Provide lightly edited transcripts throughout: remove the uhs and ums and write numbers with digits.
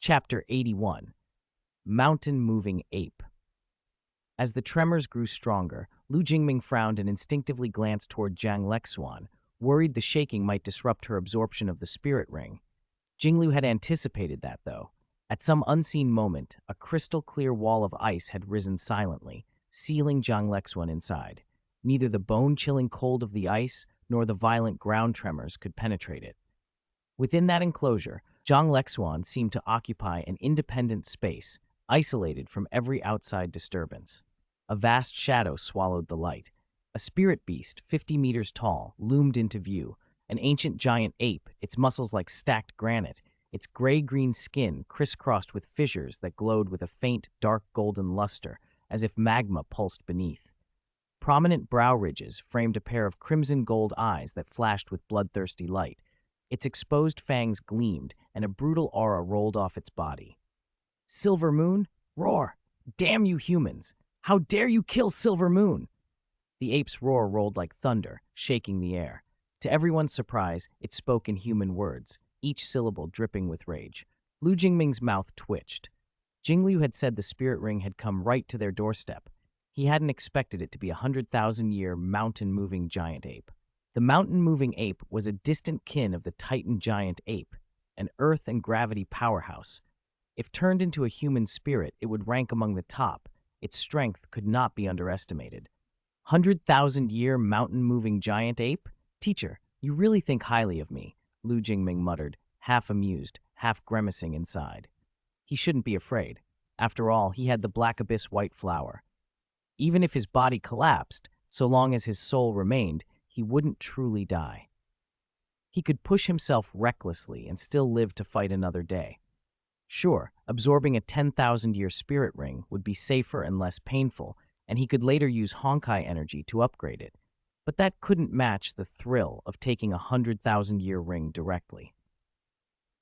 Chapter 81. Mountain-Moving Ape. As the tremors grew stronger, Lu Jingming frowned and instinctively glanced toward Zhang Lexuan, worried the shaking might disrupt her absorption of the spirit ring. Jinglu had anticipated that, though. At some unseen moment, a crystal-clear wall of ice had risen silently, sealing Zhang Lexuan inside. Neither the bone-chilling cold of the ice nor the violent ground tremors could penetrate it. Within that enclosure, Zhang Lexuan seemed to occupy an independent space, isolated from every outside disturbance. A vast shadow swallowed the light. A spirit beast, 50 meters tall, loomed into view, an ancient giant ape, its muscles like stacked granite, its gray-green skin crisscrossed with fissures that glowed with a faint, dark golden luster, as if magma pulsed beneath. Prominent brow ridges framed a pair of crimson-gold eyes that flashed with bloodthirsty light. Its exposed fangs gleamed, and a brutal aura rolled off its body. "Silver Moon? Roar! Damn you humans! How dare you kill Silver Moon!" The ape's roar rolled like thunder, shaking the air. To everyone's surprise, it spoke in human words, each syllable dripping with rage. Lu Jingming's mouth twitched. Jinglu had said the spirit ring had come right to their doorstep. He hadn't expected it to be a 100,000-year mountain-moving giant ape. The mountain-moving ape was a distant kin of the Titan giant ape, an earth and gravity powerhouse. If turned into a human spirit, it would rank among the top. Its strength could not be underestimated. 100,000-year mountain-moving giant ape? Teacher, you really think highly of me, Lu Jingming muttered, half amused, half grimacing inside. He shouldn't be afraid. After all, he had the black abyss white flower. Even if his body collapsed, so long as his soul remained, he wouldn't truly die. He could push himself recklessly and still live to fight another day. Sure, absorbing a 10,000-year spirit ring would be safer and less painful, and he could later use Honkai energy to upgrade it. But that couldn't match the thrill of taking a 100,000-year ring directly.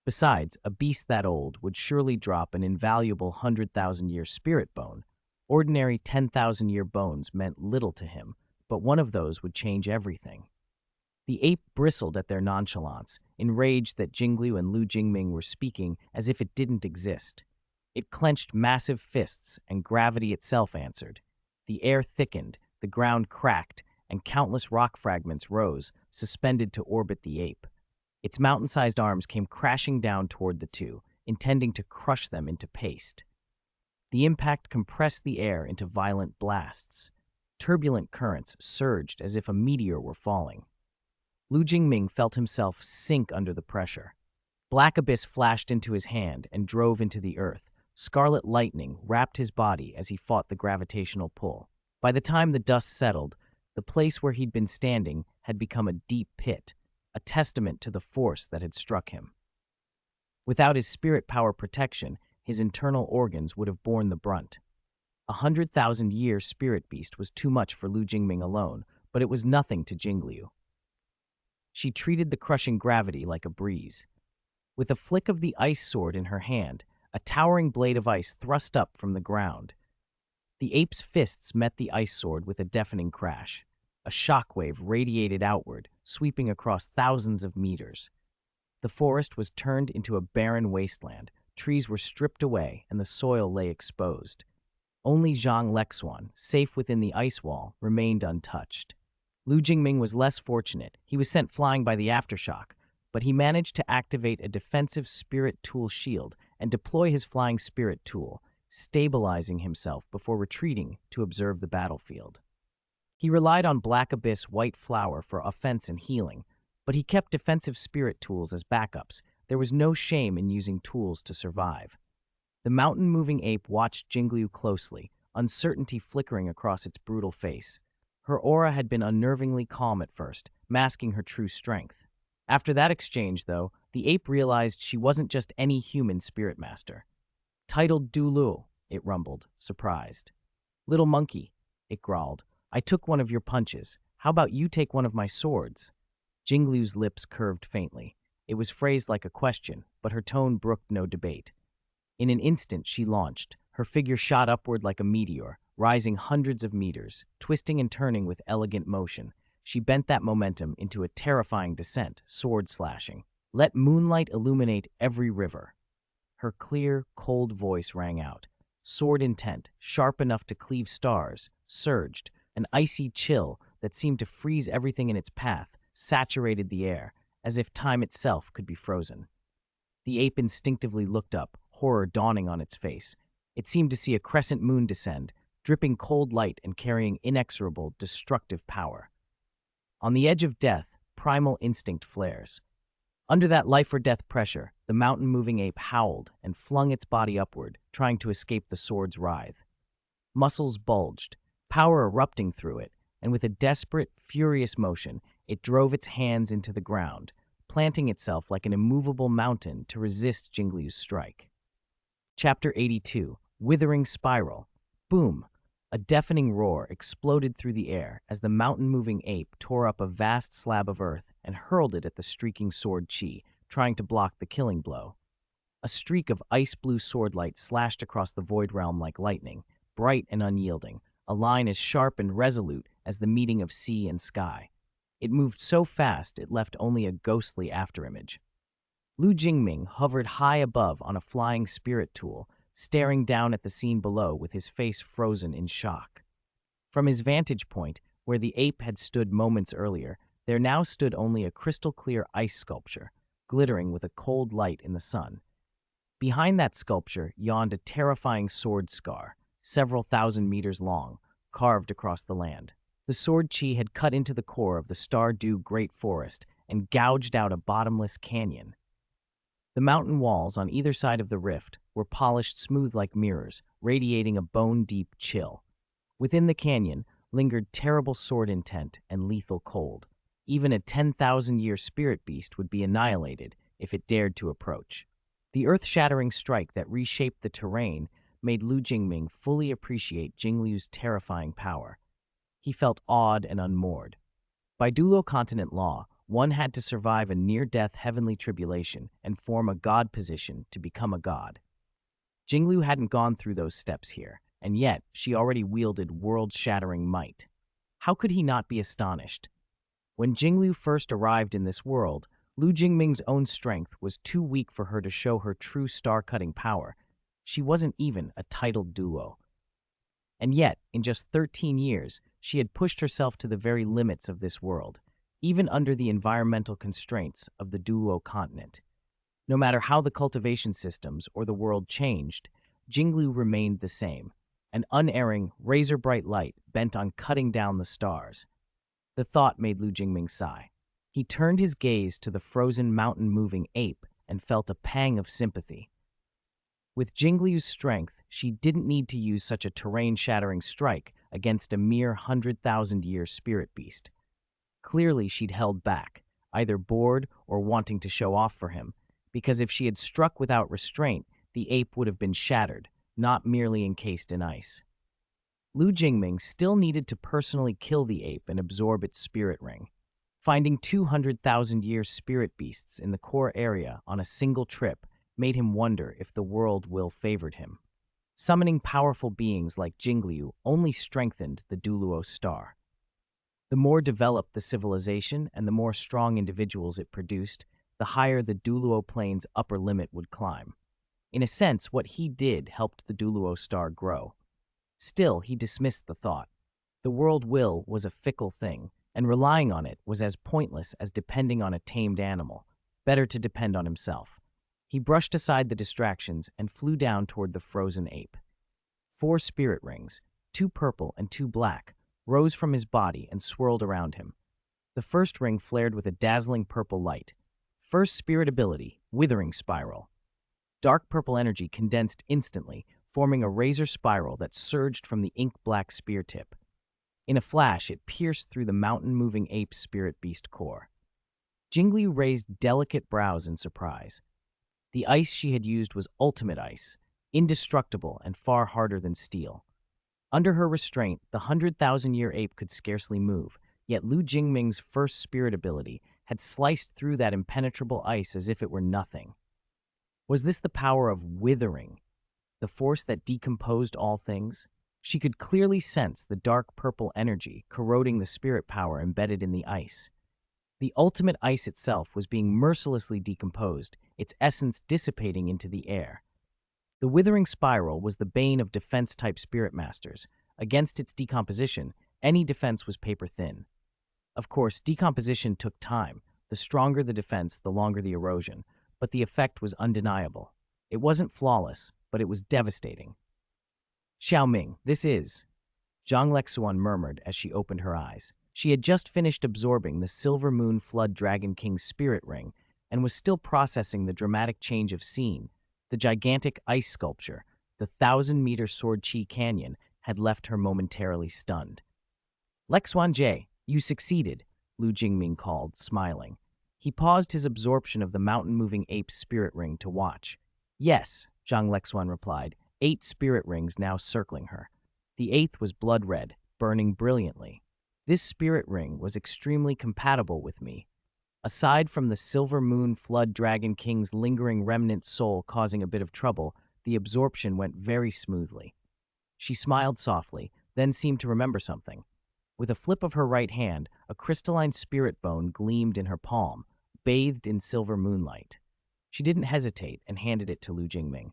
Besides, a beast that old would surely drop an invaluable 100,000-year spirit bone. Ordinary 10,000-year bones meant little to him, but one of those would change everything. The ape bristled at their nonchalance, enraged that Jinglu and Lu Jingming were speaking as if it didn't exist. It clenched massive fists, and gravity itself answered. The air thickened, the ground cracked, and countless rock fragments rose, suspended to orbit the ape. Its mountain-sized arms came crashing down toward the two, intending to crush them into paste. The impact compressed the air into violent blasts. Turbulent currents surged as if a meteor were falling. Lu Jingming felt himself sink under the pressure. Black abyss flashed into his hand and drove into the earth. Scarlet lightning wrapped his body as he fought the gravitational pull. By the time the dust settled, the place where he'd been standing had become a deep pit, a testament to the force that had struck him. Without his spirit power protection, his internal organs would have borne the brunt. 100,000-year spirit beast was too much for Lu Jingming alone, but it was nothing to Jinglu. She treated the crushing gravity like a breeze. With a flick of the ice sword in her hand, a towering blade of ice thrust up from the ground. The ape's fists met the ice sword with a deafening crash. A shockwave radiated outward, sweeping across thousands of meters. The forest was turned into a barren wasteland. Trees were stripped away, and the soil lay exposed. Only Zhang Lexuan, safe within the ice wall, remained untouched. Lu Jingming was less fortunate. He was sent flying by the aftershock, but he managed to activate a defensive spirit tool shield and deploy his flying spirit tool, stabilizing himself before retreating to observe the battlefield. He relied on Black Abyss White Flower for offense and healing, but he kept defensive spirit tools as backups. There was no shame in using tools to survive. The mountain-moving ape watched Jinglu closely, uncertainty flickering across its brutal face. Her aura had been unnervingly calm at first, masking her true strength. After that exchange, though, the ape realized she wasn't just any human spirit master. "Titled Douluo," it rumbled, surprised. "Little monkey," it growled, "I took one of your punches. How about you take one of my swords?" Jinglu's lips curved faintly. It was phrased like a question, but her tone brooked no debate. In an instant, she launched. Her figure shot upward like a meteor, rising hundreds of meters, twisting and turning with elegant motion. She bent that momentum into a terrifying descent, sword slashing. "Let moonlight illuminate every river." Her clear, cold voice rang out. Sword intent, sharp enough to cleave stars, surged. An icy chill that seemed to freeze everything in its path saturated the air, as if time itself could be frozen. The ape instinctively looked up, horror dawning on its face. It seemed to see a crescent moon descend, dripping cold light and carrying inexorable, destructive power. On the edge of death, primal instinct flares. Under that life-or-death pressure, the mountain-moving ape howled and flung its body upward, trying to escape the sword's writhe. Muscles bulged, power erupting through it, and with a desperate, furious motion, it drove its hands into the ground, planting itself like an immovable mountain to resist Jingliu's strike. Chapter 82, Withering Spiral. Boom! A deafening roar exploded through the air as the mountain-moving ape tore up a vast slab of earth and hurled it at the streaking sword Chi, trying to block the killing blow. A streak of ice-blue sword light slashed across the void realm like lightning, bright and unyielding, a line as sharp and resolute as the meeting of sea and sky. It moved so fast it left only a ghostly afterimage. Lu Jingming hovered high above on a flying spirit tool, staring down at the scene below with his face frozen in shock. From his vantage point, where the ape had stood moments earlier, there now stood only a crystal-clear ice sculpture, glittering with a cold light in the sun. Behind that sculpture yawned a terrifying sword scar, several thousand meters long, carved across the land. The sword Chi had cut into the core of the Stardew Great Forest and gouged out a bottomless canyon. The mountain walls on either side of the rift were polished smooth like mirrors, radiating a bone-deep chill. Within the canyon lingered terrible sword intent and lethal cold. Even a 10,000-year spirit beast would be annihilated if it dared to approach. The earth-shattering strike that reshaped the terrain made Lu Jingming fully appreciate Jingliu's terrifying power. He felt awed and unmoored. By Douluo Continent law, one had to survive a near-death heavenly tribulation and form a god position to become a god. Jingliu hadn't gone through those steps here, and yet she already wielded world-shattering might. How could he not be astonished? When Jingliu first arrived in this world, Lu Jingming's own strength was too weak for her to show her true star-cutting power. She wasn't even a titled duo. And yet, in just 13 years, she had pushed herself to the very limits of this world, even under the environmental constraints of the Douluo Continent. No matter how the cultivation systems or the world changed, Jingliu remained the same, an unerring, razor-bright light bent on cutting down the stars. The thought made Lu Jingming sigh. He turned his gaze to the frozen mountain-moving ape and felt a pang of sympathy. With Jingliu's strength, she didn't need to use such a terrain-shattering strike against a mere 100,000-year spirit beast. Clearly, she'd held back, either bored or wanting to show off for him, because if she had struck without restraint, the ape would have been shattered, not merely encased in ice. Lu Jingming still needed to personally kill the ape and absorb its spirit ring. Finding 200,000-year spirit beasts in the core area on a single trip made him wonder if the world will favored him. Summoning powerful beings like Jingliu only strengthened the Douluo star. The more developed the civilization and the more strong individuals it produced, the higher the Douluo plane's upper limit would climb. In a sense, what he did helped the Douluo star grow. Still, he dismissed the thought. The world will was a fickle thing, and relying on it was as pointless as depending on a tamed animal. Better to depend on himself. He brushed aside the distractions and flew down toward the frozen ape. 4 spirit rings, 2 purple and 2 black, rose from his body and swirled around him. The first ring flared with a dazzling purple light. First spirit ability, Withering Spiral. Dark purple energy condensed instantly, forming a razor spiral that surged from the ink-black spear tip. In a flash, it pierced through the mountain-moving ape's spirit beast core. Jingliu raised delicate brows in surprise. The ice she had used was ultimate ice, indestructible and far harder than steel. Under her restraint, the 100,000-year ape could scarcely move, yet Lu Jingming's first spirit ability had sliced through that impenetrable ice as if it were nothing. Was this the power of withering, the force that decomposed all things? She could clearly sense the dark purple energy corroding the spirit power embedded in the ice. The ultimate ice itself was being mercilessly decomposed, its essence dissipating into the air. The withering spiral was the bane of defense-type spirit masters. Against its decomposition, any defense was paper-thin. Of course, decomposition took time. The stronger the defense, the longer the erosion, but the effect was undeniable. It wasn't flawless, but it was devastating. Xiaoming, this is... Zhang Lexuan murmured as she opened her eyes. She had just finished absorbing the Silver Moon Flood Dragon King's spirit ring and was still processing the dramatic change of scene. The gigantic ice sculpture, the 1,000-meter Sword Chi Canyon, had left her momentarily stunned. Lexuan Jie, you succeeded, Lu Jingming called, smiling. He paused his absorption of the mountain-moving ape's spirit ring to watch. Yes, Zhang Lexuan replied, 8 spirit rings now circling her. The 8th was blood red, burning brilliantly. This spirit ring was extremely compatible with me. Aside from the Silver Moon Flood Dragon King's lingering remnant soul causing a bit of trouble, the absorption went very smoothly. She smiled softly, then seemed to remember something. With a flip of her right hand, a crystalline spirit bone gleamed in her palm, bathed in silver moonlight. She didn't hesitate and handed it to Lu Jingming.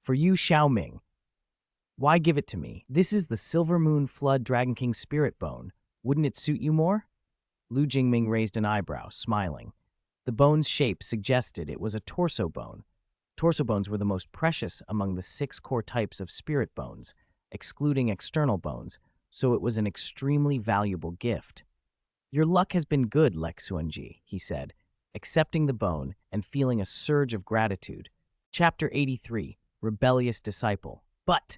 For you, Xiaoming. Why give it to me? This is the Silver Moon Flood Dragon King spirit bone. Wouldn't it suit you more? Lu Jingming raised an eyebrow, smiling. The bone's shape suggested it was a torso bone. Torso bones were the most precious among the 6 core types of spirit bones, excluding external bones, so it was an extremely valuable gift. Your luck has been good, Lexuanji, he said, accepting the bone and feeling a surge of gratitude. Chapter 83, Rebellious Disciple. But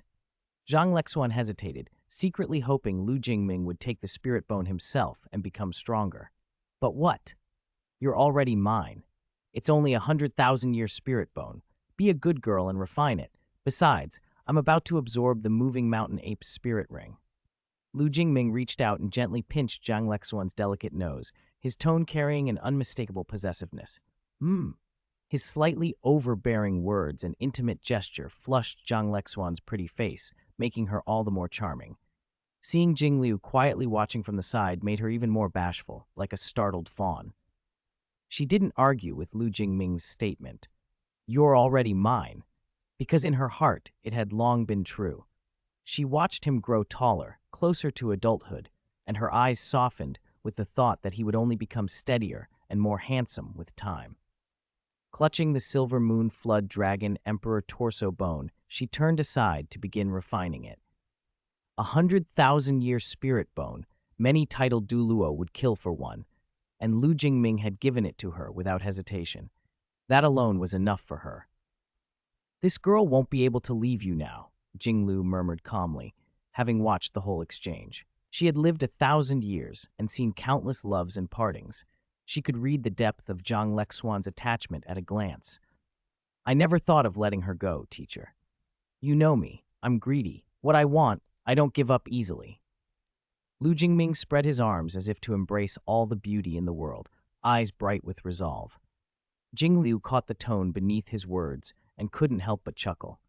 Zhang Lexuan hesitated, secretly hoping Lu Jingming would take the spirit bone himself and become stronger. But what? You're already mine. It's only 100,000-year spirit bone. Be a good girl and refine it. Besides, I'm about to absorb the moving mountain ape's spirit ring. Lu Jingming reached out and gently pinched Zhang Lexuan's delicate nose, his tone carrying an unmistakable possessiveness. His slightly overbearing words and intimate gesture flushed Zhang Lexuan's pretty face, making her all the more charming. Seeing Jingliu quietly watching from the side made her even more bashful, like a startled fawn. She didn't argue with Lu Jingming's statement, "You're already mine," because in her heart it had long been true. She watched him grow taller, closer to adulthood, and her eyes softened with the thought that he would only become steadier and more handsome with time. Clutching the Silver Moon Flood Dragon Emperor torso bone, she turned aside to begin refining it. 100,000-year spirit bone, many titled Douluo would kill for one, and Lu Jingming had given it to her without hesitation. That alone was enough for her. This girl won't be able to leave you now, Jinglu murmured calmly, having watched the whole exchange. She had lived 1,000 years and seen countless loves and partings. She could read the depth of Zhang Lexuan's attachment at a glance. I never thought of letting her go, teacher. You know me. I'm greedy. What I want, I don't give up easily. Lu Jingming spread his arms as if to embrace all the beauty in the world, eyes bright with resolve. Jingliu caught the tone beneath his words and couldn't help but chuckle.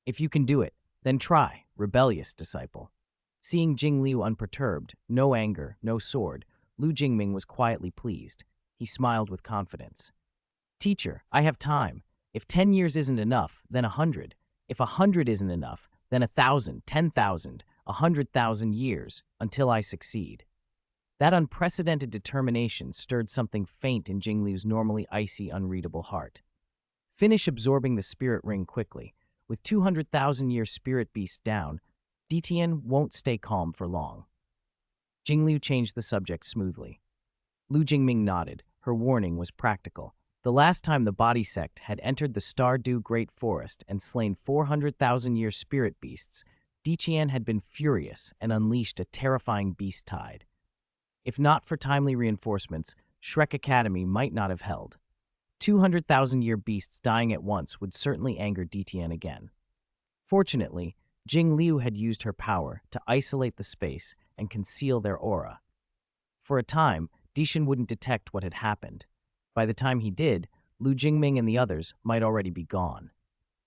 If you can do it, then try, rebellious disciple. Seeing Jingliu unperturbed, no anger, no sword, Lu Jingming was quietly pleased. He smiled with confidence. Teacher, I have time. If 10 years isn't enough, then 100. If 100 isn't enough, then 1,000, 10,000, 100,000 years, until I succeed. That unprecedented determination stirred something faint in Jingliu's normally icy, unreadable heart. Finish absorbing the spirit ring quickly. With 200,000-year spirit beasts down, Ditian won't stay calm for long. Jingliu changed the subject smoothly. Lu Jingming nodded. Her warning was practical. The last time the body sect had entered the Stardew Great Forest and slain 400,000-year spirit beasts, Ditian had been furious and unleashed a terrifying beast tide. If not for timely reinforcements, Shrek Academy might not have held. 200,000-year beasts dying at once would certainly anger Ditian again. Fortunately, Jingliu had used her power to isolate the space and conceal their aura. For a time, Ditian wouldn't detect what had happened. By the time he did, Lu Jingming and the others might already be gone.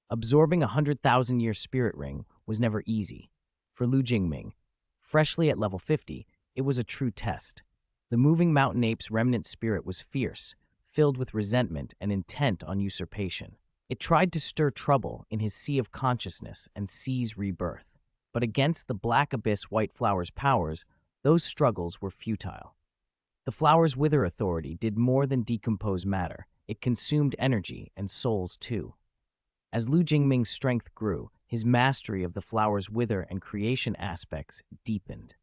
Absorbing a 100,000-year spirit ring was never easy. For Lu Jingming, freshly at level 50, it was a true test. The moving mountain ape's remnant spirit was fierce, filled with resentment and intent on usurpation. It tried to stir trouble in his sea of consciousness and seize rebirth. But against the black abyss white flower's powers, those struggles were futile. The flower's wither authority did more than decompose matter. It consumed energy and souls too. As Lu Jingming's strength grew, his mastery of the flower's wither and creation aspects deepened.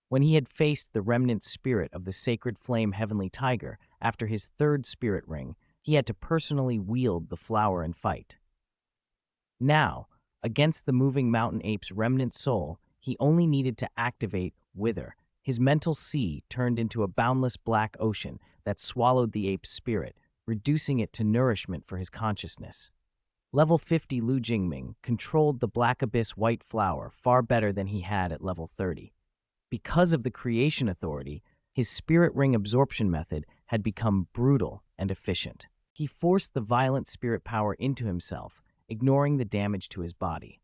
When he had faced the remnant spirit of the sacred flame heavenly tiger after his third spirit ring, he had to personally wield the flower and fight. Now, against the moving mountain ape's remnant soul, he only needed to activate wither. His mental sea turned into a boundless black ocean that swallowed the ape's spirit, reducing it to nourishment for his consciousness. Level 50 Lu Jingming controlled the black abyss white flower far better than he had at level 30. Because of the creation authority, his spirit ring absorption method had become brutal and efficient. He forced the violent spirit power into himself, ignoring the damage to his body.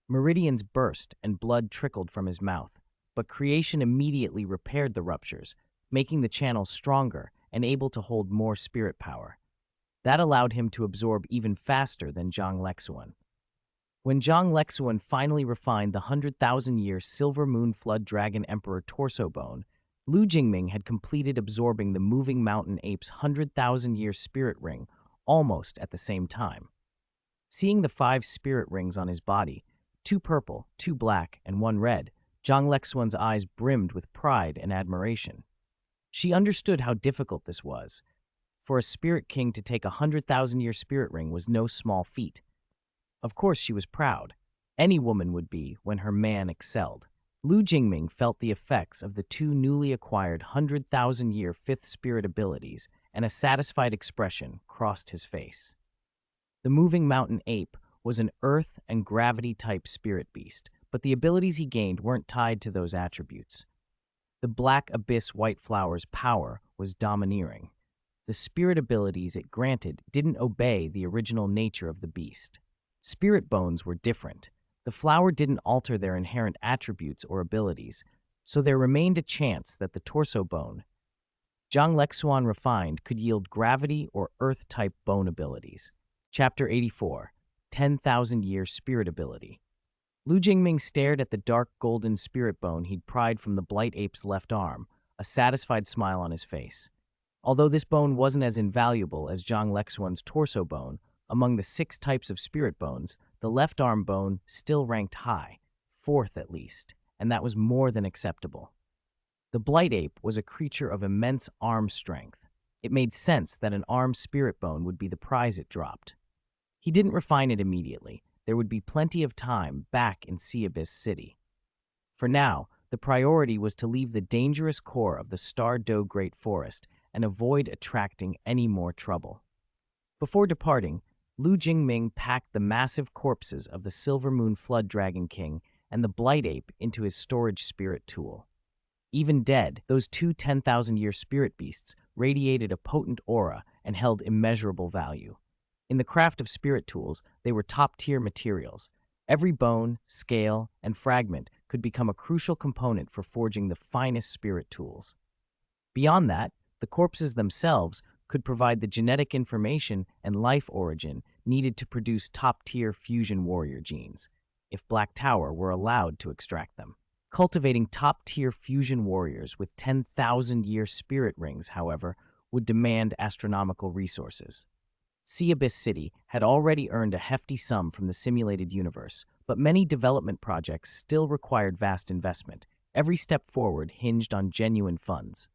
Meridians burst and blood trickled from his mouth, but creation immediately repaired the ruptures, making the channels stronger and able to hold more spirit power. That allowed him to absorb even faster than Zhang Lexuan. When Zhang Lexuan finally refined the 100,000-year Silver Moon Flood Dragon Emperor torso bone, Lu Jingming had completed absorbing the moving mountain ape's 100,000-year spirit ring almost at the same time. Seeing the 5 spirit rings on his body, 2 purple, 2 black, and 1 red, Zhang Lexuan's eyes brimmed with pride and admiration. She understood how difficult this was. For a spirit king to take a 100,000-year spirit ring was no small feat. Of course, she was proud. Any woman would be when her man excelled. Lu Jingming felt the effects of the 2 newly acquired 100,000-year 5th spirit abilities, and a satisfied expression crossed his face. The moving mountain ape was an earth and gravity-type spirit beast, but the abilities he gained weren't tied to those attributes. The black abyss white flower's power was domineering. The spirit abilities it granted didn't obey the original nature of the beast. Spirit bones were different. The flower didn't alter their inherent attributes or abilities, so there remained a chance that the torso bone, Zhang Lexuan refined, could yield gravity or earth-type bone abilities. Chapter 84, 10,000-Year Spirit Ability. Lu Jingming stared at the dark golden spirit bone he'd pried from the blight ape's left arm, a satisfied smile on his face. Although this bone wasn't as invaluable as Zhang Lexuan's torso bone, among the 6 types of spirit bones, the left arm bone still ranked high, 4th at least, and that was more than acceptable. The blight ape was a creature of immense arm strength. It made sense that an arm spirit bone would be the prize it dropped. He didn't refine it immediately. There would be plenty of time back in Sea Abyss City. For now, the priority was to leave the dangerous core of the Star Do Great Forest and avoid attracting any more trouble. Before departing, Lu Jingming packed the massive corpses of the Silver Moon Flood Dragon King and the Blight Ape into his storage spirit tool. Even dead, those 2 10,000-year spirit beasts radiated a potent aura and held immeasurable value. In the craft of spirit tools, they were top-tier materials. Every bone, scale, and fragment could become a crucial component for forging the finest spirit tools. Beyond that, the corpses themselves could provide the genetic information and life origin needed to produce top-tier fusion warrior genes, if Black Tower were allowed to extract them. Cultivating top-tier fusion warriors with 10,000-year spirit rings, however, would demand astronomical resources. Sea Abyss City had already earned a hefty sum from the simulated universe, but many development projects still required vast investment. Every step forward hinged on genuine funds.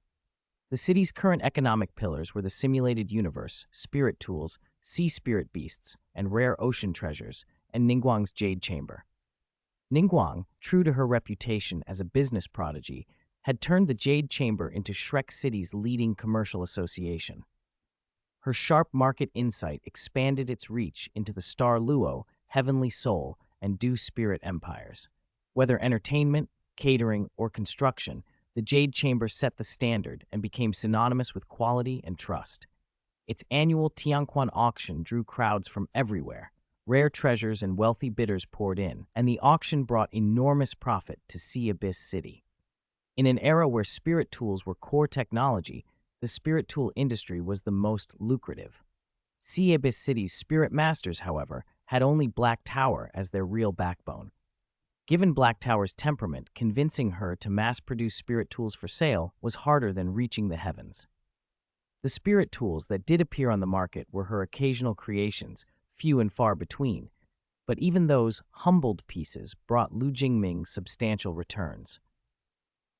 The city's current economic pillars were the simulated universe, spirit tools, sea spirit beasts, and rare ocean treasures, and Ningguang's Jade Chamber. Ningguang, true to her reputation as a business prodigy, had turned the Jade Chamber into Shrek City's leading commercial association. Her sharp market insight expanded its reach into the Star Luo, Heavenly Soul, and Dew Spirit empires. Whether entertainment, catering, or construction, the Jade Chamber set the standard and became synonymous with quality and trust. Its annual Tianquan auction drew crowds from everywhere. Rare treasures and wealthy bidders poured in, and the auction brought enormous profit to Sea Abyss City. In an era where spirit tools were core technology, the spirit tool industry was the most lucrative. Sea Abyss City's spirit masters, however, had only Black Tower as their real backbone. Given Black Tower's temperament, convincing her to mass-produce spirit tools for sale was harder than reaching the heavens. The spirit tools that did appear on the market were her occasional creations, few and far between, but even those humbled pieces brought Lu Jingming substantial returns.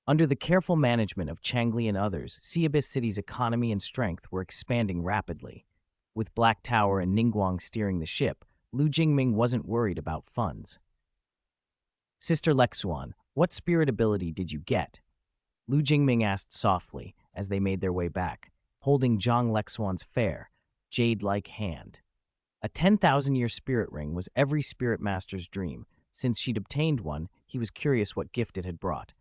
Under the careful management of Changli and others, Sea Abyss City's economy and strength were expanding rapidly. With Black Tower and Ningguang steering the ship, Lu Jingming wasn't worried about funds. "Sister Lexuan, what spirit ability did you get?" Lu Jingming asked softly as they made their way back, holding Zhang Lexuan's fair, jade-like hand. A 10,000-year spirit ring was every spirit master's dream. Since she'd obtained one, he was curious what gift it had brought.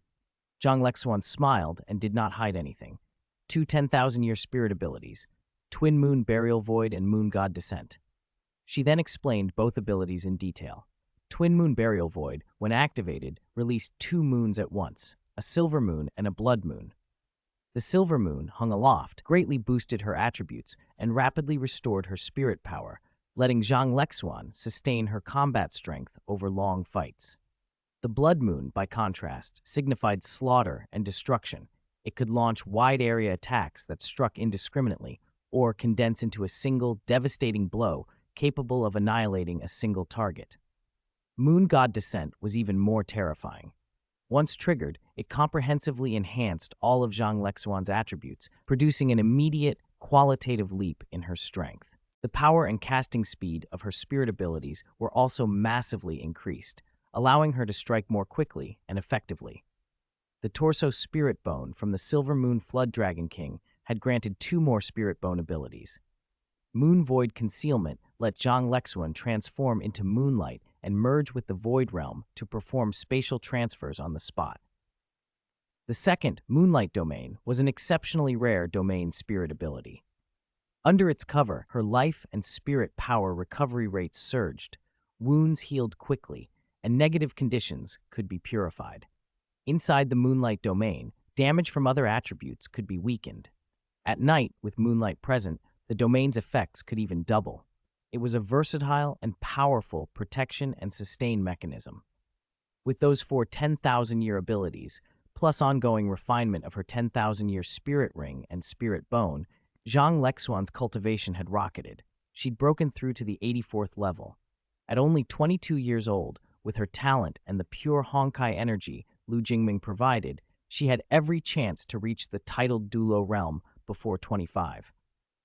Zhang Lexuan smiled and did not hide anything. 2 10,000-year spirit abilities, Twin Moon Burial Void and Moon God Descent. She then explained both abilities in detail. Twin Moon Burial Void, when activated, released 2 moons at once, a silver moon and a blood moon. The silver moon, hung aloft, greatly boosted her attributes and rapidly restored her spirit power, letting Zhang Lexuan sustain her combat strength over long fights. The blood moon, by contrast, signified slaughter and destruction. It could launch wide-area attacks that struck indiscriminately, or condense into a single, devastating blow capable of annihilating a single target. Moon God Descent was even more terrifying. Once triggered, it comprehensively enhanced all of Zhang Lexuan's attributes, producing an immediate, qualitative leap in her strength. The power and casting speed of her spirit abilities were also massively increased, allowing her to strike more quickly and effectively. The torso spirit bone from the Silver Moon Flood Dragon King had granted 2 more spirit bone abilities. Moon Void Concealment let Zhang Lexuan transform into moonlight and merge with the Void Realm to perform spatial transfers on the spot. The second, Moonlight Domain, was an exceptionally rare domain spirit ability. Under its cover, her life and spirit power recovery rates surged, wounds healed quickly, and negative conditions could be purified. Inside the Moonlight Domain, damage from other attributes could be weakened. At night, with moonlight present, the domain's effects could even double. It was a versatile and powerful protection and sustain mechanism. With those 4 10,000-year abilities, plus ongoing refinement of her 10,000-year spirit ring and spirit bone, Zhang Lexuan's cultivation had rocketed. She'd broken through to the 84th level. At only 22 years old, with her talent and the pure Honkai energy Lu Jingming provided, she had every chance to reach the titled Douluo realm before 25.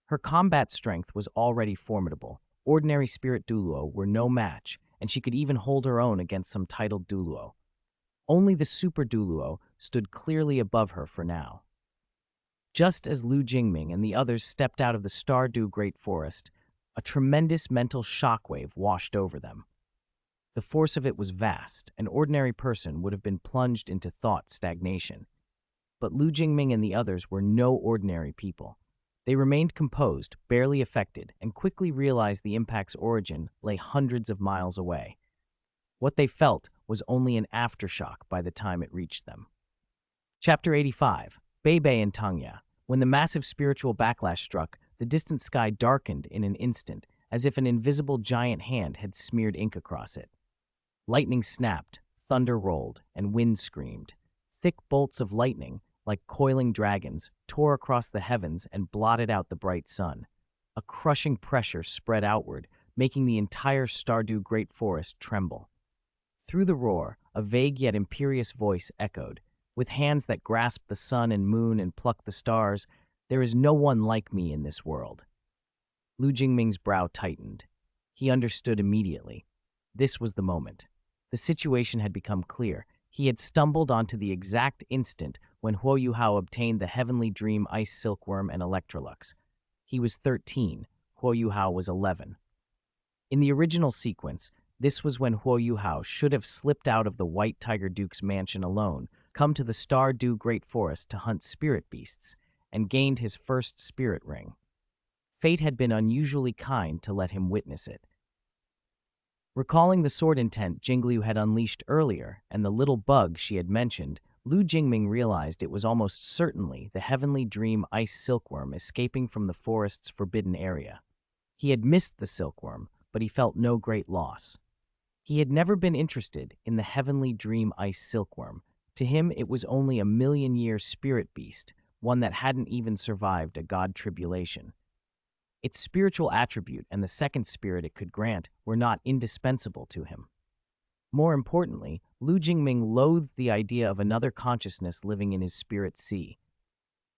Her combat strength was already formidable. Ordinary spirit Douluo were no match, and she could even hold her own against some titled Douluo. Only the super Douluo stood clearly above her for now. Just as Lu Jingming and the others stepped out of the Stardew Great Forest, a tremendous mental shockwave washed over them. The force of it was vast. An ordinary person would have been plunged into thought stagnation. But Lu Jingming and the others were no ordinary people. They remained composed, barely affected, and quickly realized the impact's origin lay hundreds of miles away. What they felt was only an aftershock by the time it reached them. Chapter 85, Beibei and Tangya. When the massive spiritual backlash struck, the distant sky darkened in an instant, as if an invisible giant hand had smeared ink across it. Lightning snapped, thunder rolled, and wind screamed. Thick bolts of lightning, like coiling dragons, tore across the heavens and blotted out the bright sun. A crushing pressure spread outward, making the entire Stardew Great Forest tremble. Through the roar, a vague yet imperious voice echoed. With hands that grasped the sun and moon and plucked the stars, there is no one like me in this world. Lu Jingming's brow tightened. He understood immediately. This was the moment. The situation had become clear. He had stumbled onto the exact instant when Huo Yuhao obtained the Heavenly Dream Ice Silkworm and Electrolux. He was 13, Huo Yuhao was 11. In the original sequence, this was when Huo Yuhao should have slipped out of the White Tiger Duke's mansion alone, come to the Stardew Great Forest to hunt spirit beasts, and gained his first spirit ring. Fate had been unusually kind to let him witness it. Recalling the sword intent Jingliu had unleashed earlier and the little bug she had mentioned, Lu Jingming realized it was almost certainly the Heavenly Dream Ice Silkworm escaping from the forest's forbidden area. He had missed the silkworm, but he felt no great loss. He had never been interested in the heavenly dream ice silkworm. To him, it was only a million-year spirit beast, one that hadn't even survived a god tribulation. Its spiritual attribute and the second spirit it could grant were not indispensable to him. More importantly, Lu Jingming loathed the idea of another consciousness living in his spirit sea.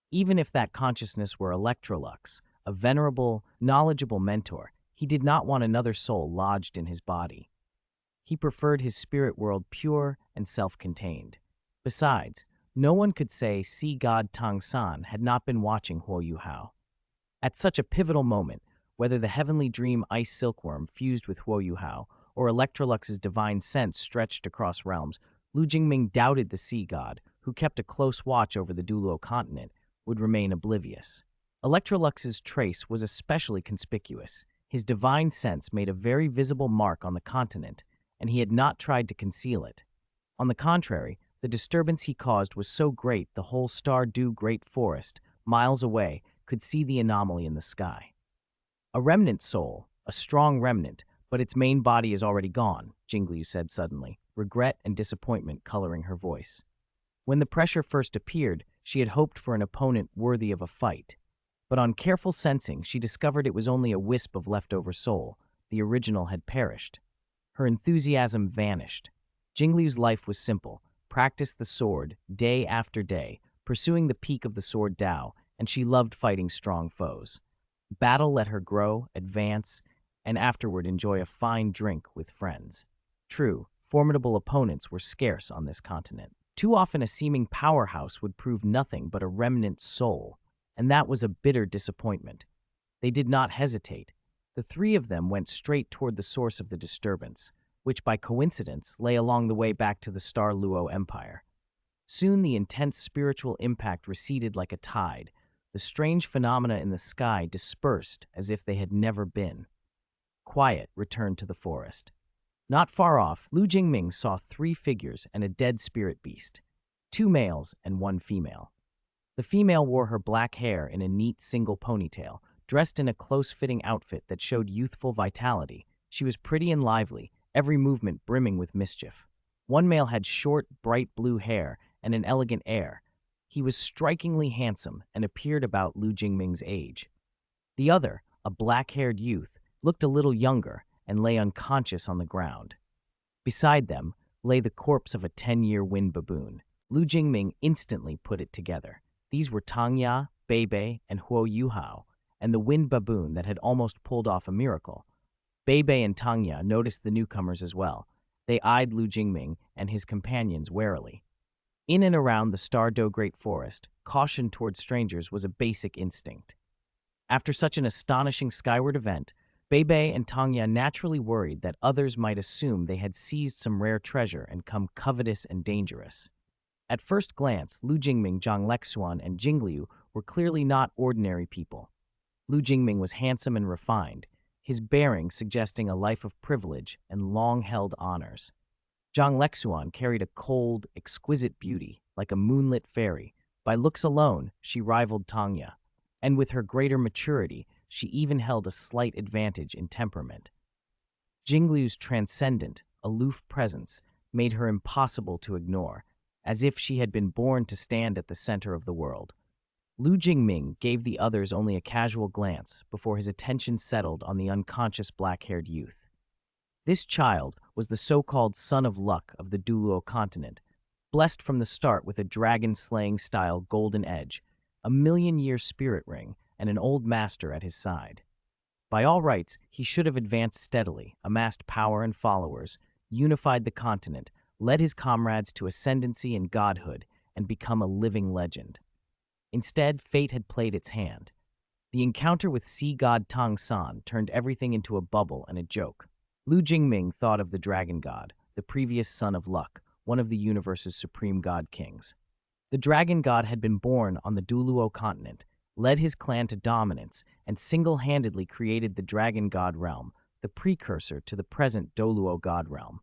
Even if that consciousness were Electrolux, a venerable, knowledgeable mentor, he did not want another soul lodged in his body. He preferred his spirit world pure and self-contained. Besides, no one could say sea god Tang San had not been watching Huo Yuhao. At such a pivotal moment, whether the heavenly dream ice silkworm fused with Huo Yuhao or Electrolux's divine sense stretched across realms, Lu Jingming doubted the sea god, who kept a close watch over the Douluo Continent, would remain oblivious. Electrolux's trace was especially conspicuous. His divine sense made a very visible mark on the continent, and he had not tried to conceal it. On the contrary, the disturbance he caused was so great the whole Stardew Great Forest, miles away, could see the anomaly in the sky. A remnant soul, a strong remnant, but its main body is already gone, Jingliu said suddenly, regret and disappointment coloring her voice. When the pressure first appeared, she had hoped for an opponent worthy of a fight. But on careful sensing, she discovered it was only a wisp of leftover soul. The original had perished. Her enthusiasm vanished. Jingliu's life was simple. Practice the sword, day after day, pursuing the peak of the sword Dao, and she loved fighting strong foes. Battle let her grow, advance, and afterward enjoy a fine drink with friends. True, formidable opponents were scarce on this continent. Too often a seeming powerhouse would prove nothing but a remnant soul, and that was a bitter disappointment. They did not hesitate. The three of them went straight toward the source of the disturbance, which by coincidence lay along the way back to the Star Luo Empire. Soon the intense spiritual impact receded like a tide. The strange phenomena in the sky dispersed as if they had never been. Quiet returned to the forest. Not far off, Lu Jingming saw 3 figures and a dead spirit beast, 2 males and 1 female. The female wore her black hair in a neat single ponytail, dressed in a close-fitting outfit that showed youthful vitality. She was pretty and lively, every movement brimming with mischief. One male had short, bright blue hair and an elegant air. He was strikingly handsome and appeared about Lu Jingming's age. The other, a black-haired youth, looked a little younger and lay unconscious on the ground. Beside them lay the corpse of a 10-year wind baboon. Lu Jingming instantly put it together. These were Tangya, Beibei, and Huo Yuhao, and the wind baboon that had almost pulled off a miracle. Beibei and Tangya noticed the newcomers as well. They eyed Lu Jingming and his companions warily. In and around the Stardew Great Forest, caution toward strangers was a basic instinct. After such an astonishing skyward event, Beibei and Tangya naturally worried that others might assume they had seized some rare treasure and come covetous and dangerous. At first glance, Lu Jingming, Zhang Lexuan, and Jingliu were clearly not ordinary people. Lu Jingming was handsome and refined, his bearing suggesting a life of privilege and long-held honors. Zhang Lexuan carried a cold, exquisite beauty, like a moonlit fairy. By looks alone, she rivaled Tangya, and with her greater maturity, she even held a slight advantage in temperament. Jingliu's transcendent, aloof presence made her impossible to ignore, as if she had been born to stand at the center of the world. Lu Jingming gave the others only a casual glance before his attention settled on the unconscious black-haired youth. This child was the so-called son of luck of the Douluo Continent, blessed from the start with a dragon-slaying-style golden edge, a million-year spirit ring, and an old master at his side. By all rights, he should have advanced steadily, amassed power and followers, unified the continent, led his comrades to ascendancy and godhood, and become a living legend. Instead, fate had played its hand. The encounter with sea god Tang San turned everything into a bubble and a joke. Lu Jingming thought of the dragon god, the previous son of luck, one of the universe's supreme god kings. The dragon god had been born on the Douluo Continent, led his clan to dominance, and single-handedly created the dragon god realm, the precursor to the present Douluo god realm.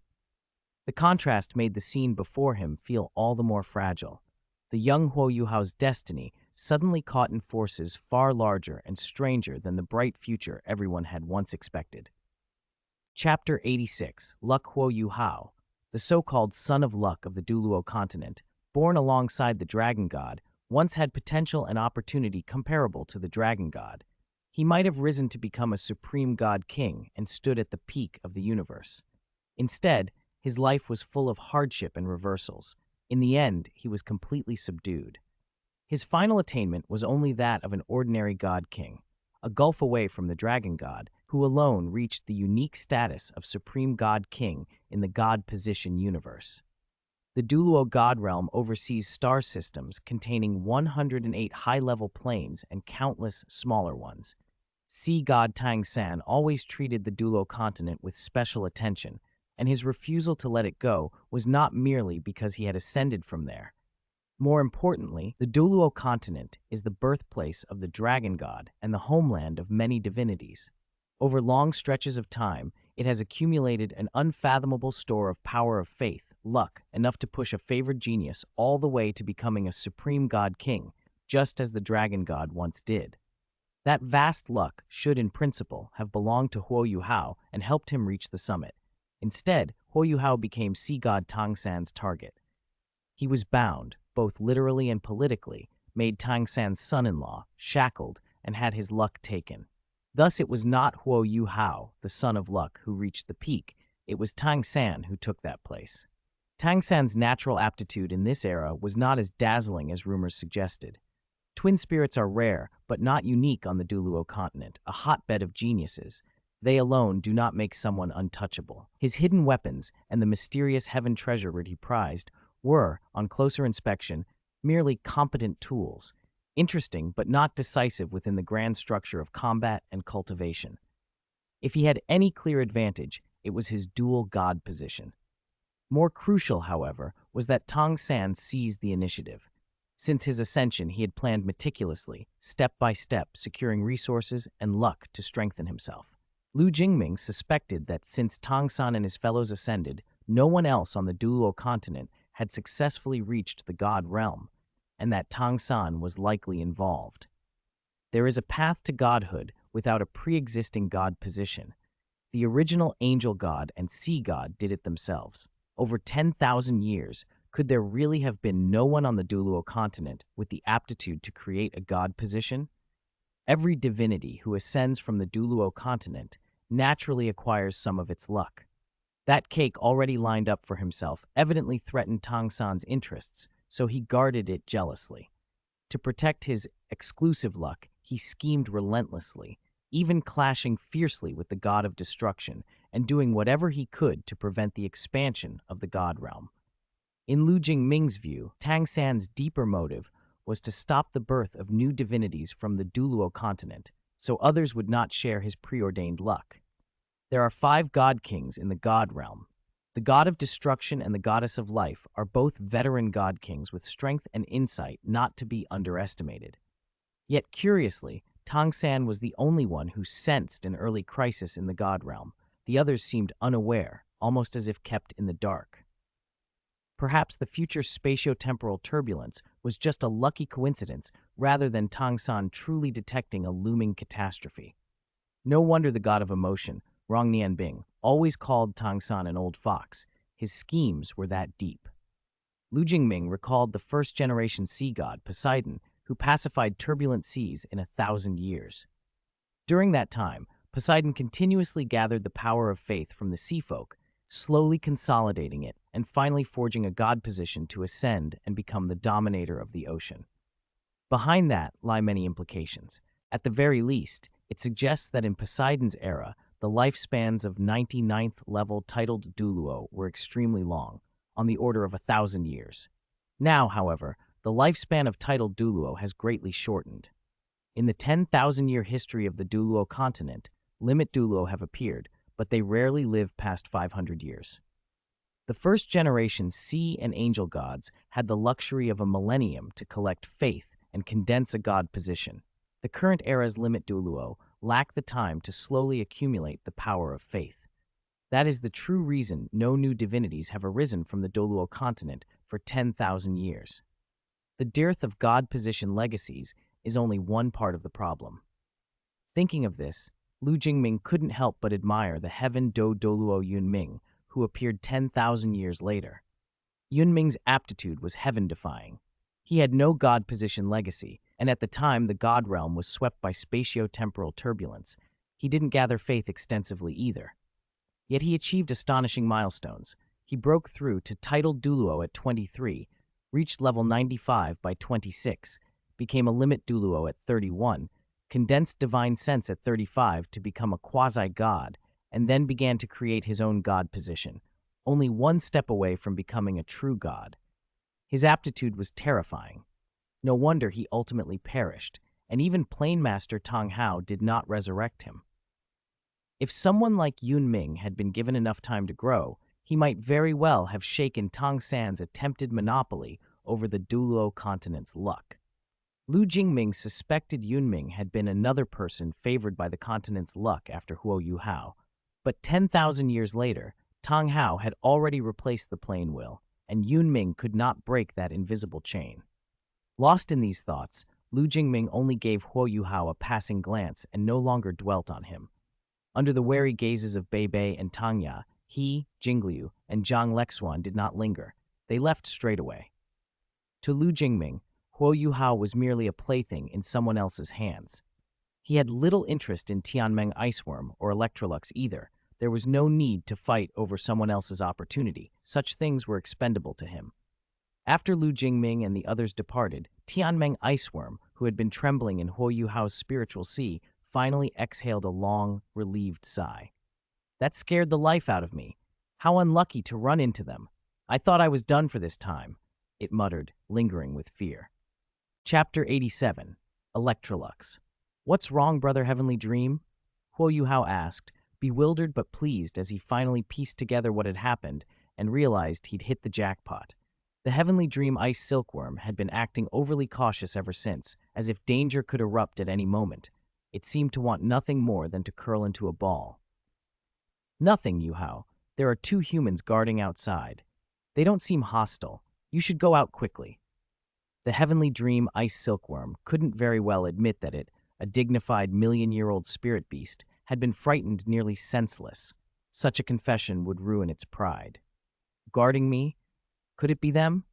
The contrast made the scene before him feel all the more fragile. The young Huo Yuhao's destiny suddenly caught in forces far larger and stranger than the bright future everyone had once expected. Chapter 86, Luck Huo Yu Hao, the so-called Son of Luck of the Douluo Continent, born alongside the Dragon God, once had potential and opportunity comparable to the Dragon God. He might have risen to become a supreme god king and stood at the peak of the universe. Instead, his life was full of hardship and reversals. In the end, he was completely subdued. His final attainment was only that of an ordinary god king, a gulf away from the Dragon God, who alone reached the unique status of supreme god king in the god position universe. The Douluo God Realm oversees star systems containing 108 high-level planes and countless smaller ones. Sea god Tang San always treated the Douluo continent with special attention, and his refusal to let it go was not merely because he had ascended from there. More importantly, the Douluo continent is the birthplace of the Dragon God and the homeland of many divinities. Over long stretches of time, it has accumulated an unfathomable store of power of faith, luck, enough to push a favored genius all the way to becoming a supreme god king, just as the Dragon God once did. That vast luck should, in principle, have belonged to Huo Yu Hao and helped him reach the summit. Instead, Huo Yu Hao became sea god Tang San's target. He was bound, both literally and politically, made Tang San's son-in-law, shackled, and had his luck taken. Thus it was not Huo Yu Hao, the son of luck, who reached the peak. It was Tang San who took that place. Tang San's natural aptitude in this era was not as dazzling as rumors suggested. Twin spirits are rare, but not unique on the Douluo continent, a hotbed of geniuses. They alone do not make someone untouchable. His hidden weapons and the mysterious heaven treasure he prized were, on closer inspection, merely competent tools, interesting but not decisive within the grand structure of combat and cultivation. If he had any clear advantage, it was his dual god position. More crucial, however, was that Tang San seized the initiative. Since his ascension, he had planned meticulously, step by step, securing resources and luck to strengthen himself. Lu Jingming suspected that since Tang San and his fellows ascended, no one else on the Douluo continent had successfully reached the god realm, and that Tang San was likely involved. There is a path to godhood without a pre-existing god position. The original angel god and sea god did it themselves. Over 10,000 years, could there really have been no one on the Douluo continent with the aptitude to create a god position? Every divinity who ascends from the Douluo continent naturally acquires some of its luck. That cake already lined up for himself evidently threatened Tang San's interests, so he guarded it jealously. To protect his exclusive luck, he schemed relentlessly, even clashing fiercely with the god of destruction and doing whatever he could to prevent the expansion of the god realm. In Lu Jingming's view, Tang San's deeper motive was to stop the birth of new divinities from the Douluo continent, so others would not share his preordained luck. There are 5 god kings in the god realm. The god of destruction and the goddess of life are both veteran god kings with strength and insight not to be underestimated. Yet curiously, Tang San was the only one who sensed an early crisis in the god realm. The others seemed unaware, almost as if kept in the dark. Perhaps the future spatio-temporal turbulence was just a lucky coincidence rather than Tang San truly detecting a looming catastrophe. No wonder the god of emotion, Rong Nianbing, always called Tang San an old fox. His schemes were that deep. Lu Jingming recalled the first-generation sea god, Poseidon, who pacified turbulent seas in 1,000 years. During that time, Poseidon continuously gathered the power of faith from the sea folk, slowly consolidating it and finally forging a god position to ascend and become the dominator of the ocean. Behind that lie many implications. At the very least, it suggests that in Poseidon's era, the lifespans of 99th level titled Douluo were extremely long, on the order of 1,000 years. Now, however, the lifespan of titled Douluo has greatly shortened. In the 10,000-year history of the Douluo continent, limit Douluo have appeared, but they rarely live past 500 years. The first-generation sea and angel gods had the luxury of a millennium to collect faith and condense a god position. The current era's limit Douluo lack the time to slowly accumulate the power of faith. That is the true reason no new divinities have arisen from the Douluo continent for 10,000 years. The dearth of God-position legacies is only one part of the problem. Thinking of this, Lu Jingming couldn't help but admire the heaven Douluo Yunming, who appeared 10,000 years later. Yunming's aptitude was heaven-defying. He had no god-position legacy, and at the time the god realm was swept by spatio-temporal turbulence. He didn't gather faith extensively either. Yet he achieved astonishing milestones. He broke through to titled Douluo at 23, reached level 95 by 26, became a limit Douluo at 31, condensed divine sense at 35 to become a quasi-god, and then began to create his own god position, only one step away from becoming a true god. His aptitude was terrifying. No wonder he ultimately perished, and even Planemaster Tong Hao did not resurrect him. If someone like Yunming had been given enough time to grow, he might very well have shaken Tong San's attempted monopoly over the Douluo Continent's luck. Lu Jingming suspected Yunming had been another person favored by the continent's luck after Huo Yuhao, but 10,000 years later, Tong Hao had already replaced the plain will, and Yunming could not break that invisible chain. Lost in these thoughts, Lu Jingming only gave Huo Yuhao a passing glance and no longer dwelt on him. Under the wary gazes of Bei Bei and Tang Ya, he, Jingliu, and Zhang Lexuan did not linger. They left straight away. To Lu Jingming, Huo Yuhao was merely a plaything in someone else's hands. He had little interest in Tianmeng Iceworm or Electrolux either. There was no need to fight over someone else's opportunity. Such things were expendable to him. After Lu Jingming and the others departed, Tianmeng Iceworm, who had been trembling in Huo Yuhao's spiritual sea, finally exhaled a long, relieved sigh. That scared the life out of me. How unlucky to run into them. I thought I was done for this time, it muttered, lingering with fear. Chapter 87, Electrolux. What's wrong, Brother Heavenly Dream? Huo Yuhao asked, bewildered but pleased as he finally pieced together what had happened and realized he'd hit the jackpot. The Heavenly Dream Ice Silkworm had been acting overly cautious ever since, as if danger could erupt at any moment. It seemed to want nothing more than to curl into a ball. Nothing, Yuhao. There are 2 humans guarding outside. They don't seem hostile. You should go out quickly. The Heavenly Dream Ice Silkworm couldn't very well admit that it, a dignified million-year-old spirit beast, had been frightened nearly senseless. Such a confession would ruin its pride. Guarding me? Could it be them?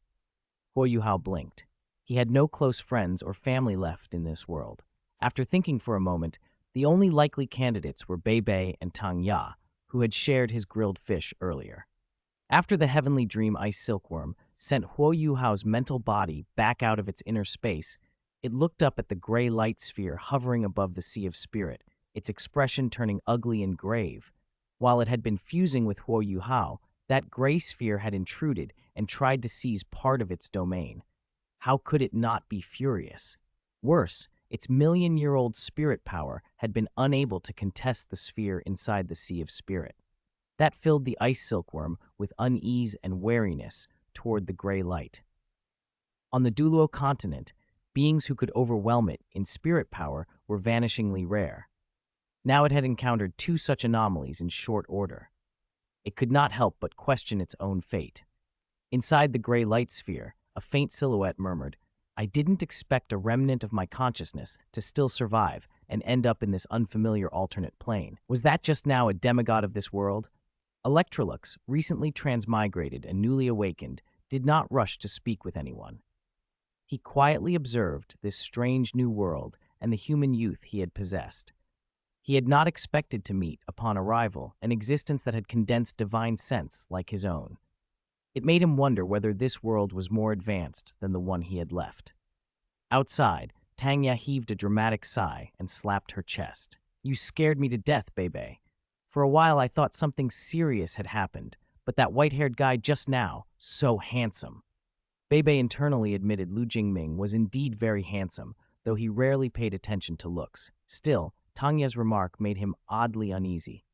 Huo Yuhao blinked. He had no close friends or family left in this world. After thinking for a moment, the only likely candidates were Bei Bei and Tang Ya, who had shared his grilled fish earlier. After the Heavenly Dream Ice Silkworm sent Huo Yuhao's mental body back out of its inner space, it looked up at the gray light sphere hovering above the Sea of Spirit, its expression turning ugly and grave. While it had been fusing with Huo Yuhao, that gray sphere had intruded and tried to seize part of its domain. How could it not be furious? Worse, its million-year-old spirit power had been unable to contest the sphere inside the Sea of Spirit. That filled the ice silkworm with unease and wariness toward the gray light. On the Douluo Continent, beings who could overwhelm it in spirit power were vanishingly rare. Now it had encountered 2 such anomalies in short order. It could not help but question its own fate. Inside the gray light sphere, a faint silhouette murmured, I didn't expect a remnant of my consciousness to still survive and end up in this unfamiliar alternate plane. Was that just now a demigod of this world? Electrolux, recently transmigrated and newly awakened, did not rush to speak with anyone. He quietly observed this strange new world and the human youth he had possessed. He had not expected to meet, upon arrival, an existence that had condensed divine sense like his own. It made him wonder whether this world was more advanced than the one he had left. Outside, Tang Ya heaved a dramatic sigh and slapped her chest. You scared me to death, Bei Bei. For a while I thought something serious had happened, but that white-haired guy just now, so handsome. Bei Bei internally admitted Lu Jingming was indeed very handsome, though he rarely paid attention to looks. Still, Tang Ya's remark made him oddly uneasy.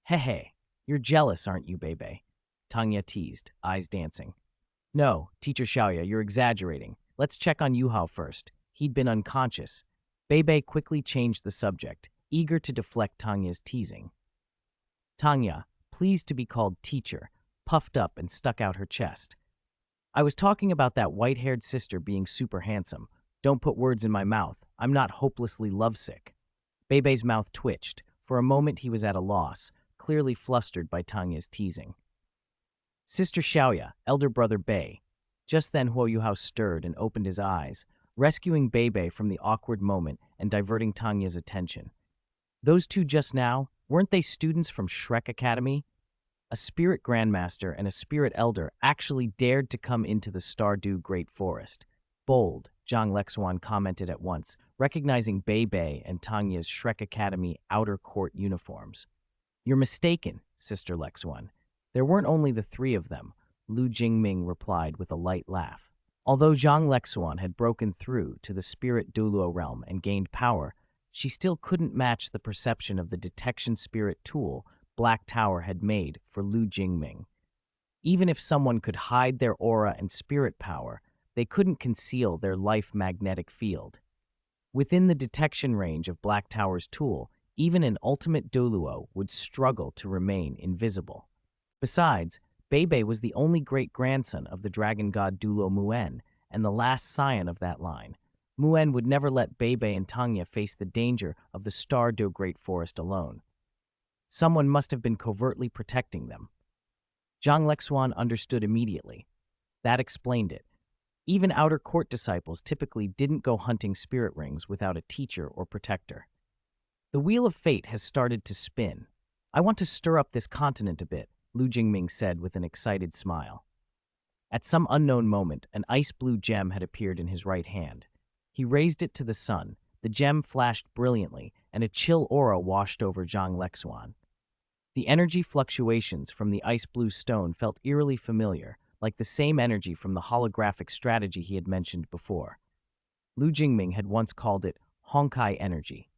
Hey, you're jealous, aren't you, Bei Bei? Tang Ya teased, eyes dancing. No, Teacher Xiaoya, you're exaggerating. Let's check on Yuhao first. He'd been unconscious. Bei Bei quickly changed the subject, eager to deflect Tang Ya's teasing. Tang Ya, pleased to be called teacher, puffed up and stuck out her chest. I was talking about that white-haired sister being super handsome. Don't put words in my mouth. I'm not hopelessly lovesick. Bebe's mouth twitched. For a moment he was at a loss, clearly flustered by Tanya's teasing. Sister Xiaoya, elder brother Bei. Just then Huo Yuhao stirred and opened his eyes, rescuing Bebe from the awkward moment and diverting Tanya's attention. Those two just now, weren't they students from Shrek Academy? A spirit grandmaster and a spirit elder actually dared to come into the Stardew Great Forest. Bold, Zhang Lexuan commented at once, recognizing Bei and Tanya's Shrek Academy outer court uniforms. You're mistaken, Sister Lexuan. There weren't only the three of them, Lu Jingming replied with a light laugh. Although Zhang Lexuan had broken through to the spirit Douluo realm and gained power, she still couldn't match the perception of the detection spirit tool Black Tower had made for Lu Jingming. Even if someone could hide their aura and spirit power, they couldn't conceal their life magnetic field. Within the detection range of Black Tower's tool, even an ultimate Douluo would struggle to remain invisible. Besides, Bei was the only great-grandson of the dragon god Douluo Muen and the last scion of that line. Muen would never let Bei and Tanya face the danger of the Stardew Great Forest alone. Someone must have been covertly protecting them. Zhang Lexuan understood immediately. That explained it. Even outer court disciples typically didn't go hunting spirit rings without a teacher or protector. The wheel of fate has started to spin. I want to stir up this continent a bit, Lu Jingming said with an excited smile. At some unknown moment, an ice-blue gem had appeared in his right hand. He raised it to the sun. The gem flashed brilliantly, and a chill aura washed over Zhang Lexuan. The energy fluctuations from the ice-blue stone felt eerily familiar, like the same energy from the holographic strategy he had mentioned before. Lu Jingming had once called it Honkai energy.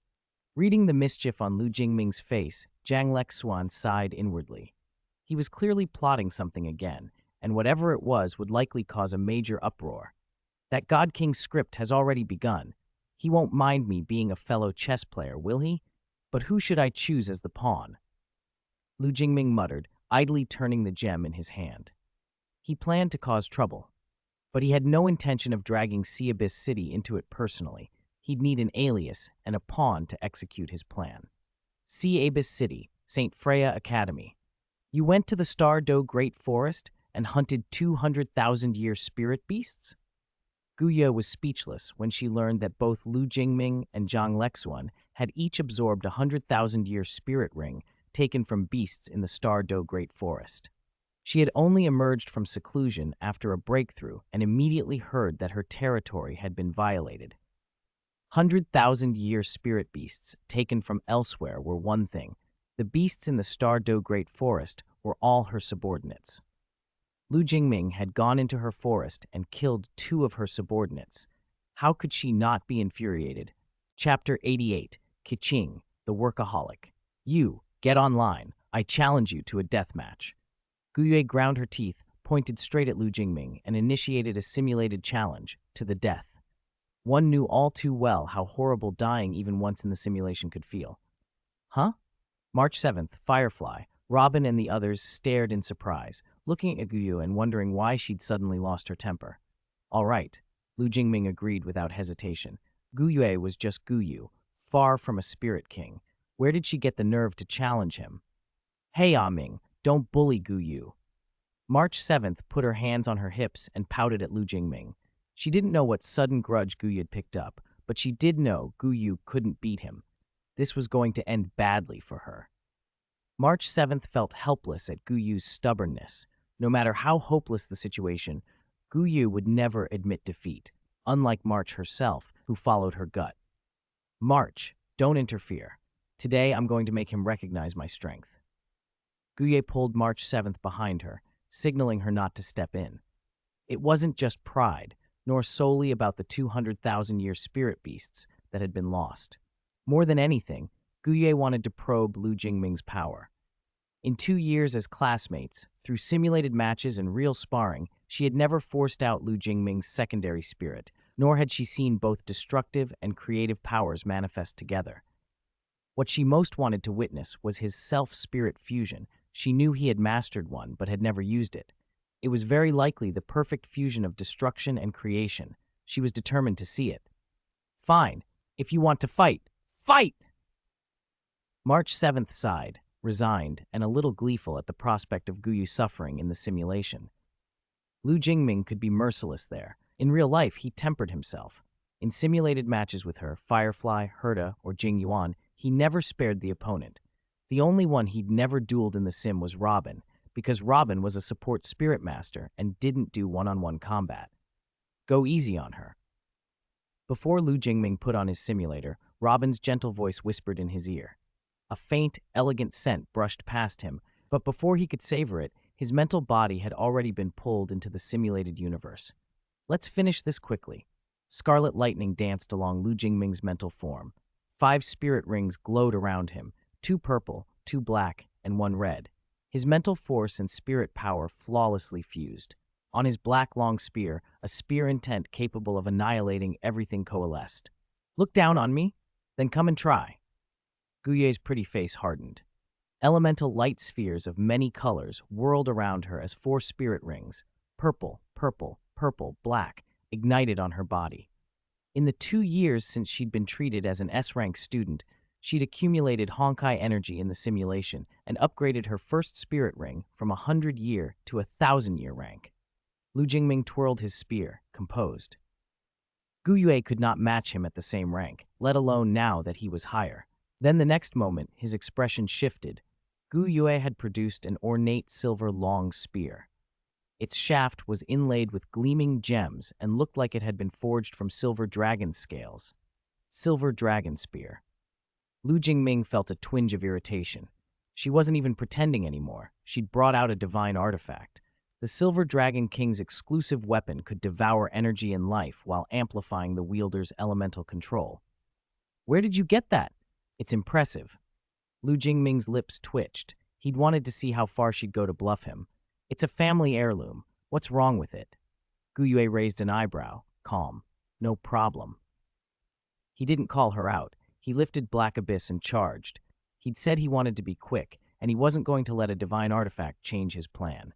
Reading the mischief on Lu Jingming's face, Zhang Lexuan sighed inwardly. He was clearly plotting something again, and whatever it was would likely cause a major uproar. That God King script has already begun. He won't mind me being a fellow chess player, will he? But who should I choose as the pawn? Lu Jingming muttered, idly turning the gem in his hand. He planned to cause trouble, but he had no intention of dragging Sea Abyss City into it personally. He'd need an alias and a pawn to execute his plan. Sea Abyss City, St. Freya Academy. You went to the Stardew Great Forest and hunted 200,000-year spirit beasts? Guye was speechless when she learned that both Lu Jingming and Zhang Lexuan had each absorbed a 100,000-year spirit ring taken from beasts in the Stardew Great Forest. She had only emerged from seclusion after a breakthrough and immediately heard that her territory had been violated. 100,000-year spirit beasts taken from elsewhere were one thing. The beasts in the Stardew Great Forest were all her subordinates. Lu Jingming had gone into her forest and killed 2 of her subordinates. How could she not be infuriated? Chapter 88, Kiqing, the Workaholic. You, get online. I challenge you to a deathmatch. Guye ground her teeth, pointed straight at Lu Jingming, and initiated a simulated challenge, to the death. One knew all too well how horrible dying even once in the simulation could feel. Huh? March 7th, Firefly. Robin and the others stared in surprise, looking at Guyu and wondering why she'd suddenly lost her temper. All right, Lu Jingming agreed without hesitation. Guyu was just Guyu, far from a spirit king. Where did she get the nerve to challenge him? Hey, Ah Ming, don't bully Guyu. March 7th put her hands on her hips and pouted at Lu Jingming. She didn't know what sudden grudge Guyu had picked up, but she did know Guyu couldn't beat him. This was going to end badly for her. March 7th felt helpless at Guyu's stubbornness. No matter how hopeless the situation, Guyu would never admit defeat, unlike March herself, who followed her gut. March, don't interfere. Today I'm going to make him recognize my strength. Guye pulled March 7th behind her, signaling her not to step in. It wasn't just pride, nor solely about the 200,000-year spirit beasts that had been lost. More than anything, Guye wanted to probe Lu Jingming's power. In 2 years as classmates, through simulated matches and real sparring, she had never forced out Lu Jingming's secondary spirit, nor had she seen both destructive and creative powers manifest together. What she most wanted to witness was his self-spirit fusion. She knew he had mastered one, but had never used it. It was very likely the perfect fusion of destruction and creation. She was determined to see it. Fine. If you want to fight, fight! March 7th sighed, resigned, and a little gleeful at the prospect of Guyu suffering in the simulation. Lu Jingming could be merciless there. In real life, he tempered himself. In simulated matches with her, Firefly, Herta, or Jing Yuan, he never spared the opponent. The only one he'd never dueled in the sim was Robin, because Robin was a support spirit master and didn't do one-on-one combat. Go easy on her. Before Lu Jingming put on his simulator, Robin's gentle voice whispered in his ear. A faint, elegant scent brushed past him, but before he could savor it, his mental body had already been pulled into the simulated universe. Let's finish this quickly. Scarlet lightning danced along Lu Jingming's mental form. 5 spirit rings glowed around him, 2 purple, 2 black, and 1 red. His mental force and spirit power flawlessly fused. On his black long spear, a spear intent capable of annihilating everything coalesced. Look down on me? Then come and try. Guyu's pretty face hardened. Elemental light spheres of many colors whirled around her as 4 spirit rings, purple, purple, purple, black, ignited on her body. In the 2 years since she'd been treated as an S-rank student, she'd accumulated Honkai energy in the simulation and upgraded her first spirit ring from a 100-year to a 1,000-year rank. Lu Jingming twirled his spear, composed. Guyu could not match him at the same rank, let alone now that he was higher. Then the next moment, his expression shifted. Guyu had produced an ornate silver long spear. Its shaft was inlaid with gleaming gems and looked like it had been forged from silver dragon scales. Silver dragon spear. Lu Jingming felt a twinge of irritation. She wasn't even pretending anymore. She'd brought out a divine artifact. The Silver Dragon King's exclusive weapon could devour energy and life while amplifying the wielder's elemental control. Where did you get that? It's impressive. Lu Jingming's lips twitched. He'd wanted to see how far she'd go to bluff him. It's a family heirloom. What's wrong with it? Guyu raised an eyebrow, calm. No problem. He didn't call her out. He lifted Black Abyss and charged. He'd said he wanted to be quick, and he wasn't going to let a divine artifact change his plan.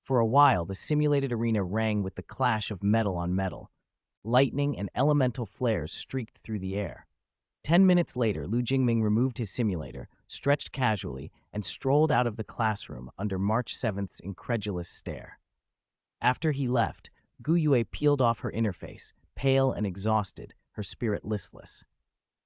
For a while, the simulated arena rang with the clash of metal on metal. Lightning and elemental flares streaked through the air. 10 minutes later, Lu Jingming removed his simulator, stretched casually, and strolled out of the classroom under March 7th's incredulous stare. After he left, Guyu peeled off her interface, pale and exhausted, her spirit listless.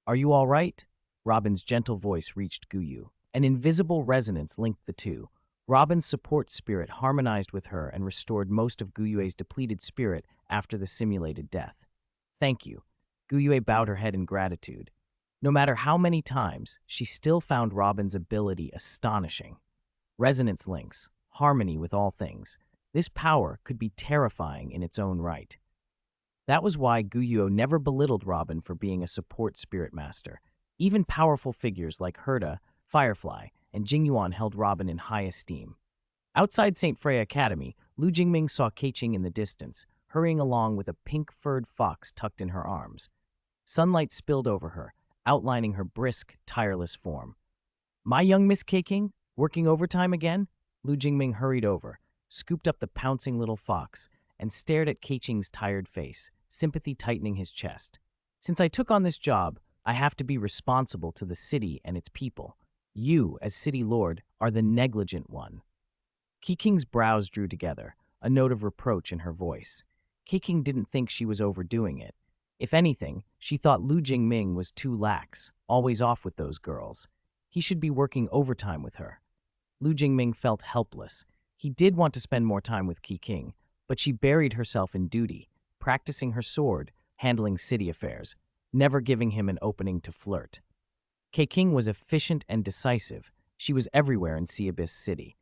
Are you all right? Robin's gentle voice reached Guyu. An invisible resonance linked the two. Robin's support spirit harmonized with her and restored most of Guyu's depleted spirit after the simulated death. Thank you. Guyu bowed her head in gratitude. No matter how many times, she still found Robin's ability astonishing. Resonance links, harmony with all things. This power could be terrifying in its own right. That was why Guyu never belittled Robin for being a support spirit master. Even powerful figures like Herta, Firefly, and Jingyuan held Robin in high esteem. Outside St. Freya Academy, Lu Jingming saw Keiqing in the distance, hurrying along with a pink-furred fox tucked in her arms. Sunlight spilled over her, outlining her brisk, tireless form. My young Miss Keiqing, working overtime again? Lu Jingming hurried over, scooped up the pouncing little fox, and stared at Keiqing's tired face, sympathy tightening his chest. Since I took on this job, I have to be responsible to the city and its people. You, as city lord, are the negligent one. Keiqing's brows drew together, a note of reproach in her voice. Keiqing didn't think she was overdoing it. If anything, she thought Lu Jingming was too lax, always off with those girls. He should be working overtime with her. Lu Jingming felt helpless. He did want to spend more time with Keiqing, but she buried herself in duty, practicing her sword, handling city affairs, never giving him an opening to flirt. Keiqing was efficient and decisive. She was everywhere in Sea Abyss City.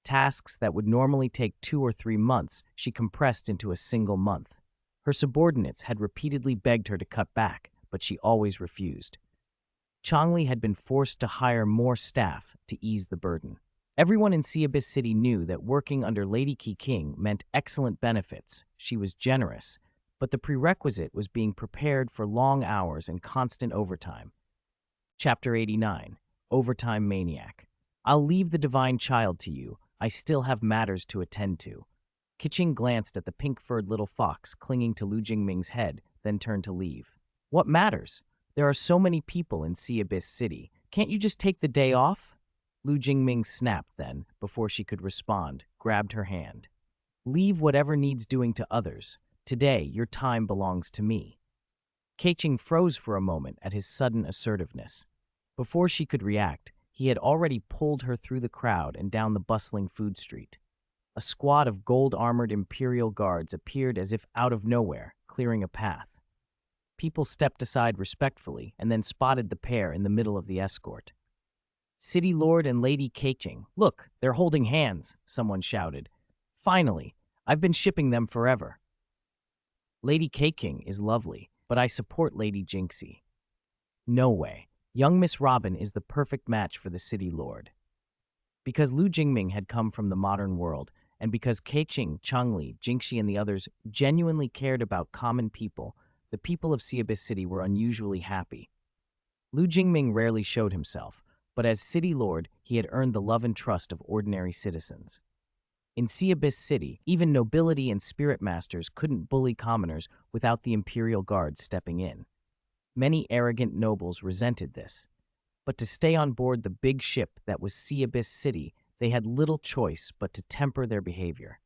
Tasks that would normally take 2 or 3 months, she compressed into a single month. Her subordinates had repeatedly begged her to cut back, but she always refused. Changli had been forced to hire more staff to ease the burden. Everyone in Sea Abyss City knew that working under Lady Keiqing meant excellent benefits. She was generous, but the prerequisite was being prepared for long hours and constant overtime. Chapter 89, Overtime Maniac. I'll leave the divine child to you. I still have matters to attend to. Kiching glanced at the pink-furred little fox clinging to Lu Jingming's head, then turned to leave. What matters? There are so many people in Sea Abyss City. Can't you just take the day off? Lu Jingming snapped then, before she could respond, grabbed her hand. Leave whatever needs doing to others. Today, your time belongs to me. Keiching froze for a moment at his sudden assertiveness. Before she could react, he had already pulled her through the crowd and down the bustling food street. A squad of gold-armored Imperial guards appeared as if out of nowhere, clearing a path. People stepped aside respectfully and then spotted the pair in the middle of the escort. City Lord and Lady Keiching. Look, they're holding hands, someone shouted. Finally, I've been shipping them forever. Lady Keiching is lovely, but I support Lady Jinxie. No way. Young Miss Robin is the perfect match for the City Lord. Because Lu Jingming had come from the modern world, and because Keiching, Changli, Jinxie, and the others genuinely cared about common people, the people of Sea Abyss City were unusually happy. Lu Jingming rarely showed himself, but as City Lord, he had earned the love and trust of ordinary citizens. In Sea Abyss City, even nobility and spirit masters couldn't bully commoners without the Imperial Guards stepping in. Many arrogant nobles resented this. But to stay on board the big ship that was Sea Abyss City, they had little choice but to temper their behavior.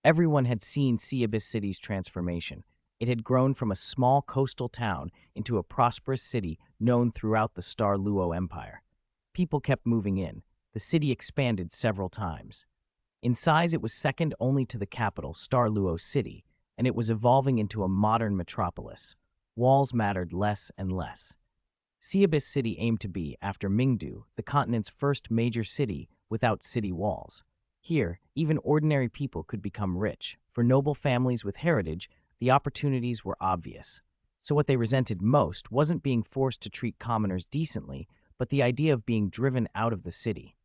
Everyone had seen Sea Abyss City's transformation. It had grown from a small coastal town into a prosperous city known throughout the Star Luo Empire. People kept moving in. The city expanded several times. In size, it was second only to the capital, Star Luo City, and it was evolving into a modern metropolis. Walls mattered less and less. Sea Abyss City aimed to be, after Mingdu, the continent's first major city without city walls. Here, even ordinary people could become rich. For noble families with heritage, the opportunities were obvious. So what they resented most wasn't being forced to treat commoners decently, but the idea of being driven out of the city.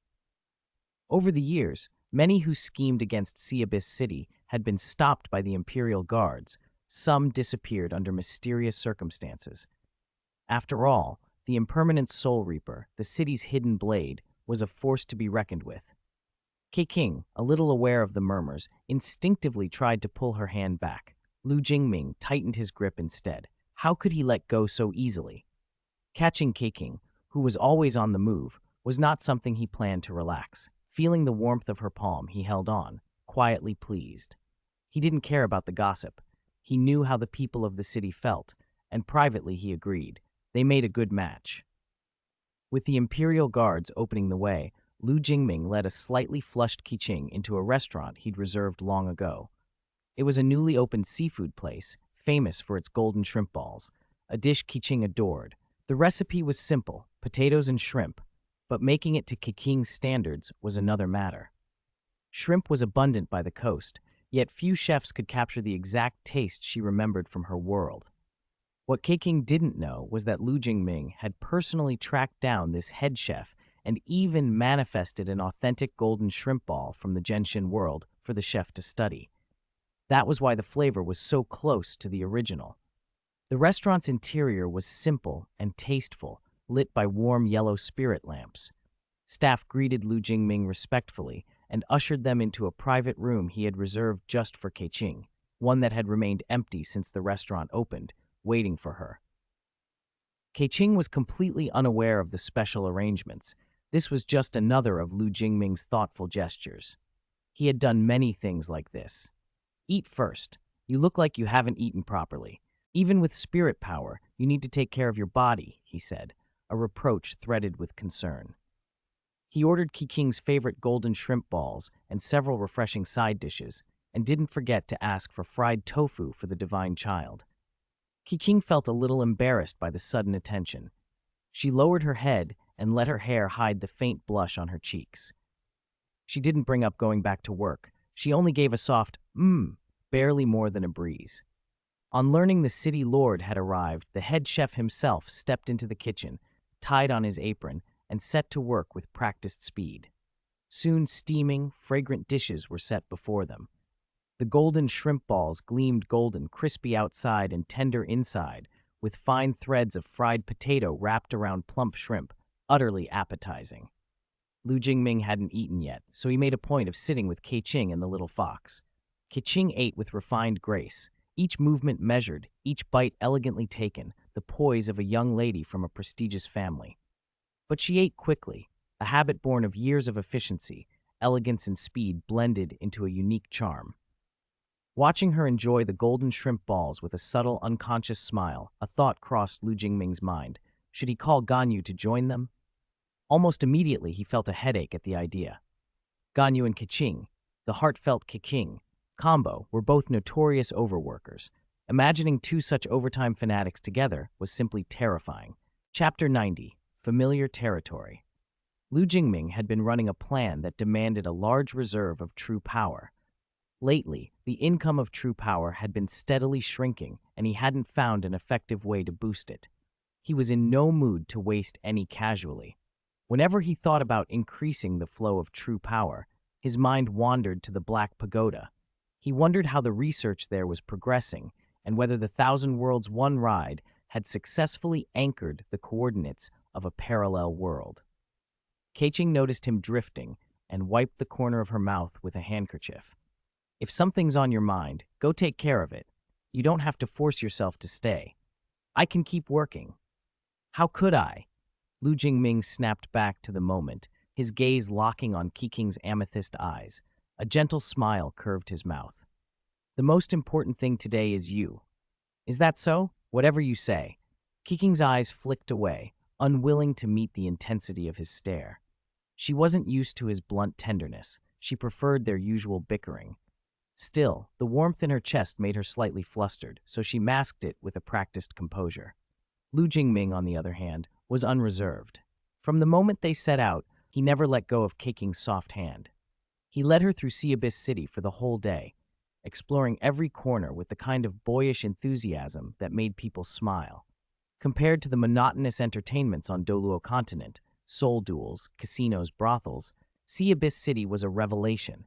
Over the years, many who schemed against Sea Abyss City had been stopped by the Imperial Guards. Some disappeared under mysterious circumstances. After all, the impermanent Soul Reaper, the city's hidden blade, was a force to be reckoned with. Keiching, a little aware of the murmurs, instinctively tried to pull her hand back. Lu Jingming tightened his grip instead. How could he let go so easily? Catching Keiching, who was always on the move, was not something he planned to relax. Feeling the warmth of her palm, he held on, quietly pleased. He didn't care about the gossip. He knew how the people of the city felt, and privately he agreed. They made a good match. With the Imperial Guards opening the way, Lu Jingming led a slightly flushed Keiching into a restaurant he'd reserved long ago. It was a newly opened seafood place, famous for its golden shrimp balls, a dish Keiching adored. The recipe was simple, potatoes and shrimp, but making it to Keiching's standards was another matter. Shrimp was abundant by the coast, yet few chefs could capture the exact taste she remembered from her world. What Keiching didn't know was that Lu Jingming had personally tracked down this head chef and even manifested an authentic golden shrimp ball from the Genshin world for the chef to study. That was why the flavor was so close to the original. The restaurant's interior was simple and tasteful, lit by warm yellow spirit lamps. Staff greeted Lu Jingming respectfully and ushered them into a private room he had reserved just for Keiching, one that had remained empty since the restaurant opened, waiting for her. Keiching was completely unaware of the special arrangements. This was just another of Lu Jingming's thoughtful gestures. He had done many things like this. Eat first. You look like you haven't eaten properly. Even with spirit power, you need to take care of your body, he said, a reproach threaded with concern. He ordered Keiching's favorite golden shrimp balls and several refreshing side dishes, and didn't forget to ask for fried tofu for the divine child. Keiching felt a little embarrassed by the sudden attention. She lowered her head and let her hair hide the faint blush on her cheeks. She didn't bring up going back to work. She only gave a soft, barely more than a breeze. On learning the city lord had arrived, the head chef himself stepped into the kitchen, tied on his apron, and set to work with practiced speed. Soon steaming, fragrant dishes were set before them. The golden shrimp balls gleamed golden, crispy outside and tender inside, with fine threads of fried potato wrapped around plump shrimp, utterly appetizing. Lu Jingming hadn't eaten yet, so he made a point of sitting with Keiching and the little fox. Qing ate with refined grace, each movement measured, each bite elegantly taken, the poise of a young lady from a prestigious family. But she ate quickly, a habit born of years of efficiency, elegance and speed blended into a unique charm. Watching her enjoy the golden shrimp balls with a subtle, unconscious smile, a thought crossed Lu Jingming's mind. Should he call Ganyu to join them? Almost immediately, he felt a headache at the idea. Ganyu and Qing, the heartfelt Qing combo, were both notorious overworkers. Imagining two such overtime fanatics together was simply terrifying. Chapter 90, Familiar Territory. Lu Jingming had been running a plan that demanded a large reserve of true power. Lately, the income of true power had been steadily shrinking, and he hadn't found an effective way to boost it. He was in no mood to waste any casually. Whenever he thought about increasing the flow of true power, his mind wandered to the Black Pagoda. He wondered how the research there was progressing and whether the Thousand Worlds One ride had successfully anchored the coordinates of a parallel world. Qing noticed him drifting and wiped the corner of her mouth with a handkerchief. If something's on your mind, go take care of it. You don't have to force yourself to stay. I can keep working. How could I? Lu Jingming snapped back to the moment, his gaze locking on Qing's amethyst eyes. A gentle smile curved his mouth. The most important thing today is you. Is that so? Whatever you say. Qing's eyes flicked away, unwilling to meet the intensity of his stare. She wasn't used to his blunt tenderness. She preferred their usual bickering. Still, the warmth in her chest made her slightly flustered, so she masked it with a practiced composure. Lu Jingming, on the other hand, was unreserved. From the moment they set out, he never let go of Qing's soft hand. He led her through Abyss City for the whole day, exploring every corner with the kind of boyish enthusiasm that made people smile. Compared to the monotonous entertainments on Douluo Continent, soul duels, casinos, brothels, Abyss City was a revelation.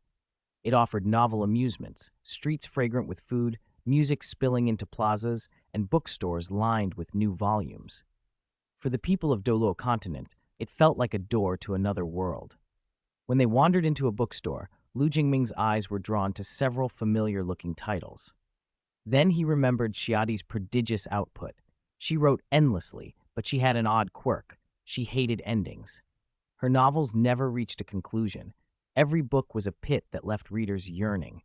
It offered novel amusements, streets fragrant with food, music spilling into plazas, and bookstores lined with new volumes. For the people of Douluo Continent, it felt like a door to another world. When they wandered into a bookstore, Lu Jingming's eyes were drawn to several familiar-looking titles. Then he remembered Xiadi's prodigious output. She wrote endlessly, but she had an odd quirk. She hated endings. Her novels never reached a conclusion. Every book was a pit that left readers yearning.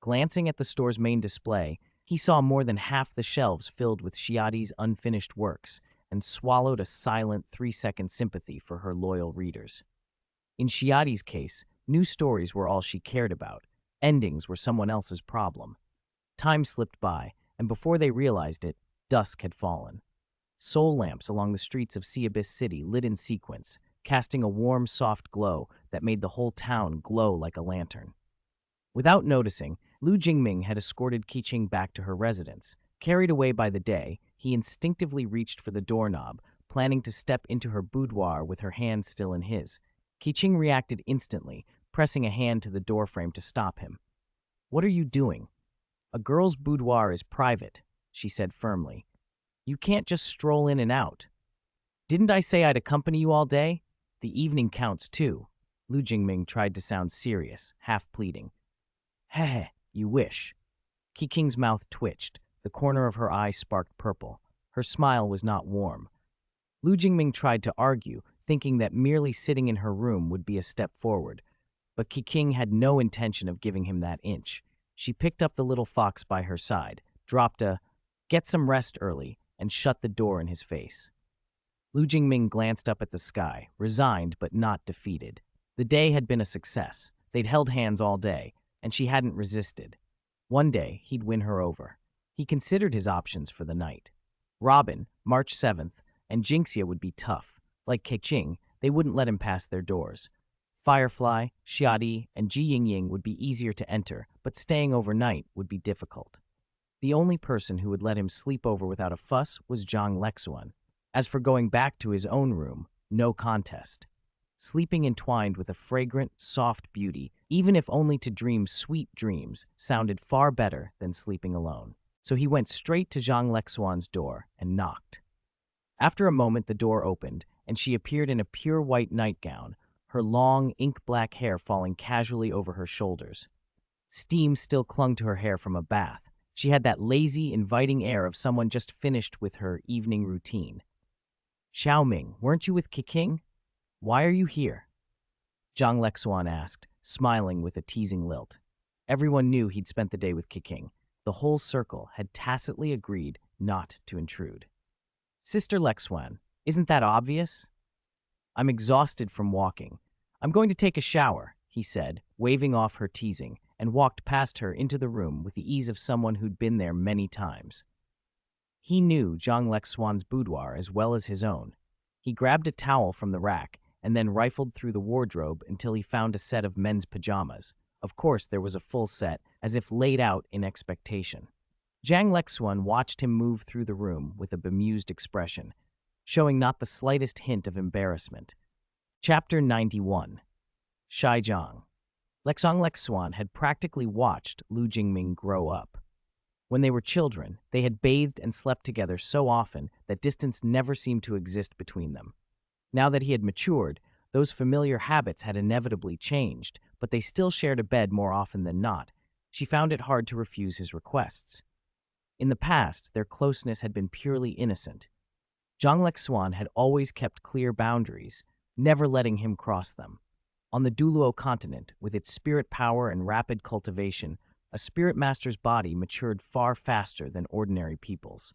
Glancing at the store's main display, he saw more than half the shelves filled with Xiadi's unfinished works and swallowed a silent 3-second sympathy for her loyal readers. In Xiadi's case, new stories were all she cared about. Endings were someone else's problem. Time slipped by, and before they realized it, dusk had fallen. Soul lamps along the streets of Abyss City lit in sequence, casting a warm, soft glow that made the whole town glow like a lantern. Without noticing, Lu Jingming had escorted Qing back to her residence. Carried away by the day, he instinctively reached for the doorknob, planning to step into her boudoir with her hand still in his. Qing reacted instantly, pressing a hand to the doorframe to stop him. "What are you doing?" "A girl's boudoir is private," she said firmly. "You can't just stroll in and out." "Didn't I say I'd accompany you all day? The evening counts too." Lu Jingming tried to sound serious, half pleading. "Heh, you wish." Qing's mouth twitched. The corner of her eye sparked purple. Her smile was not warm. Lu Jingming tried to argue, thinking that merely sitting in her room would be a step forward. But Qing had no intention of giving him that inch. She picked up the little fox by her side, dropped a, "Get some rest early," and shut the door in his face. Lu Jingming glanced up at the sky, resigned but not defeated. The day had been a success. They'd held hands all day, and she hadn't resisted. One day, he'd win her over. He considered his options for the night. Robin, March 7th, and Jinxia would be tough. Like Qing, they wouldn't let him pass their doors. Firefly, Xiadi, and Ji Yingying would be easier to enter, but staying overnight would be difficult. The only person who would let him sleep over without a fuss was Zhang Lexuan. As for going back to his own room, no contest. Sleeping entwined with a fragrant, soft beauty, even if only to dream sweet dreams, sounded far better than sleeping alone. So he went straight to Zhang Lexuan's door and knocked. After a moment, the door opened, and she appeared in a pure white nightgown, her long, ink-black hair falling casually over her shoulders. Steam still clung to her hair from a bath. She had that lazy, inviting air of someone just finished with her evening routine. Xiaoming, weren't you with Kiking? Why are you here? Zhang Lexuan asked, smiling with a teasing lilt. Everyone knew he'd spent the day with Kiking. The whole circle had tacitly agreed not to intrude. Sister Lexuan, isn't that obvious? I'm exhausted from walking. I'm going to take a shower, he said, waving off her teasing, and walked past her into the room with the ease of someone who'd been there many times. He knew Zhang Lexuan's boudoir as well as his own. He grabbed a towel from the rack and then rifled through the wardrobe until he found a set of men's pajamas. Of course, there was a full set, as if laid out in expectation. Zhang Lexuan watched him move through the room with a bemused expression, showing not the slightest hint of embarrassment. Chapter 91. Shizhang. Zhang Lexuan had practically watched Lu Jingming grow up. When they were children, they had bathed and slept together so often that distance never seemed to exist between them. Now that he had matured, those familiar habits had inevitably changed, but they still shared a bed more often than not. She found it hard to refuse his requests. In the past, their closeness had been purely innocent. Zhang Lexuan had always kept clear boundaries, never letting him cross them. On the Douluo Continent, with its spirit power and rapid cultivation, a spirit master's body matured far faster than ordinary people's.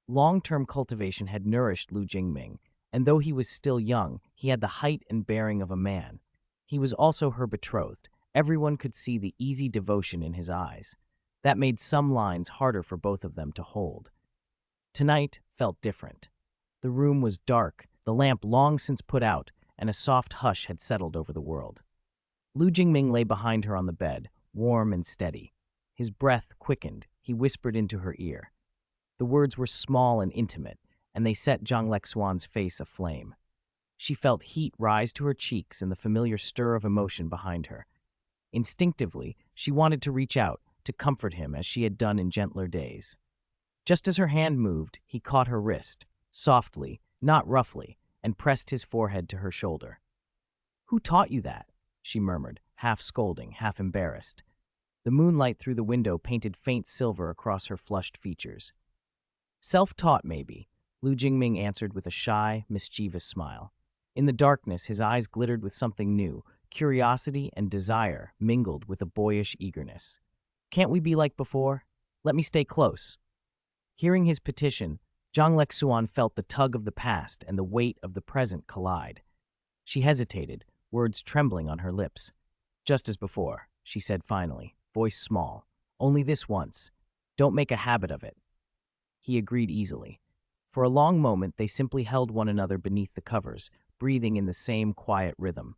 Long-term cultivation had nourished Lu Jingming, and though he was still young, he had the height and bearing of a man. He was also her betrothed. Everyone could see the easy devotion in his eyes. That made some lines harder for both of them to hold. Tonight felt different. The room was dark, the lamp long since put out, and a soft hush had settled over the world. Lu Jingming lay behind her on the bed, warm and steady. His breath quickened. He whispered into her ear. The words were small and intimate, and they set Zhang Lexuan's face aflame. She felt heat rise to her cheeks and the familiar stir of emotion behind her. Instinctively, she wanted to reach out, to comfort him as she had done in gentler days. Just as her hand moved, he caught her wrist, softly, not roughly, and pressed his forehead to her shoulder. "Who taught you that?" she murmured, half scolding, half embarrassed. The moonlight through the window painted faint silver across her flushed features. "Self-taught, maybe," Lu Jingming answered with a shy, mischievous smile. In the darkness, his eyes glittered with something new, curiosity and desire mingled with a boyish eagerness. "Can't we be like before? Let me stay close." Hearing his petition, Zhang Lexuan felt the tug of the past and the weight of the present collide. She hesitated, words trembling on her lips. "Just as before," she said finally, voice small. "Only this once. Don't make a habit of it." He agreed easily. For a long moment, they simply held one another beneath the covers, breathing in the same quiet rhythm.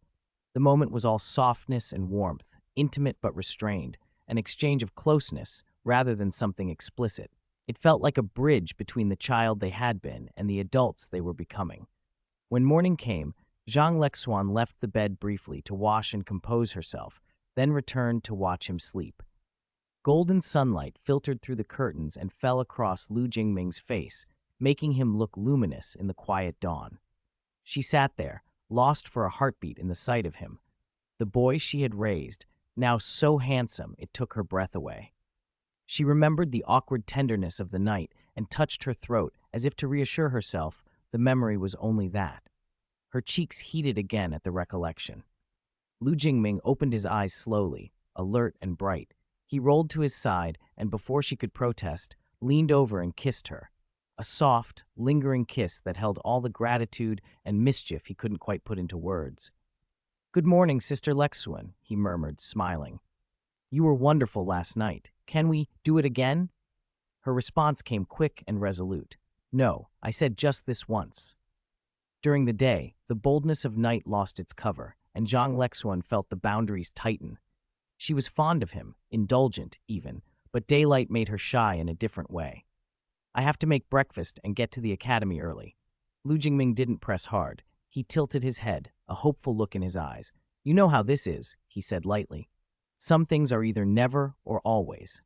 The moment was all softness and warmth, intimate but restrained, an exchange of closeness rather than something explicit. It felt like a bridge between the child they had been and the adults they were becoming. When morning came, Zhang Lexuan left the bed briefly to wash and compose herself, then returned to watch him sleep. Golden sunlight filtered through the curtains and fell across Lu Jingming's face, making him look luminous in the quiet dawn. She sat there, lost for a heartbeat in the sight of him. The boy she had raised, now so handsome it took her breath away. She remembered the awkward tenderness of the night and touched her throat as if to reassure herself the memory was only that. Her cheeks heated again at the recollection. Lu Jingming opened his eyes slowly, alert and bright. He rolled to his side and, before she could protest, leaned over and kissed her. A soft, lingering kiss that held all the gratitude and mischief he couldn't quite put into words. "Good morning, Sister Lexuan," he murmured, smiling. "You were wonderful last night. Can we do it again?" Her response came quick and resolute. "No, I said just this once." During the day, the boldness of night lost its cover, and Zhang Lexuan felt the boundaries tighten. She was fond of him, indulgent even, but daylight made her shy in a different way. "I have to make breakfast and get to the academy early." Lu Jingming didn't press hard. He tilted his head, a hopeful look in his eyes. "You know how this is," he said lightly. "Some things are either never or always."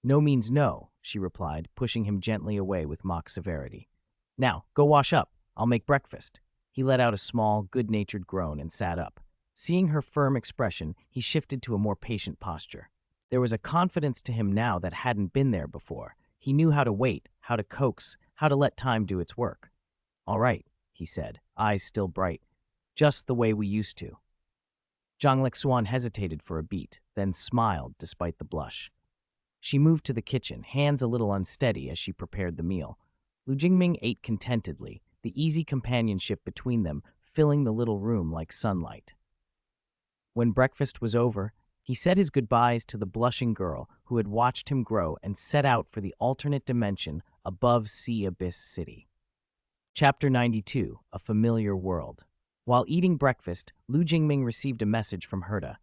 "No means no," she replied, pushing him gently away with mock severity. "Now, go wash up. I'll make breakfast." He let out a small, good-natured groan and sat up. Seeing her firm expression, he shifted to a more patient posture. There was a confidence to him now that hadn't been there before. He knew how to wait, how to coax, how to let time do its work. "All right," he said, eyes still bright. "Just the way we used to." Zhang Lexuan hesitated for a beat, then smiled despite the blush. She moved to the kitchen, hands a little unsteady as she prepared the meal. Lu Jingming ate contentedly, the easy companionship between them filling the little room like sunlight. When breakfast was over, he said his goodbyes to the blushing girl who had watched him grow and set out for the alternate dimension above Sea Abyss City. Chapter 92, A Familiar World. While eating breakfast, Lu Jingming received a message from Herta.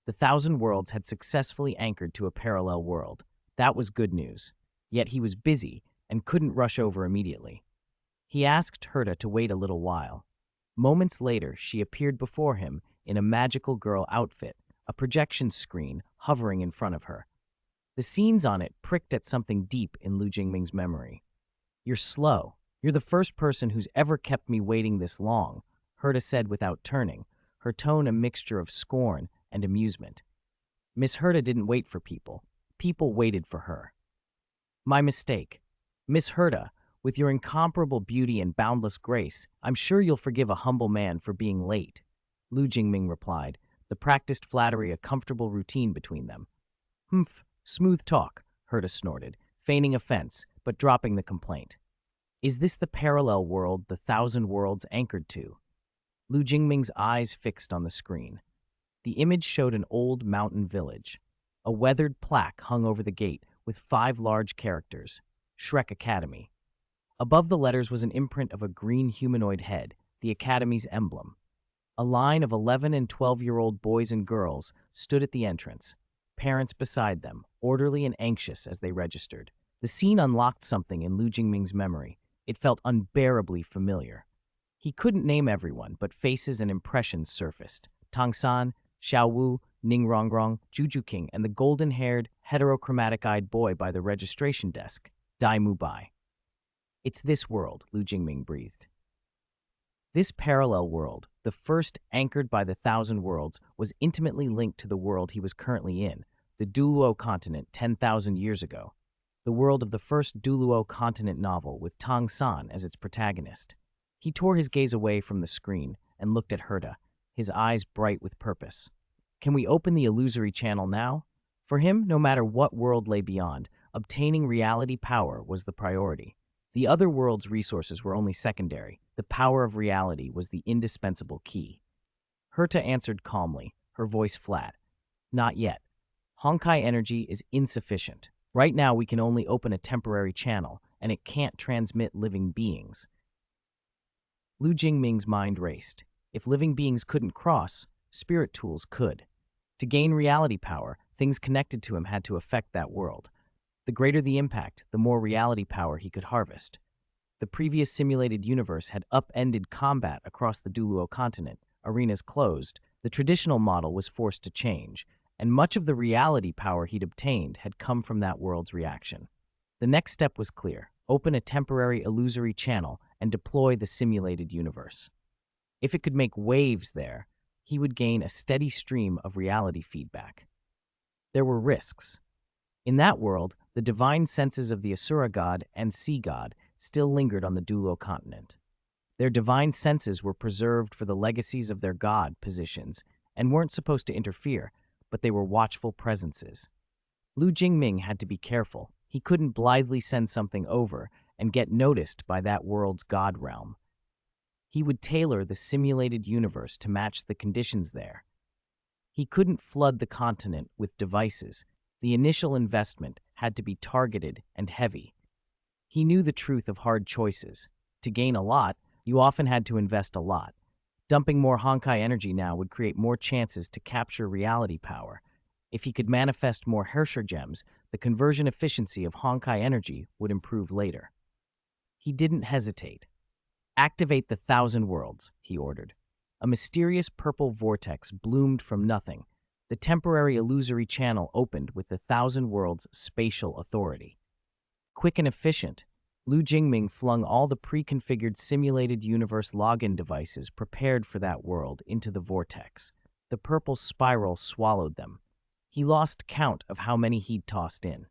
The Thousand Worlds had successfully anchored to a parallel world. That was good news. Yet he was busy and couldn't rush over immediately. He asked Herta to wait a little while. Moments later, she appeared before him in a magical girl outfit, a projection screen hovering in front of her. The scenes on it pricked at something deep in Lu Jingming's memory. "You're slow. You're the first person who's ever kept me waiting this long," Herta said without turning, her tone a mixture of scorn and amusement. Miss Herta didn't wait for people. People waited for her. "My mistake. Miss Herta, with your incomparable beauty and boundless grace, I'm sure you'll forgive a humble man for being late," Lu Jingming replied, the practiced flattery a comfortable routine between them. "Humph, smooth talk," Herta snorted, feigning offense, but dropping the complaint. "Is this the parallel world the Thousand Worlds anchored to?" Lu Jingming's eyes fixed on the screen. The image showed an old mountain village. A weathered plaque hung over the gate with 5 large characters, Shrek Academy. Above the letters was an imprint of a green humanoid head, the Academy's emblem. A line of 11 and 12-year-old boys and girls stood at the entrance, parents beside them, orderly and anxious as they registered. The scene unlocked something in Lu Jingming's memory. It felt unbearably familiar. He couldn't name everyone, but faces and impressions surfaced. Tang San, Xiao Wu, Ning Rongrong, Juju King, and the golden-haired, heterochromatic-eyed boy by the registration desk, Dai Mu Bai. "It's this world," Lu Jingming breathed. This parallel world, the first anchored by the Thousand Worlds, was intimately linked to the world he was currently in, the Douluo Continent 10,000 years ago, the world of the first Douluo Continent novel with Tang San as its protagonist. He tore his gaze away from the screen and looked at Herta, his eyes bright with purpose. "Can we open the illusory channel now?" For him, no matter what world lay beyond, obtaining reality power was the priority. The other world's resources were only secondary. The power of reality was the indispensable key. Herta answered calmly, her voice flat. "Not yet. Honkai energy is insufficient. Right now we can only open a temporary channel, and it can't transmit living beings." Lu Jingming's mind raced. If living beings couldn't cross, spirit tools could. To gain reality power, things connected to him had to affect that world. The greater the impact, the more reality power he could harvest. The previous simulated universe had upended combat across the Douluo Continent, arenas closed, the traditional model was forced to change, and much of the reality power he'd obtained had come from that world's reaction. The next step was clear: open a temporary illusory channel and deploy the simulated universe. If it could make waves there, he would gain a steady stream of reality feedback. There were risks. In that world, the divine senses of the Asura god and sea god still lingered on the Douluo Continent. Their divine senses were preserved for the legacies of their god positions and weren't supposed to interfere, but they were watchful presences. Lu Jingming had to be careful. He couldn't blithely send something over and get noticed by that world's god realm. He would tailor the simulated universe to match the conditions there. He couldn't flood the continent with devices. The initial investment had to be targeted and heavy. He knew the truth of hard choices. To gain a lot, you often had to invest a lot. Dumping more Honkai energy now would create more chances to capture reality power. If he could manifest more Herrscher gems, the conversion efficiency of Honkai energy would improve later. He didn't hesitate. "Activate the Thousand Worlds," he ordered. A mysterious purple vortex bloomed from nothing. The temporary illusory channel opened with the Thousand Worlds' spatial authority. Quick and efficient, Lu Jingming flung all the pre-configured simulated universe login devices prepared for that world into the vortex. the purple spiral swallowed them. He lost count of how many he'd tossed in.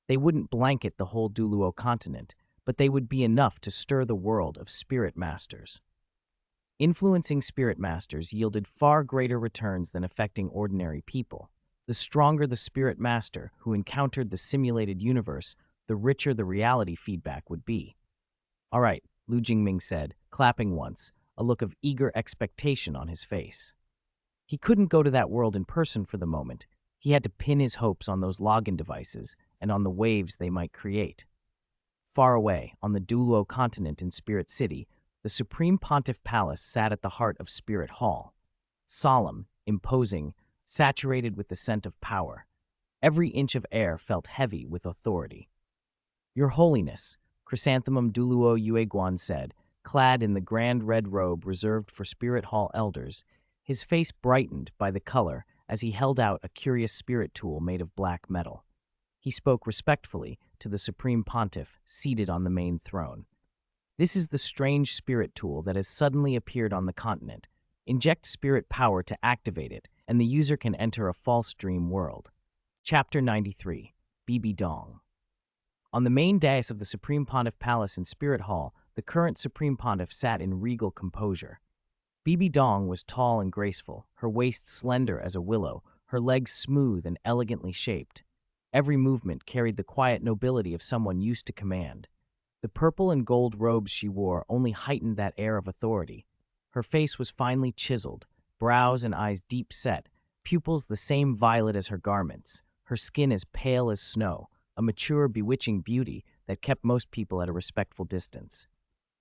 They wouldn't blanket the whole Douluo continent, but they would be enough to stir the world of spirit masters. Influencing spirit masters yielded far greater returns than affecting ordinary people. The stronger the spirit master who encountered the simulated universe, the richer the reality feedback would be. "All right," Lu Jingming said, clapping once, a look of eager expectation on his face. He couldn't go to that world in person for the moment. He had to pin his hopes on those login devices and on the waves they might create. Far away, on the Douluo Continent in Spirit City, the Supreme Pontiff Palace sat at the heart of Spirit Hall. Solemn, imposing, saturated with the scent of power. Every inch of air felt heavy with authority. "Your Holiness," Chrysanthemum Douluo Yueguan said, clad in the grand red robe reserved for Spirit Hall elders, his face brightened by the color as he held out a curious spirit tool made of black metal. He spoke respectfully to the Supreme Pontiff seated on the main throne. "This is the strange spirit tool that has suddenly appeared on the continent. Inject spirit power to activate it, and the user can enter a false dream world." Chapter 93, Bibi Dong. On the main dais of the Supreme Pontiff Palace in Spirit Hall, the current Supreme Pontiff sat in regal composure. Bibi Dong was tall and graceful, her waist slender as a willow, her legs smooth and elegantly shaped. Every movement carried the quiet nobility of someone used to command. The purple and gold robes she wore only heightened that air of authority. Her face was finely chiseled, brows and eyes deep set, pupils the same violet as her garments, her skin as pale as snow, a mature, bewitching beauty that kept most people at a respectful distance.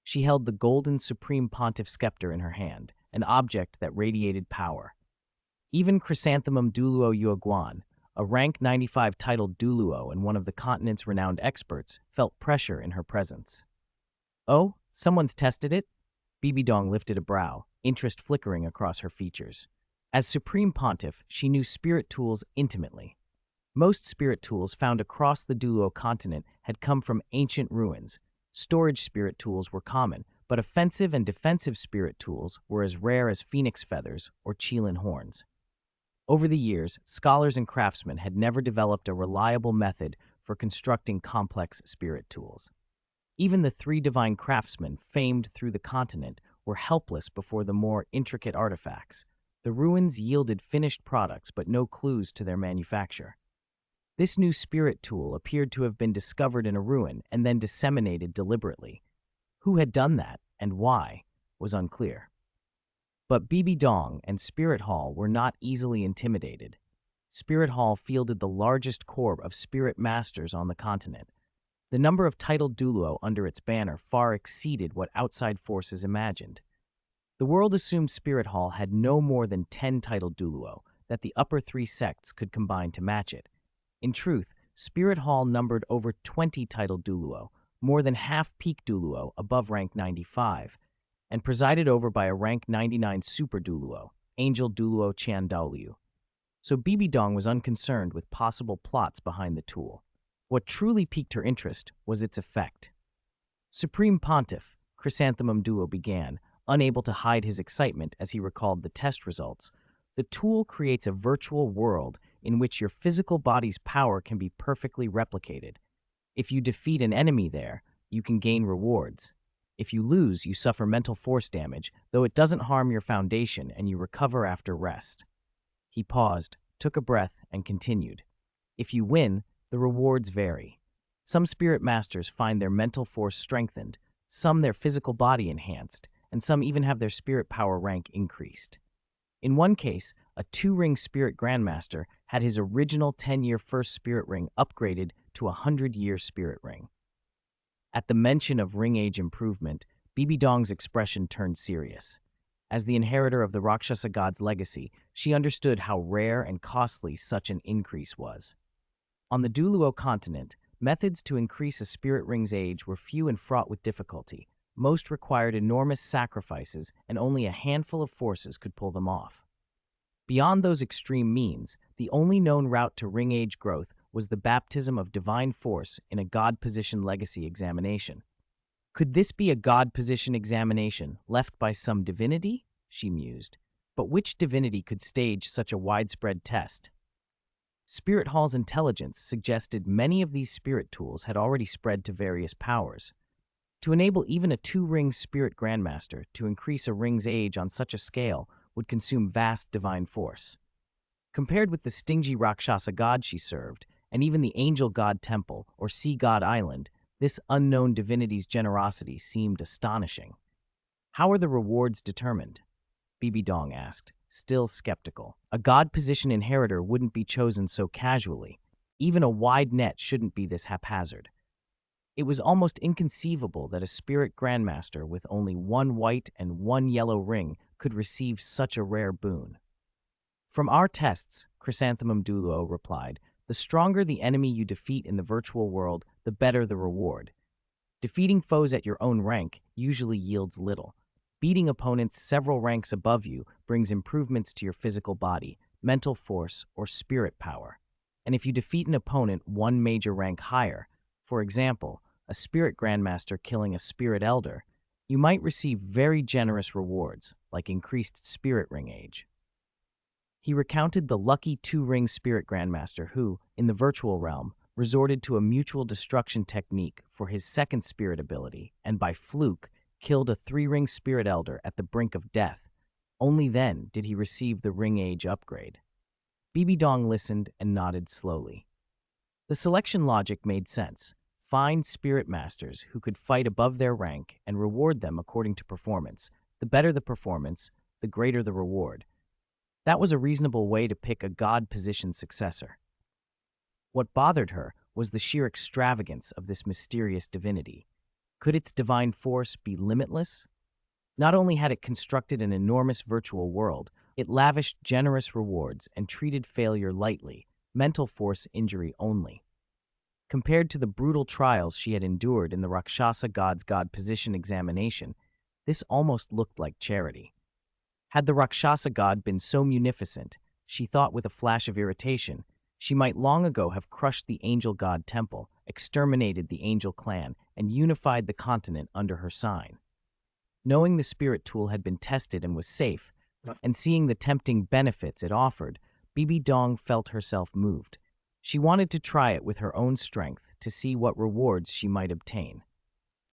She held the golden Supreme Pontiff scepter in her hand, an object that radiated power. Even Chrysanthemum Douluo Yueguan, a rank 95 titled Douluo and one of the continent's renowned experts, felt pressure in her presence. "Oh, someone's tested it?" Bibi Dong lifted a brow, interest flickering across her features. As Supreme Pontiff, she knew spirit tools intimately. Most spirit tools found across the Douluo continent had come from ancient ruins. Storage spirit tools were common, but offensive and defensive spirit tools were as rare as phoenix feathers or qilin horns. Over the years, scholars and craftsmen had never developed a reliable method for constructing complex spirit tools. Even the three divine craftsmen famed through the continent were helpless before the more intricate artifacts. The ruins yielded finished products but no clues to their manufacture. This new spirit tool appeared to have been discovered in a ruin and then disseminated deliberately. Who had done that and why was unclear. But Bibi Dong and Spirit Hall were not easily intimidated. Spirit Hall fielded the largest corps of spirit masters on the continent. The number of titled Douluo under its banner far exceeded what outside forces imagined. The world assumed Spirit Hall had no more than 10 titled Douluo, that the upper three sects could combine to match it. In truth, Spirit Hall numbered over 20 titled Douluo, more than half peak Douluo above rank 95, and presided over by a rank 99 super Douluo, Angel Douluo Qian Daoliu. So Bibi Dong was unconcerned with possible plots behind the tool. What truly piqued her interest was its effect. "Supreme Pontiff," Chrysanthemum Duo began, unable to hide his excitement as he recalled the test results. "The tool creates a virtual world in which your physical body's power can be perfectly replicated. If you defeat an enemy there, you can gain rewards. If you lose, you suffer mental force damage, though it doesn't harm your foundation and you recover after rest." He paused, took a breath, and continued. "If you win, the rewards vary. Some spirit masters find their mental force strengthened, some their physical body enhanced, and some even have their spirit power rank increased. In one case, a 2-ring spirit grandmaster had his original 10-year first spirit ring upgraded to a 100-year spirit ring." At the mention of ring age improvement, Bibi Dong's expression turned serious. As the inheritor of the Rakshasa god's legacy, she understood how rare and costly such an increase was. On the Douluo continent, methods to increase a spirit ring's age were few and fraught with difficulty. Most required enormous sacrifices, and only a handful of forces could pull them off. Beyond those extreme means, the only known route to ring age growth was the baptism of divine force in a god position legacy examination. Could this be a god position examination left by some divinity? She mused. But which divinity could stage such a widespread test? Spirit Hall's intelligence suggested many of these spirit tools had already spread to various powers. To enable even a two-ring spirit grandmaster to increase a ring's age on such a scale would consume vast divine force. Compared with the stingy Rakshasa god she served, and even the angel god temple or sea god island, this unknown divinity's generosity seemed astonishing. How are the rewards determined? Bibi Dong asked, still skeptical. A god position inheritor wouldn't be chosen so casually. Even a wide net shouldn't be this haphazard. It was almost inconceivable that a spirit grandmaster with only one white and one yellow ring could receive such a rare boon. From our tests, Chrysanthemum Douluo replied, the stronger the enemy you defeat in the virtual world, the better the reward. Defeating foes at your own rank usually yields little. Beating opponents several ranks above you brings improvements to your physical body, mental force, or spirit power. And if you defeat an opponent one major rank higher, for example, a spirit grandmaster killing a spirit elder, you might receive very generous rewards, like increased spirit ring age. He recounted the lucky two-ring spirit grandmaster who, in the virtual realm, resorted to a mutual destruction technique for his second spirit ability and by fluke killed a three-ring spirit elder at the brink of death. Only then did he receive the ring age upgrade. Bibi Dong listened and nodded slowly. The selection logic made sense. Find spirit masters who could fight above their rank and reward them according to performance. The better the performance, the greater the reward. That was a reasonable way to pick a god-positioned successor. What bothered her was the sheer extravagance of this mysterious divinity. Could its divine force be limitless? Not only had it constructed an enormous virtual world, it lavished generous rewards and treated failure lightly, mental force injury only. Compared to the brutal trials she had endured in the Rakshasa god's god position examination, this almost looked like charity. Had the Rakshasa god been so munificent, she thought with a flash of irritation, she might long ago have crushed the angel god temple, exterminated the angel clan, and unified the continent under her sign. Knowing the spirit tool had been tested and was safe, and seeing the tempting benefits it offered, Bibi Dong felt herself moved. She wanted to try it with her own strength to see what rewards she might obtain.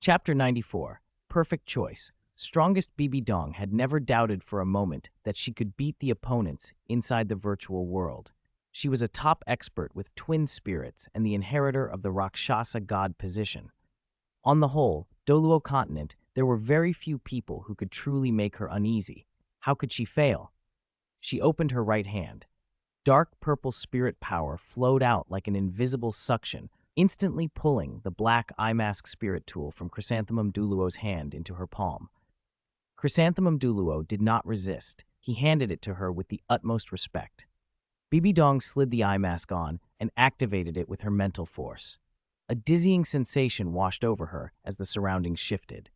Chapter 94. Perfect Choice. Strongest Bibi Dong had never doubted for a moment that she could beat the opponents inside the virtual world. She was a top expert with twin spirits and the inheritor of the Rakshasa god position. On the whole, Douluo Continent, there were very few people who could truly make her uneasy. How could she fail? She opened her right hand. Dark purple spirit power flowed out like an invisible suction, instantly pulling the black eye mask spirit tool from Chrysanthemum Douluo's hand into her palm. Chrysanthemum Douluo did not resist. He handed it to her with the utmost respect. Bibi Dong slid the eye mask on and activated it with her mental force. A dizzying sensation washed over her as the surroundings shifted.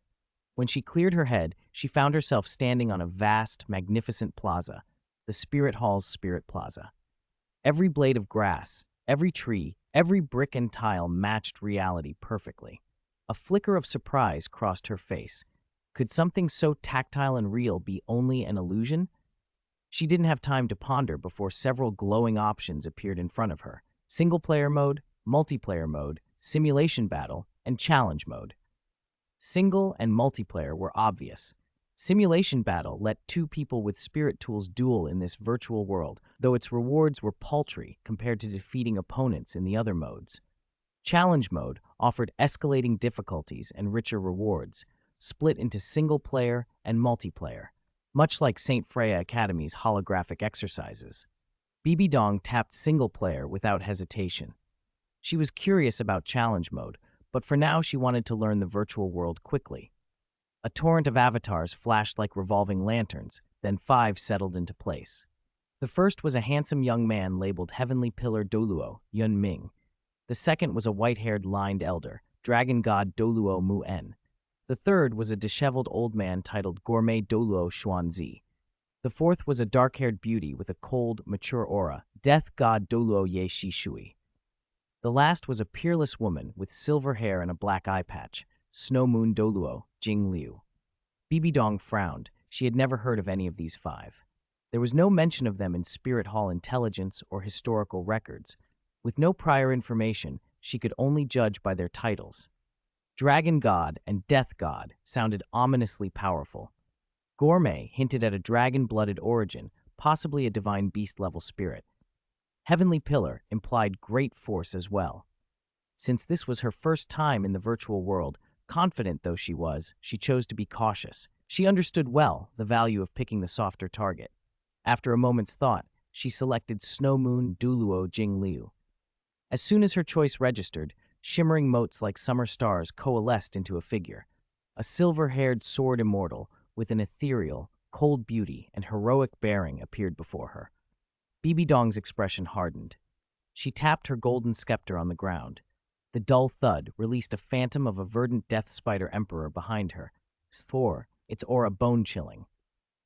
When she cleared her head, she found herself standing on a vast, magnificent plaza, the Spirit Hall's Spirit Plaza. Every blade of grass, every tree, every brick and tile matched reality perfectly. A flicker of surprise crossed her face. Could something so tactile and real be only an illusion? She didn't have time to ponder before several glowing options appeared in front of her. Single-player mode, multiplayer mode, simulation battle, and challenge mode. Single and multiplayer were obvious. Simulation battle let two people with spirit tools duel in this virtual world, though its rewards were paltry compared to defeating opponents in the other modes. Challenge mode offered escalating difficulties and richer rewards, split into single-player and multiplayer, much like St. Freya Academy's holographic exercises. Bibi Dong tapped single-player without hesitation. She was curious about challenge mode, but for now she wanted to learn the virtual world quickly. A torrent of avatars flashed like revolving lanterns, then 5 settled into place. The first was a handsome young man labeled Heavenly Pillar Douluo, Jingming. The second was a white-haired lined elder, dragon god Douluo Mu-en. The third was a disheveled old man titled Gourmet Douluo Xuanzi. The fourth was a dark-haired beauty with a cold, mature aura, death god Douluo Ye Shishui. The last was a peerless woman with silver hair and a black eye patch, Snow Moon Douluo Jing Liu. Bibi Dong frowned. She had never heard of any of these 5. There was no mention of them in Spirit Hall intelligence or historical records. With no prior information, she could only judge by their titles. Dragon God and Death God sounded ominously powerful. Gourmet hinted at a dragon-blooded origin, possibly a divine beast-level spirit. Heavenly Pillar implied great force as well. Since this was her first time in the virtual world, confident though she was, she chose to be cautious. She understood well the value of picking the softer target. After a moment's thought, she selected Snow Moon Douluo Jingling. As soon as her choice registered, shimmering motes like summer stars coalesced into a figure. A silver-haired sword immortal with an ethereal, cold beauty and heroic bearing appeared before her. Bibi Dong's expression hardened. She tapped her golden scepter on the ground. The dull thud released a phantom of a verdant death spider emperor behind her. Thor, its aura bone-chilling.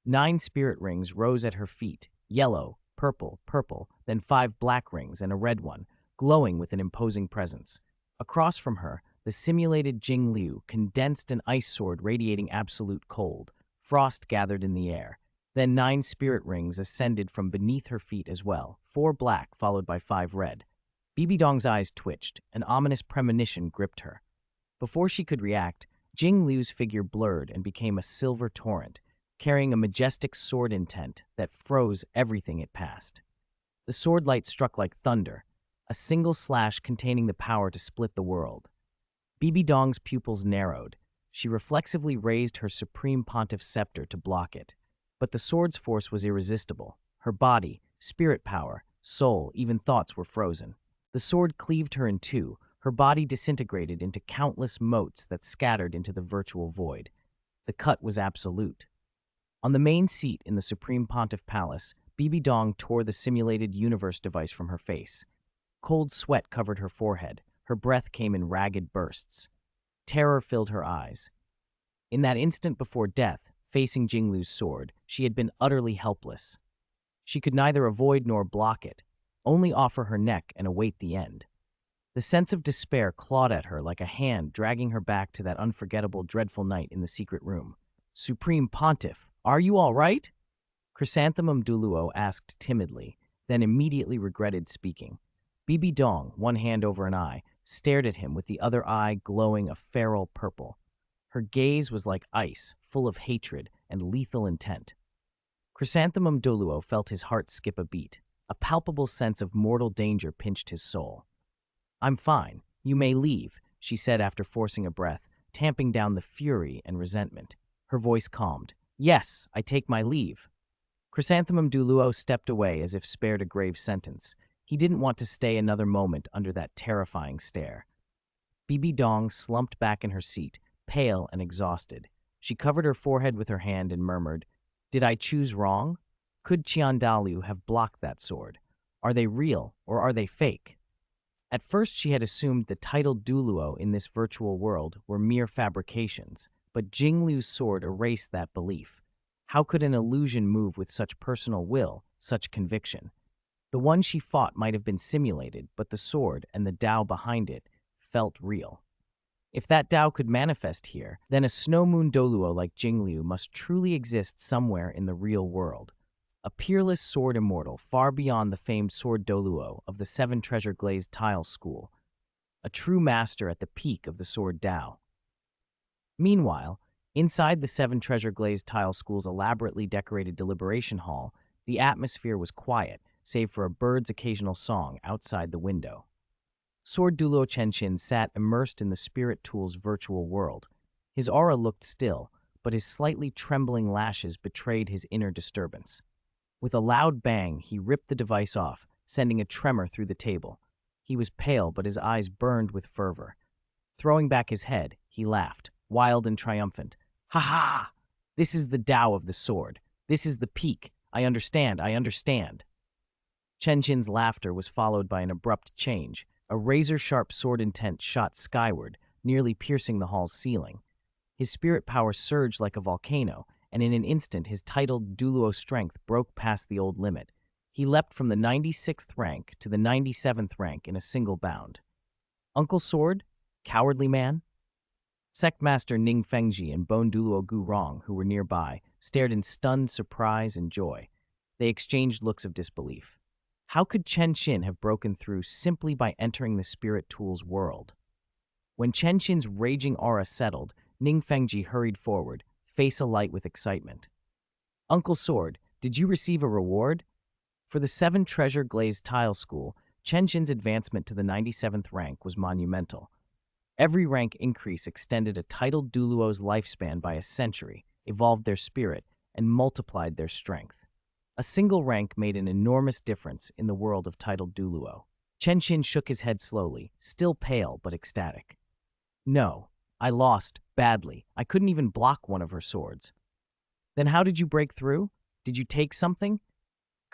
9 spirit rings rose at her feet, yellow, purple, then 5 black rings and a red one, glowing with an imposing presence. Across from her, the simulated Jing Liu condensed an ice sword radiating absolute cold. Frost gathered in the air. Then 9 spirit rings ascended from beneath her feet as well, 4 black followed by 5 red. Bibi Dong's eyes twitched, an ominous premonition gripped her. Before she could react, Jing Liu's figure blurred and became a silver torrent, carrying a majestic sword intent that froze everything it passed. The sword light struck like thunder, a single slash containing the power to split the world. Bibi Dong's pupils narrowed. She reflexively raised her supreme pontiff scepter to block it. But the sword's force was irresistible. Her body, spirit power, soul, even thoughts were frozen. The sword cleaved her in two, her body disintegrated into countless motes that scattered into the virtual void. The cut was absolute. On the main seat in the Supreme Pontiff Palace, Bibi Dong tore the simulated universe device from her face. Cold sweat covered her forehead. Her breath came in ragged bursts. Terror filled her eyes. In that instant before death, facing Jinglu's sword, she had been utterly helpless. She could neither avoid nor block it, only offer her neck and await the end. The sense of despair clawed at her like a hand dragging her back to that unforgettable, dreadful night in the secret room. "Supreme Pontiff, are you all right?" Chrysanthemum Douluo asked timidly, then immediately regretted speaking. Bibi Dong, one hand over an eye, stared at him with the other eye glowing a feral purple. Her gaze was like ice, full of hatred and lethal intent. Chrysanthemum Douluo felt his heart skip a beat. A palpable sense of mortal danger pinched his soul. "I'm fine. You may leave," she said after forcing a breath, tamping down the fury and resentment. Her voice calmed. "Yes, I take my leave." Chrysanthemum Douluo stepped away as if spared a grave sentence. He didn't want to stay another moment under that terrifying stare. Bibi Dong slumped back in her seat, pale and exhausted. She covered her forehead with her hand and murmured, "Did I choose wrong? Could Qiandalu have blocked that sword? Are they real or are they fake?" At first she had assumed the titled Douluo in this virtual world were mere fabrications, but Jinglu's sword erased that belief. How could an illusion move with such personal will, such conviction? The one she fought might have been simulated, but the sword and the Tao behind it felt real. If that Tao could manifest here, then a snow moon Douluo like Jinglu must truly exist somewhere in the real world. A peerless sword immortal far beyond the famed sword Douluo of the 7 treasure glazed tile school. A true master at the peak of the sword Tao. Meanwhile, inside the 7 treasure glazed tile school's elaborately decorated deliberation hall, the atmosphere was quiet, save for a bird's occasional song outside the window. Sword Douluo Chenqin sat immersed in the spirit tool's virtual world. His aura looked still, but his slightly trembling lashes betrayed his inner disturbance. With a loud bang, he ripped the device off, sending a tremor through the table. He was pale, but his eyes burned with fervor. Throwing back his head, he laughed, wild and triumphant. "Ha ha! This is the Tao of the sword. This is the peak. I understand, I understand." Chen Qin's laughter was followed by an abrupt change. A razor-sharp sword intent shot skyward, nearly piercing the hall's ceiling. His spirit power surged like a volcano, and in an instant his titled Douluo strength broke past the old limit. He leapt from the 96th rank to the 97th rank in a single bound. "Uncle Sword? Cowardly man?" Sectmaster Ning Fengji and Bone Douluo Gu Rong, who were nearby, stared in stunned surprise and joy. They exchanged looks of disbelief. How could Chen Xin have broken through simply by entering the spirit tool's world? When Chen Xin's raging aura settled, Ning Fengji hurried forward, face alight with excitement. Uncle Sword, did you receive a reward? For the 7 treasure glazed tile school, Chen Xin's advancement to the 97th rank was monumental. Every rank increase extended a titled Douluo's lifespan by a century, evolved their spirit, and multiplied their strength. A single rank made an enormous difference in the world of titled Douluo. Chen Xin shook his head slowly, still pale but ecstatic. No, I lost, badly. I couldn't even block one of her swords. Then how did you break through? Did you take something?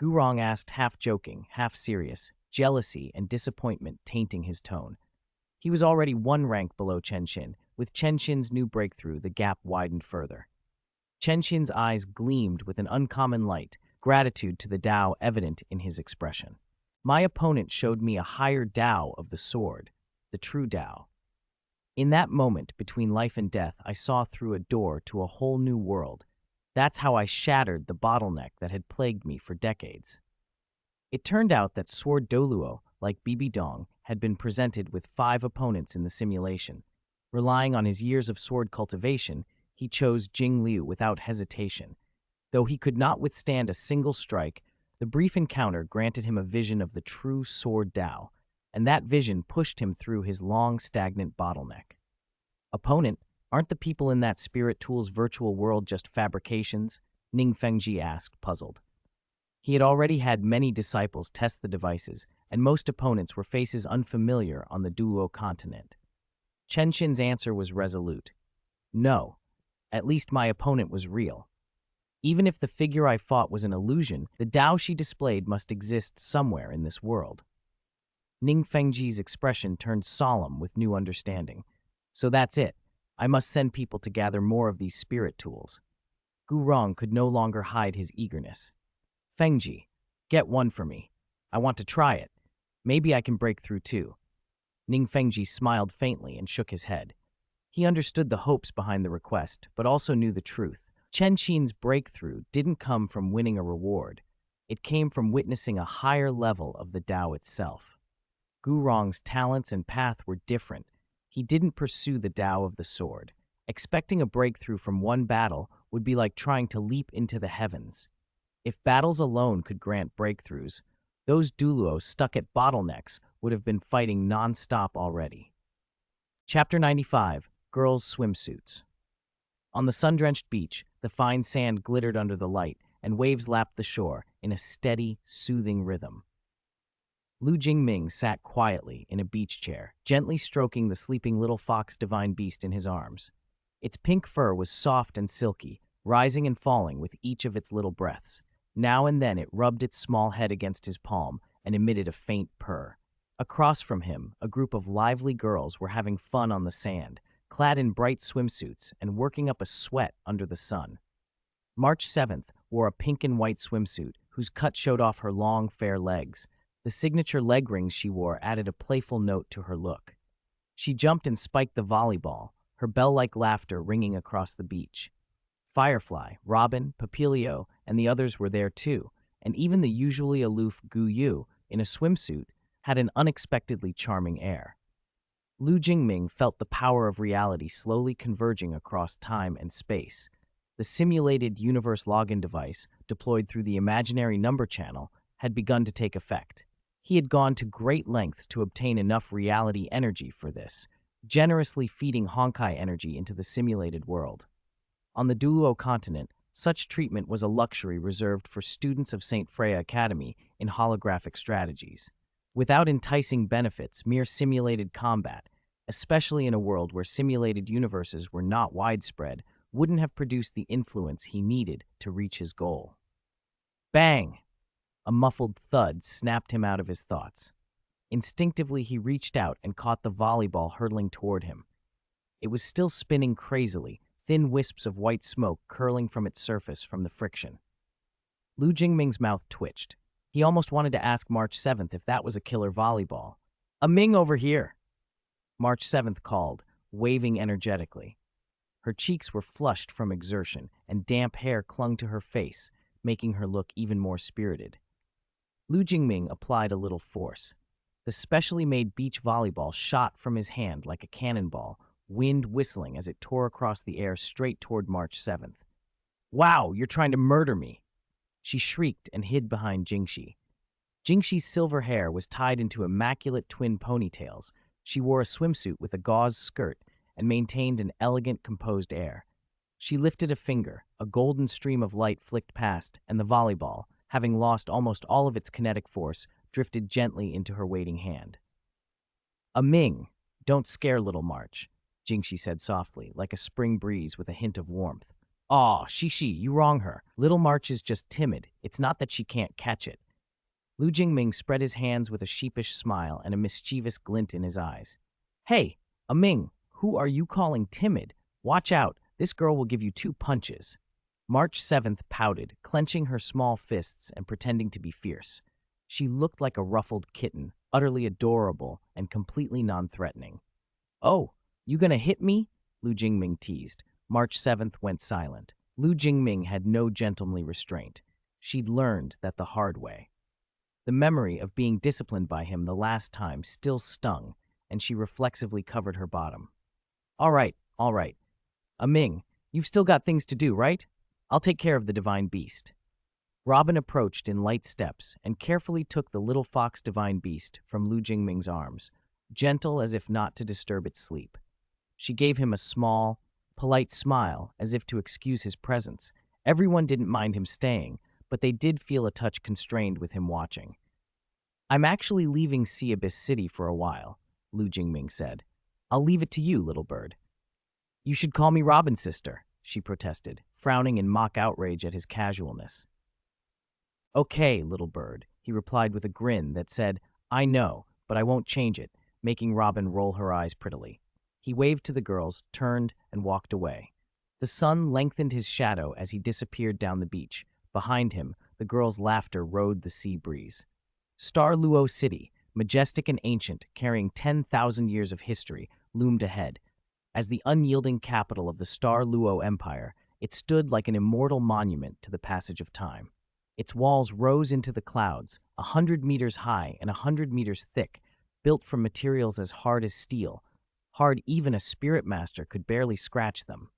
Gurong asked, half joking, half serious, jealousy and disappointment tainting his tone. He was already 1 rank below Chen Xin. With Chen Xin's new breakthrough, the gap widened further. Chen Xin's eyes gleamed with an uncommon light, gratitude to the Tao evident in his expression. My opponent showed me a higher Tao of the sword, the true Tao. In that moment between life and death, I saw through a door to a whole new world. That's how I shattered the bottleneck that had plagued me for decades. It turned out that Sword Douluo, like Bibi Dong, had been presented with 5 opponents in the simulation. Relying on his years of sword cultivation, he chose Jing Liu without hesitation. Though he could not withstand a single strike, the brief encounter granted him a vision of the true sword Tao, and that vision pushed him through his long, stagnant bottleneck. Opponent, aren't the people in that spirit tool's virtual world just fabrications? Ning Fengji asked, puzzled. He had already had many disciples test the devices, and most opponents were faces unfamiliar on the Douluo Continent. Chen Xin's answer was resolute. No, at least my opponent was real. Even if the figure I fought was an illusion, the Tao she displayed must exist somewhere in this world. Ning Fengji's expression turned solemn with new understanding. So that's it. I must send people to gather more of these spirit tools. Gurong could no longer hide his eagerness. Fengji, get one for me. I want to try it. Maybe I can break through too. Ning Fengji smiled faintly and shook his head. He understood the hopes behind the request, but also knew the truth. Chen Xin's breakthrough didn't come from winning a reward. It came from witnessing a higher level of the Tao itself. Gurong's talents and path were different. He didn't pursue the Tao of the sword. Expecting a breakthrough from one battle would be like trying to leap into the heavens. If battles alone could grant breakthroughs, those Douluos stuck at bottlenecks would have been fighting non-stop already. Chapter 95, Girls' Swimsuits. On the sun-drenched beach, the fine sand glittered under the light, and waves lapped the shore in a steady, soothing rhythm. Lu Jingming sat quietly in a beach chair, gently stroking the sleeping little fox divine beast in his arms. Its pink fur was soft and silky, rising and falling with each of its little breaths. Now and then it rubbed its small head against his palm and emitted a faint purr. Across from him, a group of lively girls were having fun on the sand, clad in bright swimsuits and working up a sweat under the sun. March 7th wore a pink and white swimsuit whose cut showed off her long, fair legs. The signature leg rings she wore added a playful note to her look. She jumped and spiked the volleyball, her bell-like laughter ringing across the beach. Firefly, Robin, Papilio, and the others were there too, and even the usually aloof Gu Yu, in a swimsuit, had an unexpectedly charming air. Lu Jingming felt the power of reality slowly converging across time and space. The simulated universe login device, deployed through the imaginary number channel, had begun to take effect. He had gone to great lengths to obtain enough reality energy for this, generously feeding Honkai energy into the simulated world. On the Douluo Continent, such treatment was a luxury reserved for students of St. Freya Academy in holographic strategies. Without enticing benefits, mere simulated combat, especially in a world where simulated universes were not widespread, wouldn't have produced the influence he needed to reach his goal. Bang! A muffled thud snapped him out of his thoughts. Instinctively, he reached out and caught the volleyball hurtling toward him. It was still spinning crazily, thin wisps of white smoke curling from its surface from the friction. Lu Jingming's mouth twitched. He almost wanted to ask March 7th if that was a killer volleyball. "A Ming over here!" March 7th called, waving energetically. Her cheeks were flushed from exertion, and damp hair clung to her face, making her look even more spirited. Lu Jingming applied a little force. The specially made beach volleyball shot from his hand like a cannonball, wind whistling as it tore across the air straight toward March 7th. "Wow, you're trying to murder me!" She shrieked and hid behind Jingxi. Jingxi's silver hair was tied into immaculate twin ponytails. She wore a swimsuit with a gauze skirt and maintained an elegant, composed air. She lifted a finger, a golden stream of light flicked past, and the volleyball, having lost almost all of its kinetic force, drifted gently into her waiting hand. "A Ming, don't scare little March," Jingxi said softly, like a spring breeze with a hint of warmth. "Aw, Shishi, you wrong her. Little March is just timid. It's not that she can't catch it." Lu Jingming spread his hands with a sheepish smile and a mischievous glint in his eyes. "Hey, A Ming, who are you calling timid? Watch out, this girl will give you 2 punches." March 7th pouted, clenching her small fists and pretending to be fierce. She looked like a ruffled kitten, utterly adorable and completely non-threatening. "Oh, you gonna hit me?" Lu Jingming teased. March 7th went silent. Lu Jingming had no gentlemanly restraint. She'd learned that the hard way. The memory of being disciplined by him the last time still stung, and she reflexively covered her bottom. All right. A Ming, you've still got things to do, right? I'll take care of the divine beast." Robin approached in light steps and carefully took the little fox divine beast from Lu Jingming's arms, gentle as if not to disturb its sleep. She gave him a small, polite smile as if to excuse his presence. Everyone didn't mind him staying, but they did feel a touch constrained with him watching. "I'm actually leaving Sea Abyss City for a while," Lu Jingming said. "I'll leave it to you, little bird." "You should call me Robin, sister," she protested, frowning in mock outrage at his casualness. "Okay, little bird," he replied with a grin that said, "I know, but I won't change it," making Robin roll her eyes prettily. He waved to the girls, turned, and walked away. The sun lengthened his shadow as he disappeared down the beach. Behind him, the girls' laughter rode the sea breeze. Star Luo City, majestic and ancient, carrying 10,000 years of history, loomed ahead. As the unyielding capital of the Star Luo Empire, it stood like an immortal monument to the passage of time. Its walls rose into the clouds, 100 meters high and 100 meters thick, built from materials as hard as steel, hard even a spirit master could barely scratch them.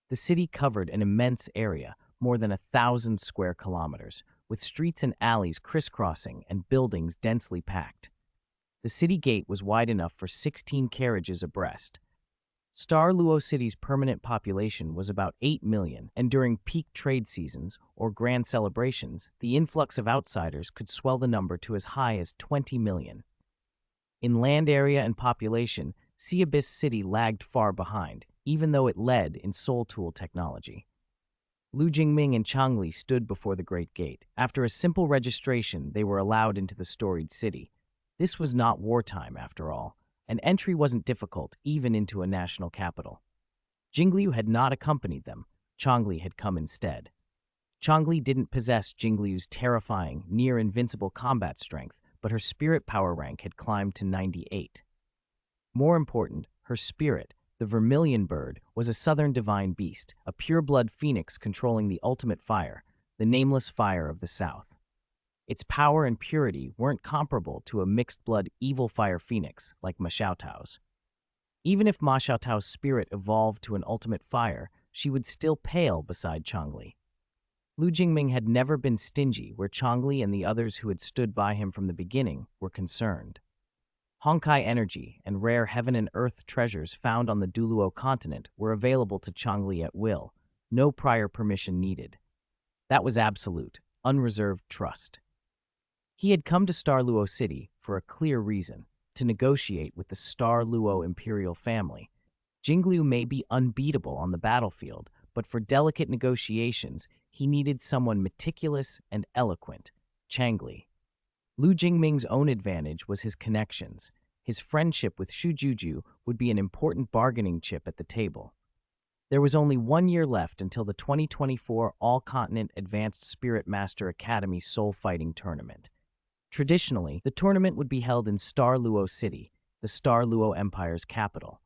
The city covered an immense area, more than 1,000 square kilometers, with streets and alleys crisscrossing and buildings densely packed. The city gate was wide enough for 16 carriages abreast. Star Luo City's permanent population was about 8 million, and during peak trade seasons or grand celebrations, the influx of outsiders could swell the number to as high as 20 million. In land area and population, Sea Abyss City lagged far behind, even though it led in soul tool technology. Lu Jingming and Changli stood before the Great Gate. After a simple registration, they were allowed into the storied city. This was not wartime, after all, and entry wasn't difficult, even into a national capital. Jingliu had not accompanied them. Changli had come instead. Changli didn't possess Jingliu's terrifying, near-invincible combat strength, but her spirit power rank had climbed to 98. More important, her spirit, the vermilion bird, was a southern divine beast, a pure-blood phoenix controlling the ultimate fire, the nameless fire of the south. Its power and purity weren't comparable to a mixed-blood evil fire phoenix like Ma Xiaotao's. Even if Ma Xiaotao's spirit evolved to an ultimate fire, she would still pale beside Changli. Lu Jingming had never been stingy where Changli and the others who had stood by him from the beginning were concerned. Honkai energy and rare heaven and earth treasures found on the Douluo Continent were available to Changli at will, no prior permission needed. That was absolute, unreserved trust. He had come to Star Luo City for a clear reason, to negotiate with the Star Luo imperial family. Jingliu may be unbeatable on the battlefield, but for delicate negotiations, he needed someone meticulous and eloquent, Changli. Lu Jingming's own advantage was his connections. His friendship with Shujuju would be an important bargaining chip at the table. There was only 1 year left until the 2024 All-Continent Advanced Spirit Master Academy Soul Fighting Tournament. Traditionally, the tournament would be held in Star Luo City, the Star Luo Empire's capital.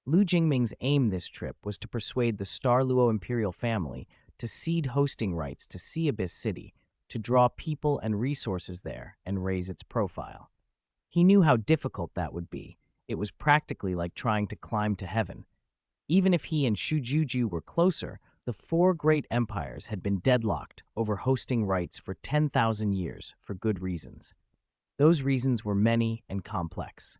Lu Jingming's aim this trip was to persuade the Star Luo imperial family to cede hosting rights to Sea Abyss City, to draw people and resources there and raise its profile. He knew how difficult that would be. It was practically like trying to climb to heaven. Even if he and Shujuju were closer, the four great empires had been deadlocked over hosting rights for 10,000 years for good reasons. Those reasons were many and complex.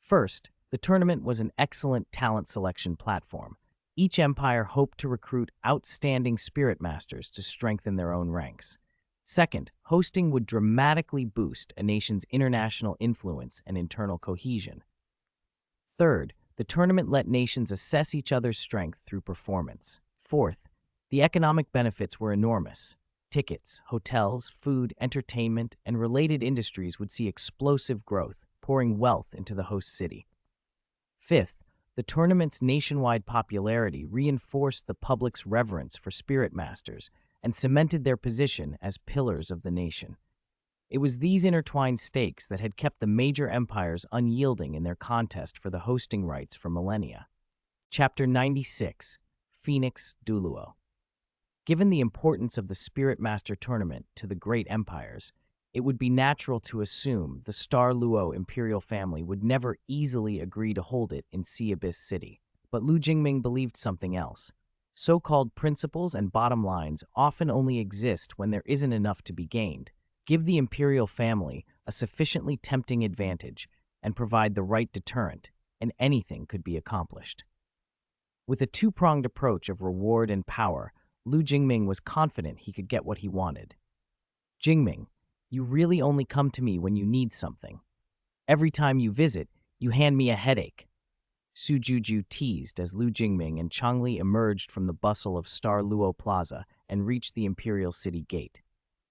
First, the tournament was an excellent talent selection platform. Each empire hoped to recruit outstanding spirit masters to strengthen their own ranks. Second, hosting would dramatically boost a nation's international influence and internal cohesion. Third, the tournament let nations assess each other's strength through performance. Fourth, the economic benefits were enormous. Tickets, hotels, food, entertainment, and related industries would see explosive growth, pouring wealth into the host city. Fifth, the tournament's nationwide popularity reinforced the public's reverence for spirit masters and cemented their position as pillars of the nation. It was these intertwined stakes that had kept the major empires unyielding in their contest for the hosting rights for millennia. Chapter 96, Phoenix Douluo. Given the importance of the Spirit Master Tournament to the great empires, it would be natural to assume the Star Luo imperial family would never easily agree to hold it in Sea Abyss City. But Lu Jingming believed something else. So-called principles and bottom lines often only exist when there isn't enough to be gained. Give the imperial family a sufficiently tempting advantage and provide the right deterrent, and anything could be accomplished. With a two-pronged approach of reward and power, Lu Jingming was confident he could get what he wanted. Jingming, you really only come to me when you need something. Every time you visit, you hand me a headache. Su Juju teased as Lu Jingming and Changli emerged from the bustle of Star Luo Plaza and reached the Imperial City Gate.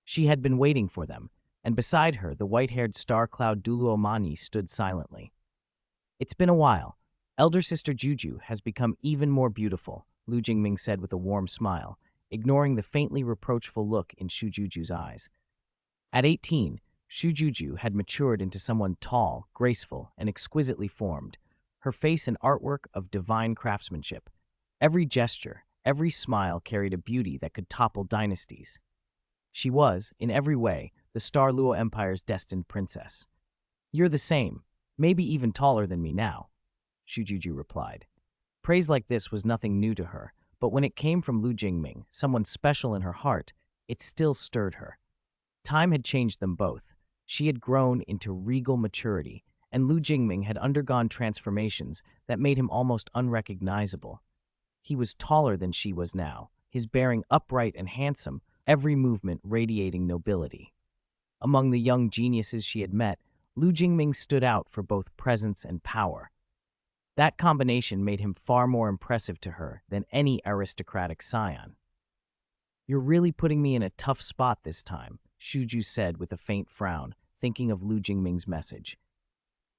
She had been waiting for them, and beside her, the white-haired star cloud Douluo Mani stood silently. It's been a while. Elder sister Juju has become even more beautiful, Lu Jingming said with a warm smile, ignoring the faintly reproachful look in Shu Juju's eyes. At 18, Shu Juju had matured into someone tall, graceful, and exquisitely formed, her face an artwork of divine craftsmanship. Every gesture, every smile carried a beauty that could topple dynasties. She was, in every way, the Star Luo Empire's destined princess. You're the same, maybe even taller than me now, Shu Juju replied. Praise like this was nothing new to her, but when it came from Lu Jingming, someone special in her heart, it still stirred her. Time had changed them both. She had grown into regal maturity, and Lu Jingming had undergone transformations that made him almost unrecognizable. He was taller than she was now, his bearing upright and handsome, every movement radiating nobility. Among the young geniuses she had met, Lu Jingming stood out for both presence and power. That combination made him far more impressive to her than any aristocratic scion. You're really putting me in a tough spot this time, Shuju said with a faint frown, thinking of Lu Jingming's message.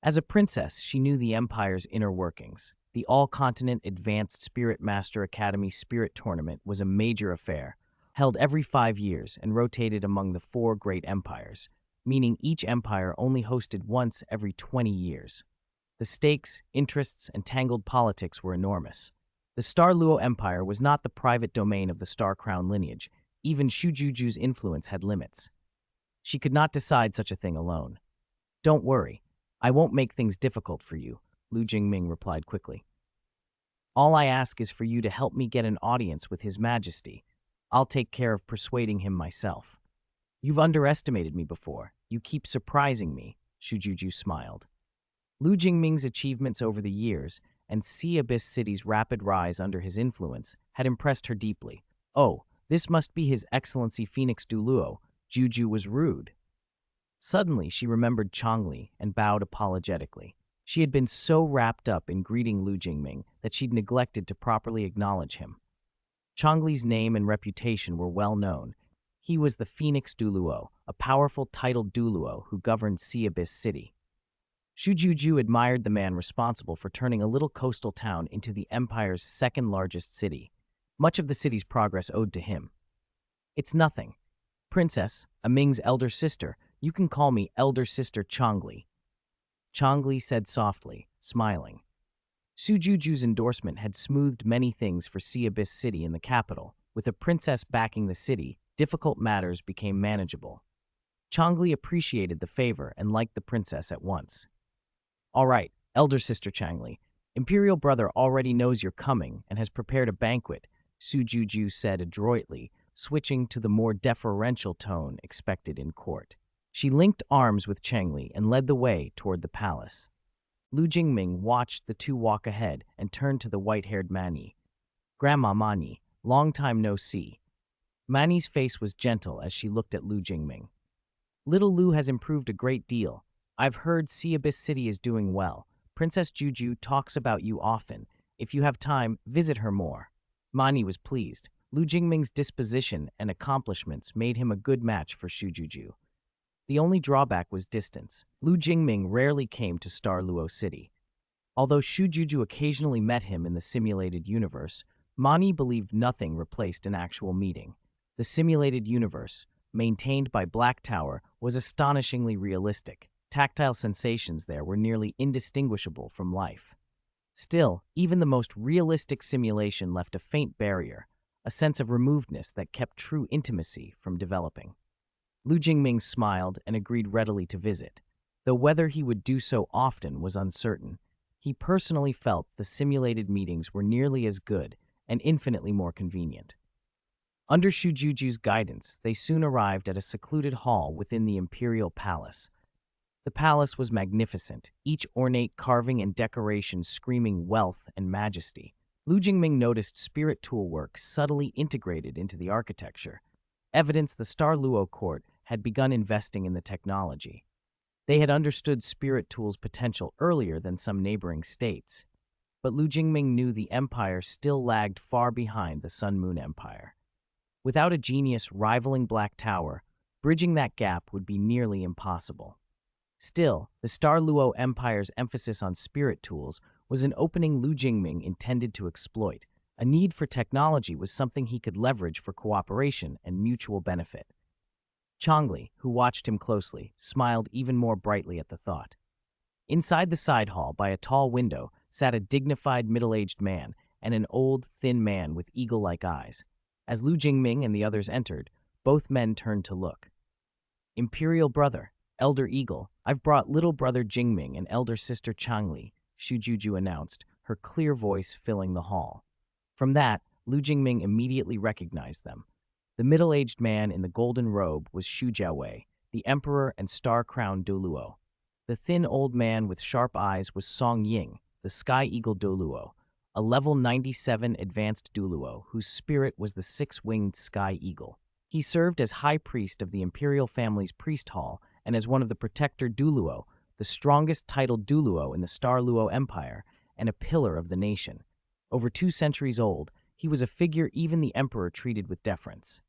As a princess, she knew the Empire's inner workings. The All-Continent Advanced Spirit Master Academy Spirit Tournament was a major affair, held every 5 years and rotated among the 4 great empires, meaning each empire only hosted once every 20 years. The stakes, interests, and tangled politics were enormous. The Star Luo Empire was not the private domain of the Star Crown lineage. Even Shujuju's influence had limits. She could not decide such a thing alone. Don't worry, I won't make things difficult for you, Lu Jingming replied quickly. All I ask is for you to help me get an audience with His Majesty. I'll take care of persuading him myself. You've underestimated me before. You keep surprising me, Shujuju smiled. Lu Jingming's achievements over the years and Sea Abyss City's rapid rise under his influence had impressed her deeply. Oh, this must be His Excellency Phoenix Douluo. Juju was rude. Suddenly, she remembered Changli and bowed apologetically. She had been so wrapped up in greeting Lu Jingming that she'd neglected to properly acknowledge him. Changli's name and reputation were well known. He was the Phoenix Douluo, a powerful titled Douluo who governed Sea Abyss City. Shujuju admired the man responsible for turning a little coastal town into the Empire's second-largest city. Much of the city's progress owed to him. It's nothing. Princess, Ming's elder sister, you can call me Elder Sister Changli. Changli said softly, smiling. Sujuju's endorsement had smoothed many things for Sea Abyss City in the capital. With a princess backing the city, difficult matters became manageable. Changli appreciated the favor and liked the princess at once. All right, elder sister Changli, Imperial brother already knows you're coming and has prepared a banquet, Su Juju said adroitly, switching to the more deferential tone expected in court. She linked arms with Changli and led the way toward the palace. Lu Jingming watched the two walk ahead and turned to the white-haired Mani. Grandma Mani, long time no see. Mani's face was gentle as she looked at Lu Jingming. Little Lu has improved a great deal. I've heard Abyss City is doing well. Princess Juju talks about you often. If you have time, visit her more. Mani was pleased. Lu Jingming's disposition and accomplishments made him a good match for Shu Juju. The only drawback was distance. Lu Jingming rarely came to Luo City. Although Shu Juju occasionally met him in the simulated universe, Mani believed nothing replaced an actual meeting. The simulated universe, maintained by Black Tower, was astonishingly realistic. Tactile sensations there were nearly indistinguishable from life. Still, even the most realistic simulation left a faint barrier, a sense of removedness that kept true intimacy from developing. Lu Jingming smiled and agreed readily to visit, though whether he would do so often was uncertain. He personally felt the simulated meetings were nearly as good and infinitely more convenient. Under Shu Juju's guidance, they soon arrived at a secluded hall within the Imperial Palace. The palace was magnificent, each ornate carving and decoration screaming wealth and majesty. Lu Jingming noticed spirit tool work subtly integrated into the architecture, evidence the Luo court had begun investing in the technology. They had understood spirit tools' potential earlier than some neighboring states, but Lu Jingming knew the empire still lagged far behind the Sun Moon Empire. Without a genius rivaling Black Tower, bridging that gap would be nearly impossible. Still, the Luo Empire's emphasis on spirit tools was an opening Lu Jingming intended to exploit. A need for technology was something he could leverage for cooperation and mutual benefit. Changli, who watched him closely, smiled even more brightly at the thought. Inside the side hall, by a tall window, sat a dignified middle-aged man and an old, thin man with eagle-like eyes. As Lu Jingming and the others entered, both men turned to look. Imperial brother, Elder Eagle, I've brought little brother Jingming and elder sister Changli, Shu Juju announced, her clear voice filling the hall. From that, Lu Jingming immediately recognized them. The middle-aged man in the golden robe was Shu Jiawei, the emperor and star-crowned Douluo. The thin old man with sharp eyes was Song Ying, the Sky Eagle Douluo, a level 97 advanced Douluo whose spirit was the six-winged Sky Eagle. He served as high priest of the imperial family's priest hall and as one of the protector Douluo, the strongest titled Douluo in the Luo Empire and a pillar of the nation. Over 2 centuries old, he was a figure even the emperor treated with deference.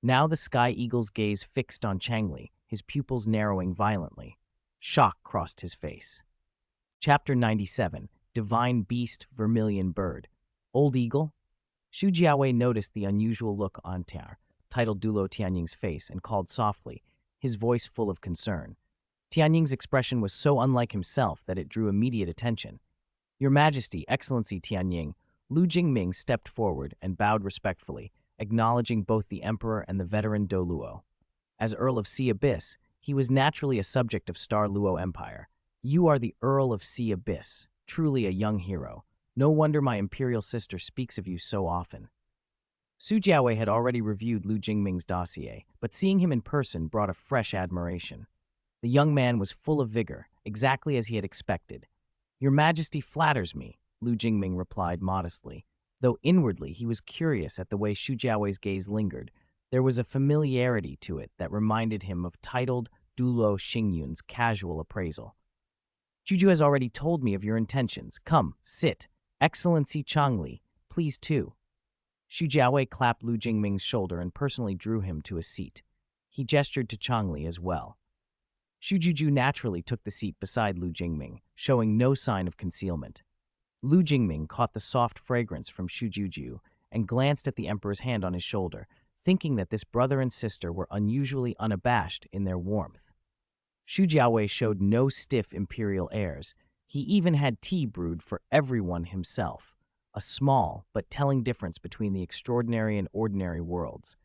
Now the Sky Eagle's gaze fixed on Changli, his pupils narrowing violently. Shock crossed his face. Chapter 97, Divine Beast, Vermilion Bird. Old Eagle? Shu Jiawei noticed the unusual look on titled Douluo Tianying's face and called softly, his voice full of concern. Tianying's expression was so unlike himself that it drew immediate attention. Your Majesty, Excellency Tianying, Lu Jingming stepped forward and bowed respectfully, acknowledging both the emperor and the veteran Douluo. As Earl of Abyss, he was naturally a subject of Luo Empire. You are the Earl of Abyss, truly a young hero. No wonder my imperial sister speaks of you so often. Su Jiawei had already reviewed Lu Jingming's dossier, but seeing him in person brought a fresh admiration. The young man was full of vigor, exactly as he had expected. Your Majesty flatters me, Lu Jingming replied modestly, though inwardly he was curious at the way Shu Jiawei's gaze lingered. There was a familiarity to it that reminded him of titled Douluo Xingyun's casual appraisal. Juju has already told me of your intentions. Come, sit. Excellency Changli, please too. Shu Jiawei clapped Lu Jingming's shoulder and personally drew him to a seat. He gestured to Changli as well. Shu Juju naturally took the seat beside Lu Jingming, showing no sign of concealment. Lu Jingming caught the soft fragrance from Shu Juju and glanced at the emperor's hand on his shoulder, thinking that this brother and sister were unusually unabashed in their warmth. Shu Jiawei showed no stiff imperial airs. He even had tea brewed for everyone himself. a small but telling difference between the extraordinary and ordinary worlds.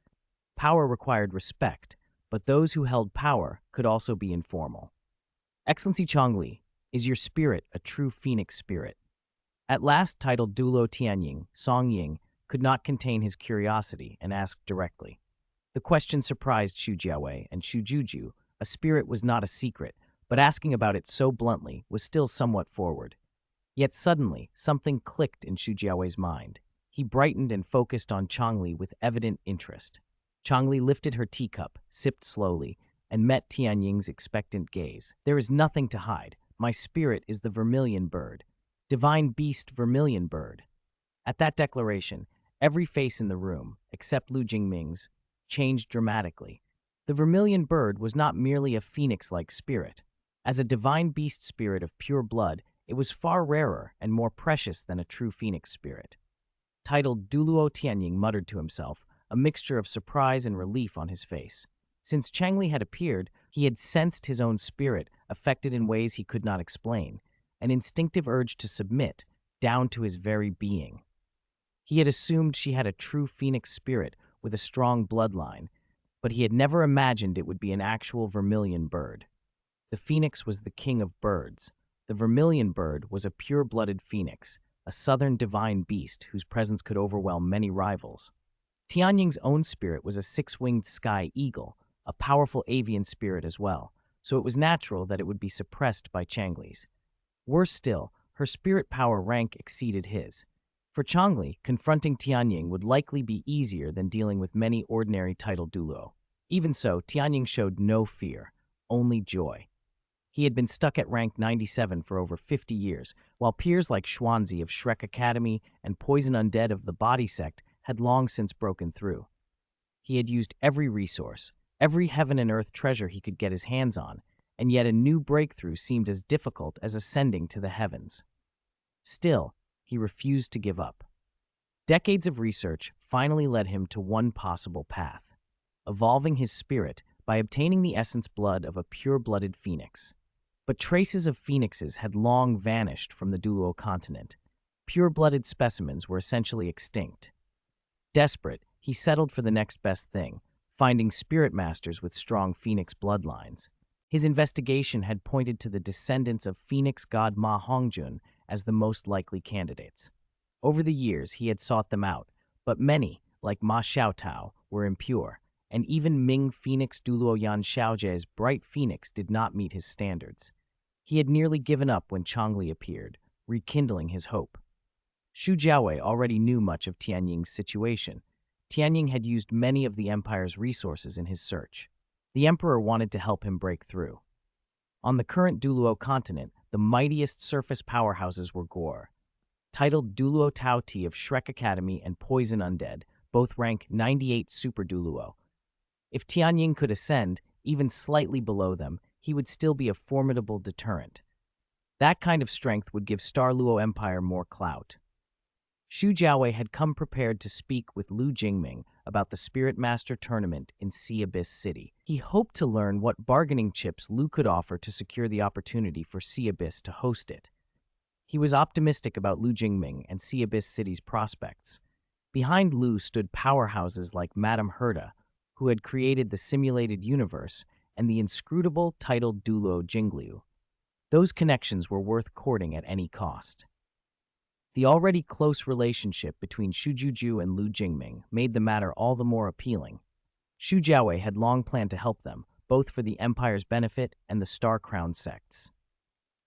Power required respect, but those who held power could also be informal. Excellency Chongli, is your spirit a true phoenix spirit? At last titled Duuluo Tianying, Song Ying could not contain his curiosity and asked directly. The question surprised Shu Jiawei and Shu Juju. A spirit was not a secret, but asking about it so bluntly was still somewhat forward. Yet suddenly, something clicked in Shu Jiawei's mind. He brightened and focused on Chongli with evident interest. Chongli lifted her teacup, sipped slowly, and met Tianying's expectant gaze. There is nothing to hide. My spirit is the vermilion bird. Divine beast vermilion bird. At that declaration, every face in the room, except Lu Jingming's, changed dramatically. The vermilion bird was not merely a phoenix-like spirit. As a divine beast spirit of pure blood, it was far rarer and more precious than a true phoenix spirit. Titled Douluo Tianying muttered to himself, a mixture of surprise and relief on his face. Since Changli had appeared, he had sensed his own spirit, affected in ways he could not explain, an instinctive urge to submit, down to his very being. He had assumed she had a true phoenix spirit with a strong bloodline, but he had never imagined it would be an actual vermilion bird. The phoenix was the king of birds. The vermilion bird was a pure-blooded phoenix, a southern divine beast whose presence could overwhelm many rivals. Tianying's own spirit was a six-winged sky eagle, a powerful avian spirit as well, so it was natural that it would be suppressed by Changli's. Worse still, her spirit power rank exceeded his. For Chongli, confronting Tianying would likely be easier than dealing with many ordinary titled Douluo. Even so, Tianying showed no fear, only joy. He had been stuck at rank 97 for over 50 years, while peers like Xuanzi of Shrek Academy and Poison Undead of the Body Sect had long since broken through. He had used every resource, every heaven and earth treasure he could get his hands on, and yet a new breakthrough seemed as difficult as ascending to the heavens. Still, he refused to give up. Decades of research finally led him to one possible path: evolving his spirit by obtaining the essence blood of a pure-blooded phoenix. But traces of phoenixes had long vanished from the Douluo Continent. Pure-blooded specimens were essentially extinct. Desperate, he settled for the next best thing, finding spirit masters with strong phoenix bloodlines. His investigation had pointed to the descendants of phoenix god Ma Hongjun as the most likely candidates. Over the years, he had sought them out, but many, like Ma Xiaotao, were impure, and even Ming Phoenix Douluo Yan Xiaojie's bright phoenix did not meet his standards. He had nearly given up when Chongli appeared, rekindling his hope. Shu Jiawei already knew much of Tianying's situation. Tianying had used many of the Empire's resources in his search. The Emperor wanted to help him break through. On the current Douluo Continent, the mightiest surface powerhouses were Gore. Titled Douluo Tao Ti of Shrek Academy and Poison Undead, both rank 98 Super Douluo. If Tianying could ascend, even slightly below them, he would still be a formidable deterrent. That kind of strength would give Star Luo Empire more clout. Shu Jiawei had come prepared to speak with Lu Jingming about the Spirit Master tournament in Sea Abyss City. He hoped to learn what bargaining chips Lu could offer to secure the opportunity for Sea Abyss to host it. He was optimistic about Lu Jingming and Sea Abyss City's prospects. Behind Lu stood powerhouses like Madame Herda, who had created the simulated universe, and the inscrutable titled Douluo Jingliu. Those connections were worth courting at any cost. The already close relationship between Shu Juju and Lu Jingming made the matter all the more appealing. Shu Jiawei had long planned to help them, both for the Empire's benefit and the Star-Crowned sects.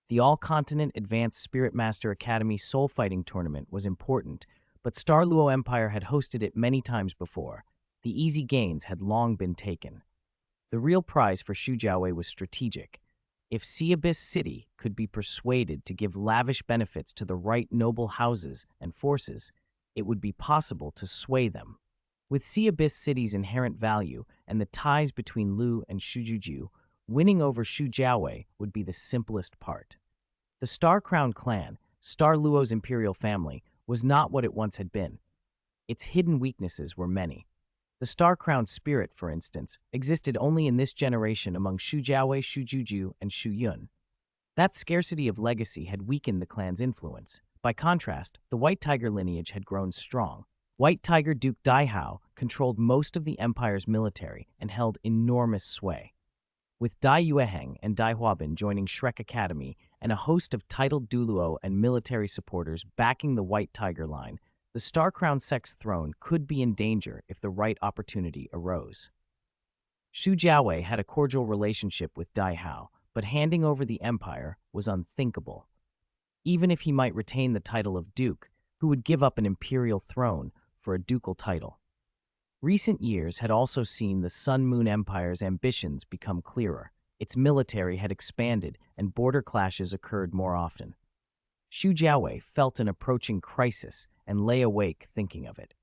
The All-Continent Advanced Spirit Master Academy Soul Fighting Tournament was important, but Star Luo Empire had hosted it many times before. The easy gains had long been taken. The real prize for Shu Jiawei was strategic. If Sea Abyss City could be persuaded to give lavish benefits to the right noble houses and forces, it would be possible to sway them. With Sea Abyss City's inherent value and the ties between Lu and Shu Juju, winning over Shu Jiawei would be the simplest part. The Star-Crowned clan, Star Luo's imperial family, was not what it once had been. Its hidden weaknesses were many. The Star-Crowned spirit, for instance, existed only in this generation among Shu Jiawei, Shu Juju, and Shu Yun. That scarcity of legacy had weakened the clan's influence. By contrast, the White Tiger lineage had grown strong. White Tiger Duke Daihao controlled most of the empire's military and held enormous sway. With Dai Yueheng and Dai Huabin joining Shrek Academy and a host of titled Douluo and military supporters backing the White Tiger line, the Star-Crowned sect's throne could be in danger if the right opportunity arose. Xu Jiawei had a cordial relationship with Dai Hao, but handing over the empire was unthinkable. Even if he might retain the title of Duke, who would give up an imperial throne for a ducal title? Recent years had also seen the Sun Moon Empire's ambitions become clearer. Its military had expanded and border clashes occurred more often. Xu Jiawei felt an approaching crisis and lay awake thinking of it.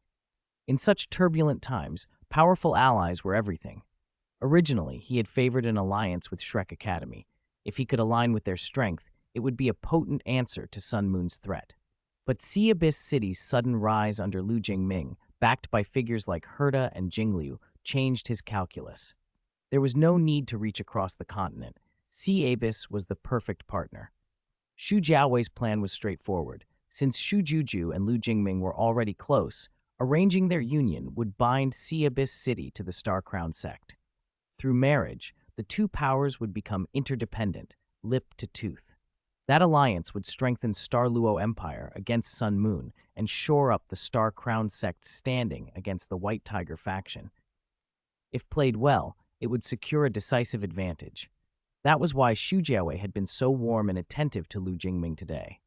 In such turbulent times, powerful allies were everything. Originally, he had favored an alliance with Shrek Academy. If he could align with their strength, it would be a potent answer to Sun Moon's threat. But Sea Abyss City's sudden rise under Lu Jingming, backed by figures like Herda and Jingliu, changed his calculus. There was no need to reach across the continent. Sea Abyss was the perfect partner. Xu Jiawei's plan was straightforward. Since Xu Juju and Lu Jingming were already close, arranging their union would bind Sea Abyss City to the Star-Crowned sect. Through marriage, the two powers would become interdependent, lip to tooth. That alliance would strengthen Star Luo Empire against Sun Moon and shore up the Star-Crowned sect's standing against the White Tiger faction. If played well, it would secure a decisive advantage. That was why Xu Jiawei had been so warm and attentive to Lu Jingming today.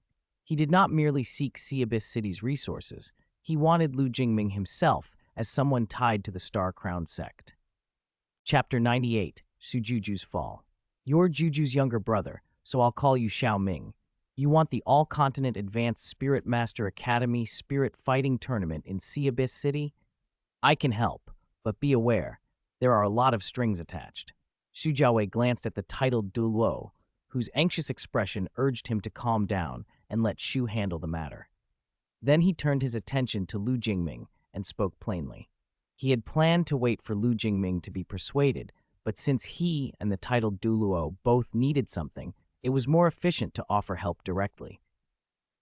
He did not merely seek Sea Abyss City's resources, he wanted Lu Jingming himself as someone tied to the Star-Crowned sect. Chapter 98, Xu Juju's Fall. You're Juju's younger brother, so I'll call you Xiao Ming. You want the All-Continent Advanced Spirit Master Academy Spirit Fighting Tournament in Sea Abyss City? I can help, but be aware, there are a lot of strings attached. Xu Jiawei glanced at the titled Douluo, whose anxious expression urged him to calm down and let Xu handle the matter. Then he turned his attention to Lu Jingming and spoke plainly. He had planned to wait for Lu Jingming to be persuaded, but since he and the titled Douluo both needed something, it was more efficient to offer help directly.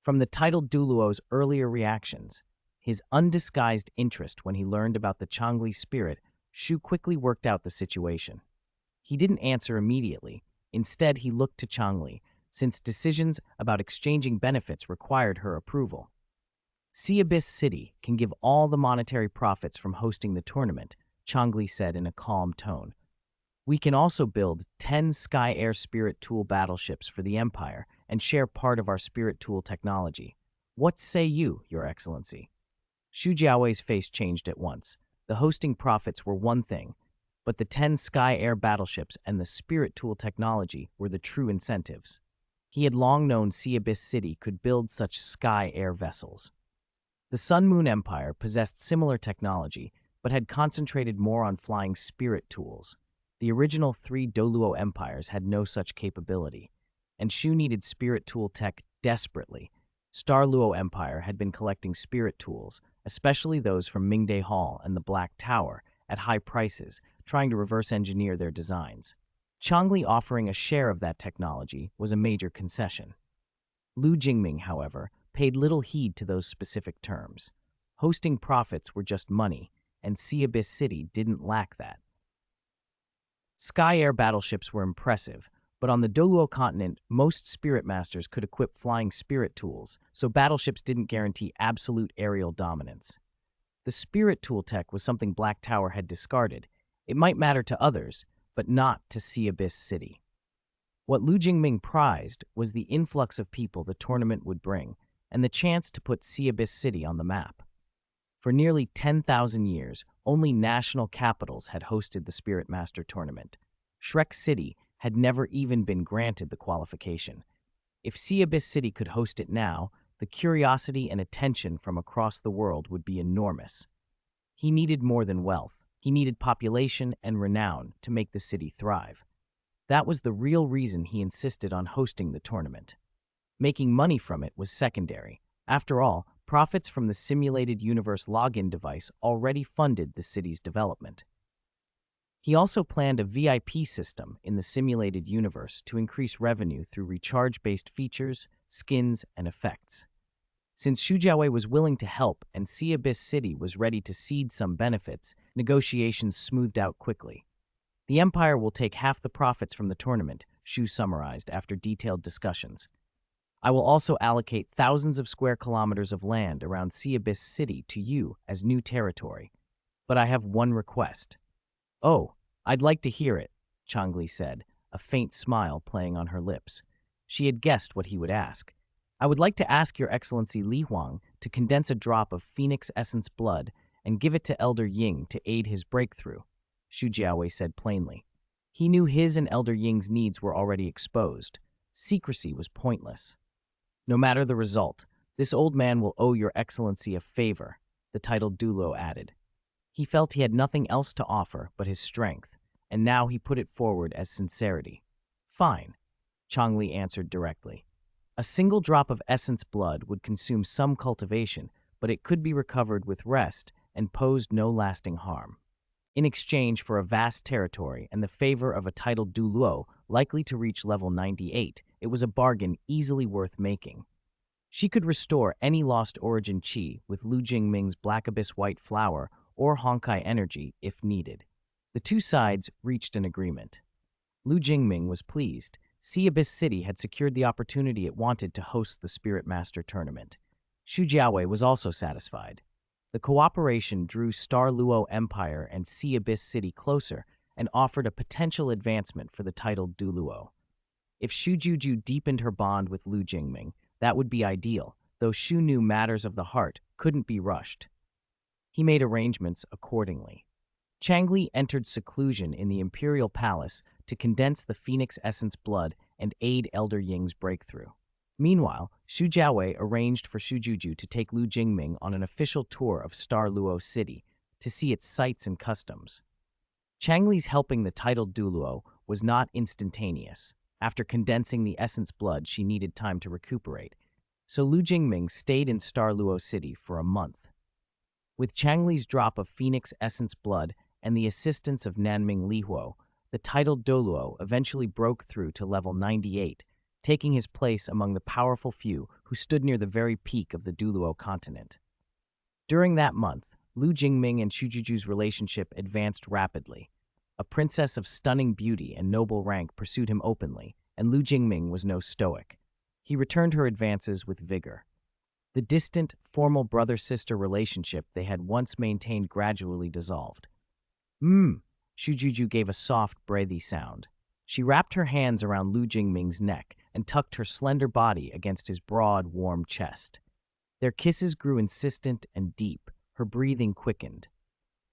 From the titled Douluo's earlier reactions, his undisguised interest when he learned about the Changli spirit, Xu quickly worked out the situation. He didn't answer immediately. Instead, he looked to Changli, since decisions about exchanging benefits required her approval. Sea Abyss City can give all the monetary profits from hosting the tournament, Changli said in a calm tone. We can also build 10 Sky-Air Spirit Tool battleships for the Empire and share part of our Spirit Tool technology. What say you, Your Excellency? Xu Jiawei's face changed at once. The hosting profits were one thing, but the 10 Sky-Air battleships and the Spirit Tool technology were the true incentives. He had long known Sea Abyss City could build such Sky-Air vessels. The Sun Moon Empire possessed similar technology, but had concentrated more on flying Spirit Tools. The original 3 Douluo empires had no such capability, and Xu needed Spirit Tool tech desperately. Star Luo Empire had been collecting Spirit Tools, especially those from Mingde Hall and the Black Tower, at high prices, trying to reverse engineer their designs. Changli offering a share of that technology was a major concession. Lu Jingming, however, paid little heed to those specific terms. Hosting profits were just money, and Sea Abyss City didn't lack that. Sky-Air battleships were impressive, but on the Douluo Continent, most Spirit Masters could equip flying Spirit Tools, so battleships didn't guarantee absolute aerial dominance. The Spirit Tool tech was something Black Tower had discarded. It might matter to others, but not to Sea Abyss City. What Lu Jingming prized was the influx of people the tournament would bring, and the chance to put Sea Abyss City on the map. For nearly 10,000 years, only national capitals had hosted the Spirit Master tournament. Shrek City had never even been granted the qualification. If Sea Abyss City could host it now, the curiosity and attention from across the world would be enormous. He needed more than wealth. He needed population and renown to make the city thrive. That was the real reason he insisted on hosting the tournament. Making money from it was secondary. After all, profits from the simulated universe login device already funded the city's development. He also planned a VIP system in the simulated universe to increase revenue through recharge-based features, skins, and effects. Since Shujiawei was willing to help and Sea Abyss City was ready to cede some benefits, negotiations smoothed out quickly. The Empire will take half the profits from the tournament, Shu summarized after detailed discussions. I will also allocate thousands of square kilometers of land around Sea Abyss City to you as new territory. But I have one request. Oh, I'd like to hear it, Changli said, a faint smile playing on her lips. She had guessed what he would ask. I would like to ask Your Excellency Li Huang to condense a drop of Phoenix Essence blood and give it to Elder Ying to aid his breakthrough, Shu Jiawei said plainly. He knew his and Elder Ying's needs were already exposed. Secrecy was pointless. No matter the result, this old man will owe Your Excellency a favor, the titled Douluo added. He felt he had nothing else to offer but his strength, and now he put it forward as sincerity. Fine, Changli answered directly. A single drop of essence blood would consume some cultivation, but it could be recovered with rest and posed no lasting harm. In exchange for a vast territory and the favor of a titled Douluo likely to reach level 98, it was a bargain easily worth making. She could restore any lost origin chi with Lu Jingming's Black Abyss White Flower or Honkai energy if needed. The two sides reached an agreement. Lu Jingming was pleased. Sea Abyss City had secured the opportunity it wanted to host the Spirit Master tournament. Shu Jiawei was also satisfied. The cooperation drew Star Luo Empire and Sea Abyss City closer and offered a potential advancement for the titled Douluo. If Shu Juju deepened her bond with Lu Jingming, that would be ideal, though Shu knew matters of the heart couldn't be rushed. He made arrangements accordingly. Changli entered seclusion in the Imperial Palace to condense the Phoenix Essence blood and aid Elder Ying's breakthrough. Meanwhile, Shu Jiawei arranged for Shu Juju to take Lu Jingming on an official tour of Star Luo City to see its sights and customs. Changli's helping the titled Douluo was not instantaneous. After condensing the essence blood, she needed time to recuperate, so Lu Jingming stayed in Star Luo City for a month. With Changli's drop of Phoenix Essence blood and the assistance of Nanming Lihuo, the titled Douluo eventually broke through to level 98, taking his place among the powerful few who stood near the very peak of the Douluo Continent. During that month, Lu Jingming and Shujuju's relationship advanced rapidly. A princess of stunning beauty and noble rank pursued him openly, and Lu Jingming was no stoic. He returned her advances with vigor. The distant, formal brother-sister relationship they had once maintained gradually dissolved. Shujuju gave a soft, breathy sound. She wrapped her hands around Lu Jingming's neck and tucked her slender body against his broad, warm chest. Their kisses grew insistent and deep, her breathing quickened.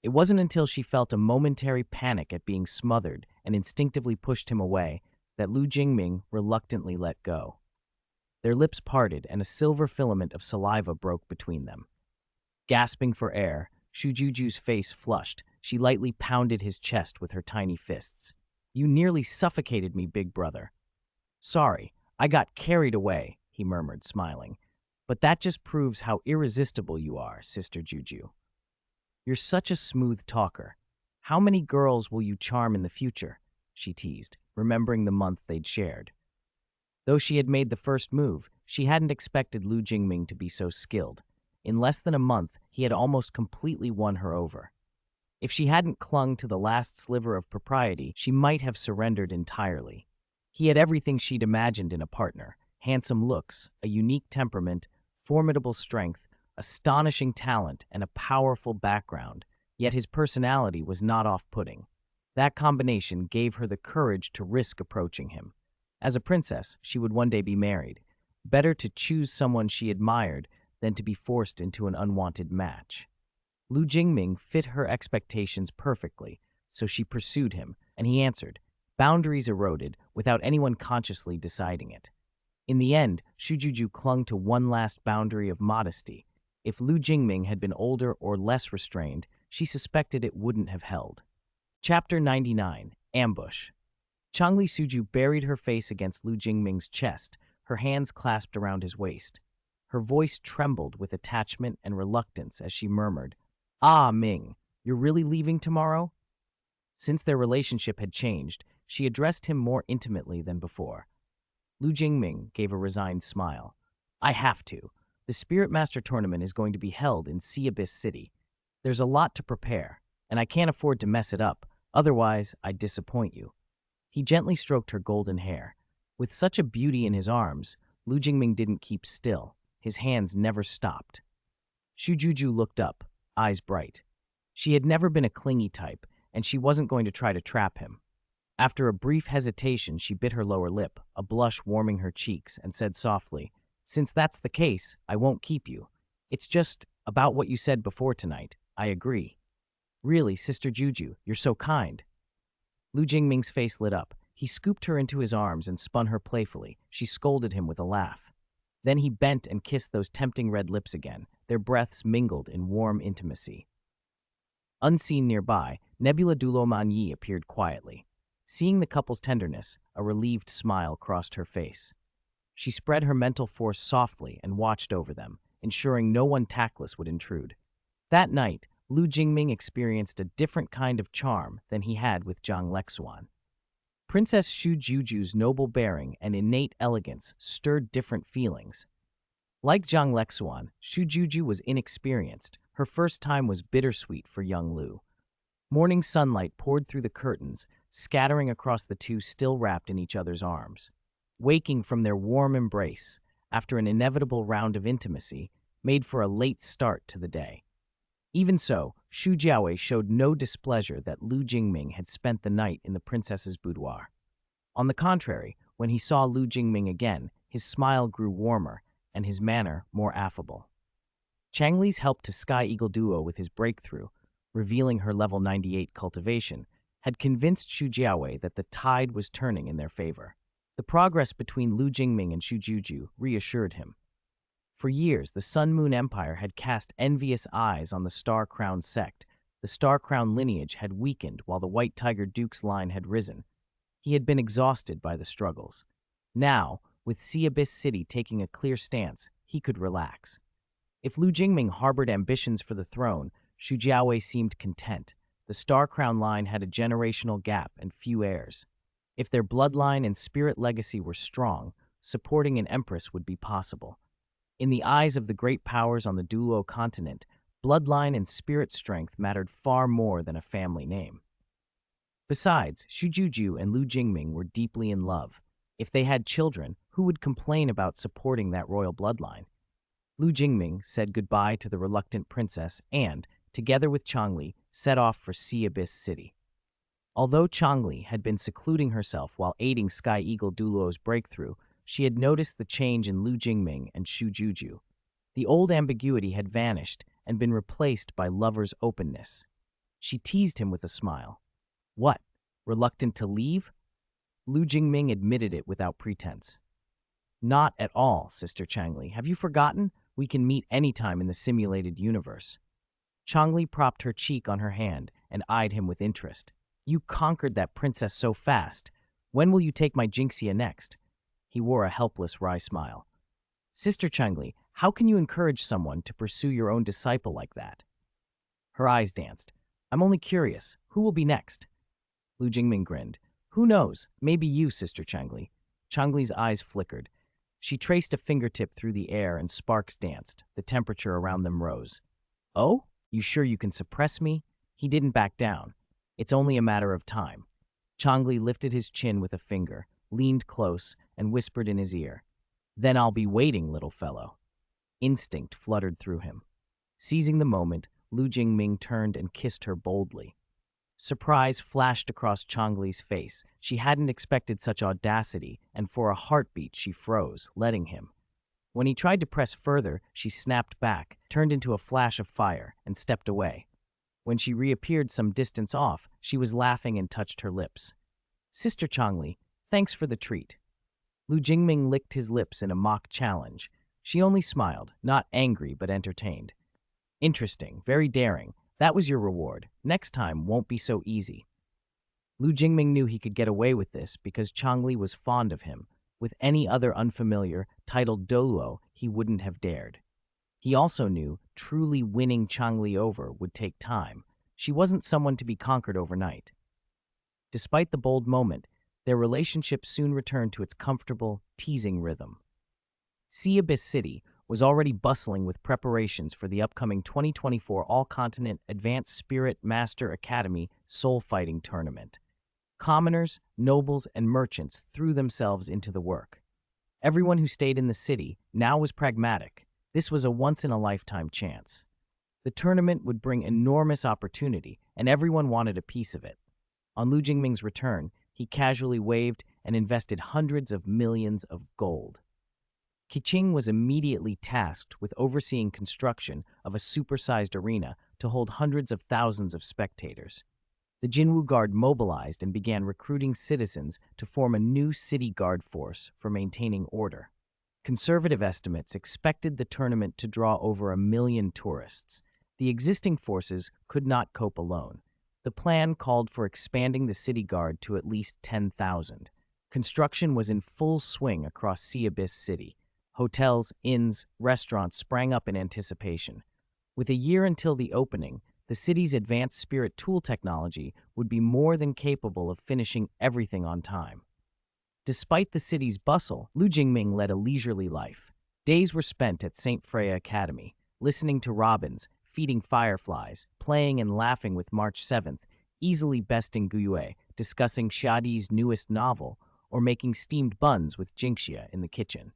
It wasn't until she felt a momentary panic at being smothered and instinctively pushed him away that Lu Jingming reluctantly let go. Their lips parted and a silver filament of saliva broke between them. Gasping for air, Shujuju's face flushed. She lightly pounded his chest with her tiny fists. You nearly suffocated me, big brother. Sorry, I got carried away, he murmured, smiling. But that just proves how irresistible you are, Sister Juju. You're such a smooth talker. How many girls will you charm in the future? She teased, remembering the month they'd shared. Though she had made the first move, she hadn't expected Lu Jingming to be so skilled. In less than a month, he had almost completely won her over. If she hadn't clung to the last sliver of propriety, she might have surrendered entirely. He had everything she'd imagined in a partner: handsome looks, a unique temperament, formidable strength, astonishing talent, and a powerful background. Yet his personality was not off-putting. That combination gave her the courage to risk approaching him. As a princess, she would one day be married. Better to choose someone she admired than to be forced into an unwanted match. Lu Jingming fit her expectations perfectly, so she pursued him, and he answered. Boundaries eroded without anyone consciously deciding it. In the end, Shujuju clung to one last boundary of modesty. If Lu Jingming had been older or less restrained, she suspected it wouldn't have held. Chapter 99. Ambush. Changli Suju buried her face against Lu Jingming's chest, her hands clasped around his waist. Her voice trembled with attachment and reluctance as she murmured, Ah, Ming, you're really leaving tomorrow? Since their relationship had changed, she addressed him more intimately than before. Lu Jingming gave a resigned smile. I have to. The Spirit Master Tournament is going to be held in Sea Abyss City. There's a lot to prepare, and I can't afford to mess it up, otherwise I'd disappoint you. He gently stroked her golden hair. With such a beauty in his arms, Lu Jingming didn't keep still. His hands never stopped. Shujuju looked up, eyes bright. She had never been a clingy type, and she wasn't going to try to trap him. After a brief hesitation, she bit her lower lip, a blush warming her cheeks, and said softly, Since that's the case, I won't keep you. It's just about what you said before tonight. I agree. Really, Sister Juju, you're so kind. Lu Jingming's face lit up. He scooped her into his arms and spun her playfully. She scolded him with a laugh. Then he bent and kissed those tempting red lips again. Their breaths mingled in warm intimacy. Unseen nearby, Nebula Douluo Continent appeared quietly. Seeing the couple's tenderness, a relieved smile crossed her face. She spread her mental force softly and watched over them, ensuring no one tactless would intrude. That night, Lu Jingming experienced a different kind of charm than he had with Zhang Lexuan. Princess Shu Juju's noble bearing and innate elegance stirred different feelings. Like Zhang Lexuan, Shu Juju was inexperienced. Her first time was bittersweet for young Lu. Morning sunlight poured through the curtains, scattering across the two still wrapped in each other's arms. Waking from their warm embrace, after an inevitable round of intimacy, made for a late start to the day. Even so, Shu Jiawei showed no displeasure that Lu Jingming had spent the night in the princess's boudoir. On the contrary, when he saw Lu Jingming again, his smile grew warmer and his manner more affable. Changli's help to Sky Eagle Duo with his breakthrough, revealing her level 98 cultivation, had convinced Shu Jiawei that the tide was turning in their favor. The progress between Lu Jingming and Shu Juju reassured him. For years, the Sun Moon Empire had cast envious eyes on the Star-Crowned sect. The Star-Crowned lineage had weakened while the White Tiger Duke's line had risen. He had been exhausted by the struggles. Now, with Sea Abyss City taking a clear stance, he could relax. If Lu Jingming harbored ambitions for the throne, Shu Jiawei seemed content. The Star-Crowned line had a generational gap and few heirs. If their bloodline and spirit legacy were strong, supporting an empress would be possible. In the eyes of the great powers on the Douluo Continent, bloodline and spirit strength mattered far more than a family name. Besides, Shu Juju and Lu Jingming were deeply in love. If they had children, who would complain about supporting that royal bloodline? Lu Jingming said goodbye to the reluctant princess and, together with Changli, set off for Sea Abyss City. Although Changli had been secluding herself while aiding Sky Eagle Duoluo's breakthrough, she had noticed the change in Lu Jingming and Shu Juju. The old ambiguity had vanished and been replaced by lover's openness. She teased him with a smile. What? Reluctant to leave? Lu Jingming admitted it without pretense. Not at all, Sister Changli. Have you forgotten? We can meet anytime in the simulated universe. Changli propped her cheek on her hand and eyed him with interest. You conquered that princess so fast. When will you take my Jinxia next? He wore a helpless wry smile. Sister Changli, how can you encourage someone to pursue your own disciple like that? Her eyes danced. I'm only curious. Who will be next? Lu Jingming grinned. Who knows? Maybe you, Sister Changli. Changli's eyes flickered. She traced a fingertip through the air and sparks danced. The temperature around them rose. Oh? You sure you can suppress me? He didn't back down. It's only a matter of time. Changli lifted his chin with a finger, leaned close, and whispered in his ear. Then I'll be waiting, little fellow. Instinct fluttered through him. Seizing the moment, Lu Jingming turned and kissed her boldly. Surprise flashed across Changli's face. She hadn't expected such audacity, and for a heartbeat she froze, letting him. When he tried to press further, she snapped back, turned into a flash of fire, and stepped away. When she reappeared some distance off, she was laughing and touched her lips. Sister Changli, thanks for the treat. Lu Jingming licked his lips in a mock challenge. She only smiled, not angry but entertained. Interesting, very daring. That was your reward. Next time won't be so easy. Lu Jingming knew he could get away with this because Changli was fond of him. With any other unfamiliar, titled Douluo, he wouldn't have dared. He also knew truly winning Changli over would take time. She wasn't someone to be conquered overnight. Despite the bold moment, their relationship soon returned to its comfortable, teasing rhythm. Sea Abyss City was already bustling with preparations for the upcoming 2024 All-Continent Advanced Spirit Master Academy Soul Fighting Tournament. Commoners, nobles, and merchants threw themselves into the work. Everyone who stayed in the city now was pragmatic. This was a once-in-a-lifetime chance. The tournament would bring enormous opportunity, and everyone wanted a piece of it. On Lu Jingming's return, he casually waved and invested hundreds of millions of gold. Qiqing was immediately tasked with overseeing construction of a supersized arena to hold hundreds of thousands of spectators. The Jinwu Guard mobilized and began recruiting citizens to form a new city guard force for maintaining order. Conservative estimates expected the tournament to draw over 1 million tourists. The existing forces could not cope alone. The plan called for expanding the city guard to at least 10,000. Construction was in full swing across Sea Abyss City. Hotels, inns, restaurants sprang up in anticipation. With a year until the opening, the city's advanced spirit tool technology would be more than capable of finishing everything on time. Despite the city's bustle, Lu Jingming led a leisurely life. Days were spent at St. Freya Academy, listening to robins, feeding fireflies, playing and laughing with March 7th, easily besting Guyue, discussing Xiadi's newest novel, or making steamed buns with Jingxia in the kitchen.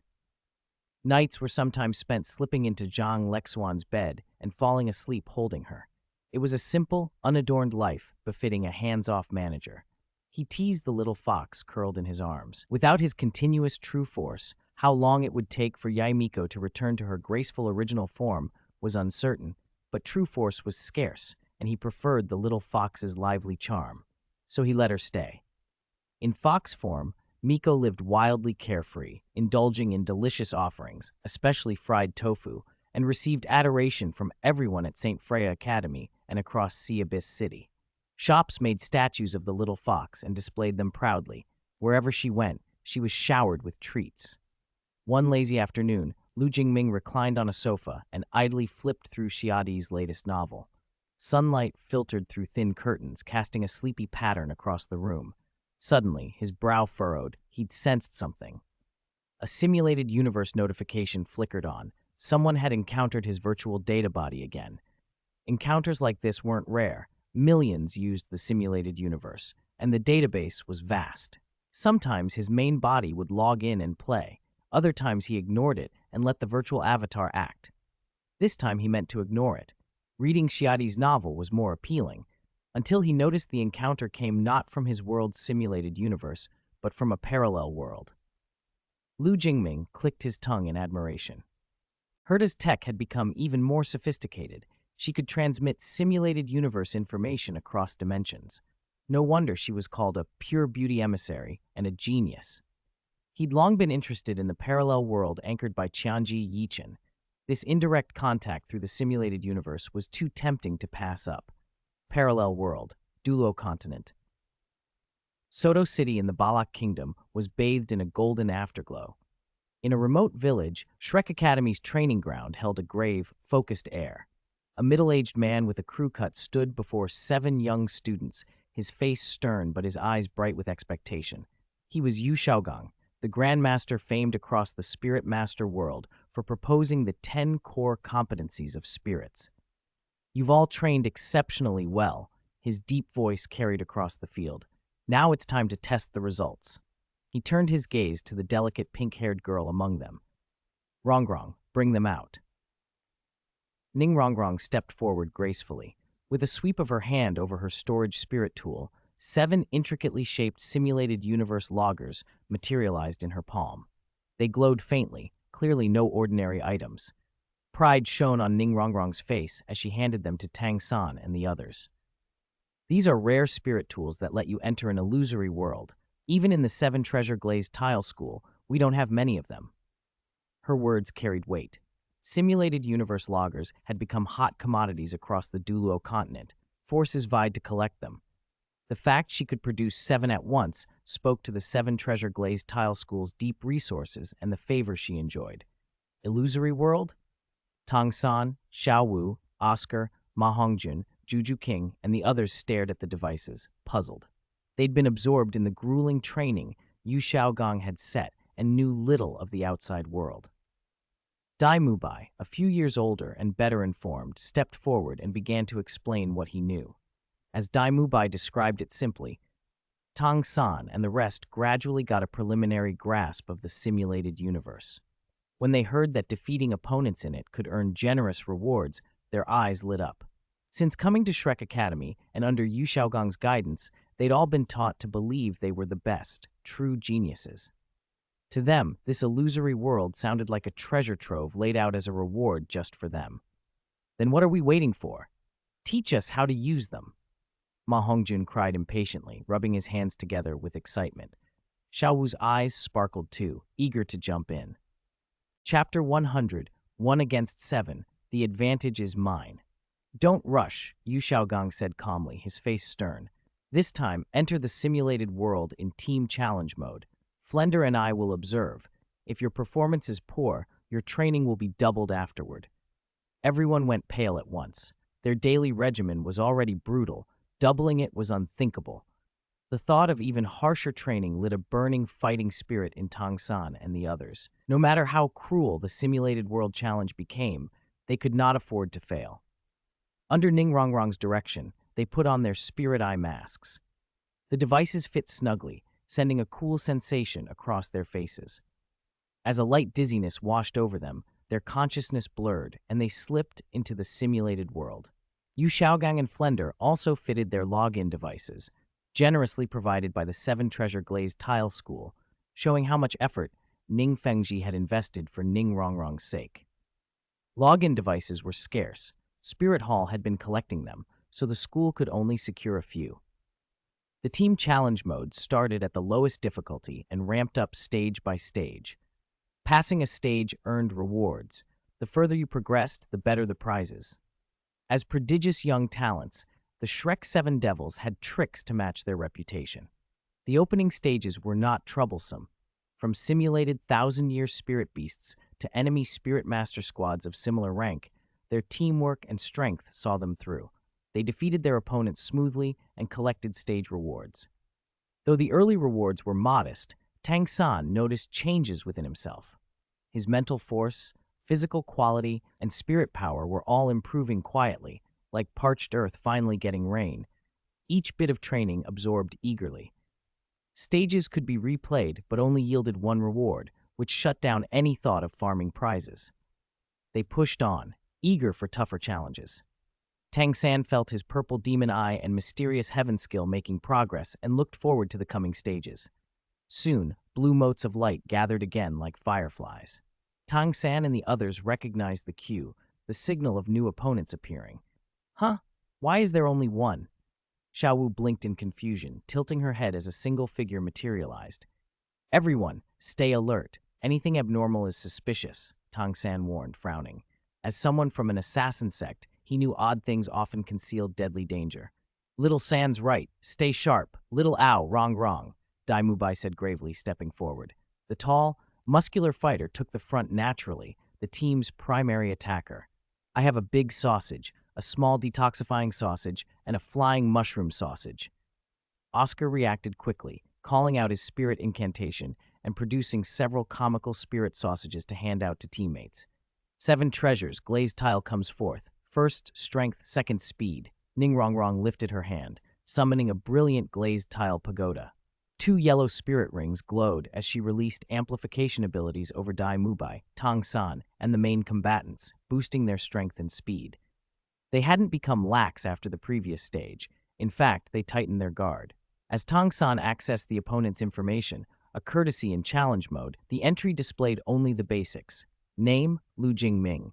Nights were sometimes spent slipping into Zhang Lexuan's bed and falling asleep holding her. It was a simple, unadorned life befitting a hands-off manager. He teased the little fox curled in his arms. Without his continuous true force, how long it would take for Yai Miko to return to her graceful original form was uncertain, but true force was scarce, and he preferred the little fox's lively charm. So he let her stay. In fox form, Miko lived wildly carefree, indulging in delicious offerings, especially fried tofu, and received adoration from everyone at St. Freya Academy and across Sea Abyss City. Shops made statues of the little fox and displayed them proudly. Wherever she went, she was showered with treats. One lazy afternoon, Lu Jingming reclined on a sofa and idly flipped through Xiadi's latest novel. Sunlight filtered through thin curtains, casting a sleepy pattern across the room. Suddenly, his brow furrowed. He'd sensed something. A simulated universe notification flickered on. Someone had encountered his virtual data body again. Encounters like this weren't rare. Millions used the simulated universe, and the database was vast. Sometimes his main body would log in and play. Other times he ignored it and let the virtual avatar act. This time he meant to ignore it. Reading Xiadi's novel was more appealing, until he noticed the encounter came not from his world's simulated universe, but from a parallel world. Lu Jingming clicked his tongue in admiration. Herta's tech had become even more sophisticated. She could transmit simulated universe information across dimensions. No wonder she was called a pure beauty emissary and a genius. He'd long been interested in the parallel world anchored by Qianji Yichen. This indirect contact through the simulated universe was too tempting to pass up. Parallel world, Douluo Continent. Soto City in the Balak Kingdom was bathed in a golden afterglow. In a remote village, Shrek Academy's training ground held a grave, focused air. A middle-aged man with a crew cut stood before 7 young students, his face stern but his eyes bright with expectation. He was Yu Shaogang, the Grandmaster famed across the Spirit Master world for proposing the 10 core competencies of spirits. "You've all trained exceptionally well," his deep voice carried across the field. "Now it's time to test the results." He turned his gaze to the delicate pink-haired girl among them. "Rongrong, bring them out." Ning Rongrong stepped forward gracefully. With a sweep of her hand over her storage spirit tool, 7 intricately shaped simulated universe loggers materialized in her palm. They glowed faintly, clearly no ordinary items. Pride shone on Ning Rongrong's face as she handed them to Tang San and the others. "These are rare spirit tools that let you enter an illusory world. Even in the 7 treasure glazed tile school, we don't have many of them." Her words carried weight. Simulated universe loggers had become hot commodities across the Douluo Continent. Forces vied to collect them. The fact she could produce 7 at once spoke to the 7 treasure glazed tile school's deep resources and the favor she enjoyed. Illusory world? Tang San, Xiao Wu, Oscar, Ma Hongjun, Juju King, and the others stared at the devices, puzzled. They'd been absorbed in the grueling training Yu Xiaogang had set and knew little of the outside world. Dai Mubai, a few years older and better informed, stepped forward and began to explain what he knew. As Dai Mubai described it simply, Tang San and the rest gradually got a preliminary grasp of the simulated universe. When they heard that defeating opponents in it could earn generous rewards, their eyes lit up. Since coming to Shrek Academy and under Yu Xiaogang's guidance, they'd all been taught to believe they were the best, true geniuses. To them, this illusory world sounded like a treasure trove laid out as a reward just for them. Then what are we waiting for? Teach us how to use them. Ma Hongjun cried impatiently, rubbing his hands together with excitement. Xiao Wu's eyes sparkled too, eager to jump in. Chapter 100, 1 against 7, The Advantage is Mine. Don't rush, Yu Xiaogang said calmly, his face stern. This time, enter the simulated world in team challenge mode. Flender and I will observe. If your performance is poor, your training will be doubled afterward. Everyone went pale at once. Their daily regimen was already brutal. Doubling it was unthinkable. The thought of even harsher training lit a burning fighting spirit in Tang San and the others. No matter how cruel the simulated world challenge became, they could not afford to fail. Under Ning Rongrong's direction, they put on their spirit eye masks. The devices fit snugly, sending a cool sensation across their faces. As a light dizziness washed over them, their consciousness blurred, and they slipped into the simulated world. Yu Xiaogang and Flender also fitted their login devices, generously provided by the Seven Treasure Glazed Tile School, showing how much effort Ning Fengji had invested for Ning Rongrong's sake. Login devices were scarce. Spirit Hall had been collecting them, so the school could only secure a few. The team challenge mode started at the lowest difficulty and ramped up stage by stage. Passing a stage earned rewards. The further you progressed, the better the prizes. As prodigious young talents, the Shrek Seven Devils had tricks to match their reputation. The opening stages were not troublesome. From simulated thousand-year spirit beasts to enemy spirit master squads of similar rank, their teamwork and strength saw them through. They defeated their opponents smoothly and collected stage rewards. Though the early rewards were modest, Tang San noticed changes within himself. His mental force, physical quality, and spirit power were all improving quietly, like parched earth finally getting rain. Each bit of training absorbed eagerly. Stages could be replayed, but only yielded one reward, which shut down any thought of farming prizes. They pushed on, eager for tougher challenges. Tang San felt his purple demon eye and mysterious heaven skill making progress and looked forward to the coming stages. Soon, blue motes of light gathered again like fireflies. Tang San and the others recognized the cue, the signal of new opponents appearing. Huh? Why is there only one? Xiao Wu blinked in confusion, tilting her head as a single figure materialized. Everyone, stay alert. Anything abnormal is suspicious, Tang San warned, frowning. As someone from an assassin sect, he knew odd things often concealed deadly danger. Little San's right. Stay sharp. Little Ow, wrong, Dai Mubai said gravely, stepping forward. The tall, muscular fighter took the front naturally, the team's primary attacker. I have a big sausage, a small detoxifying sausage, and a flying mushroom sausage. Oscar reacted quickly, calling out his spirit incantation and producing several comical spirit sausages to hand out to teammates. 7 treasures, glazed tile comes forth. First, strength, second, speed. Ning Rongrong lifted her hand, summoning a brilliant glazed tile pagoda. 2 yellow spirit rings glowed as she released amplification abilities over Dai Mubai, Tang San, and the main combatants, boosting their strength and speed. They hadn't become lax after the previous stage. In fact, they tightened their guard. As Tang San accessed the opponent's information, a courtesy in challenge mode, the entry displayed only the basics. Name, Lu Jingming.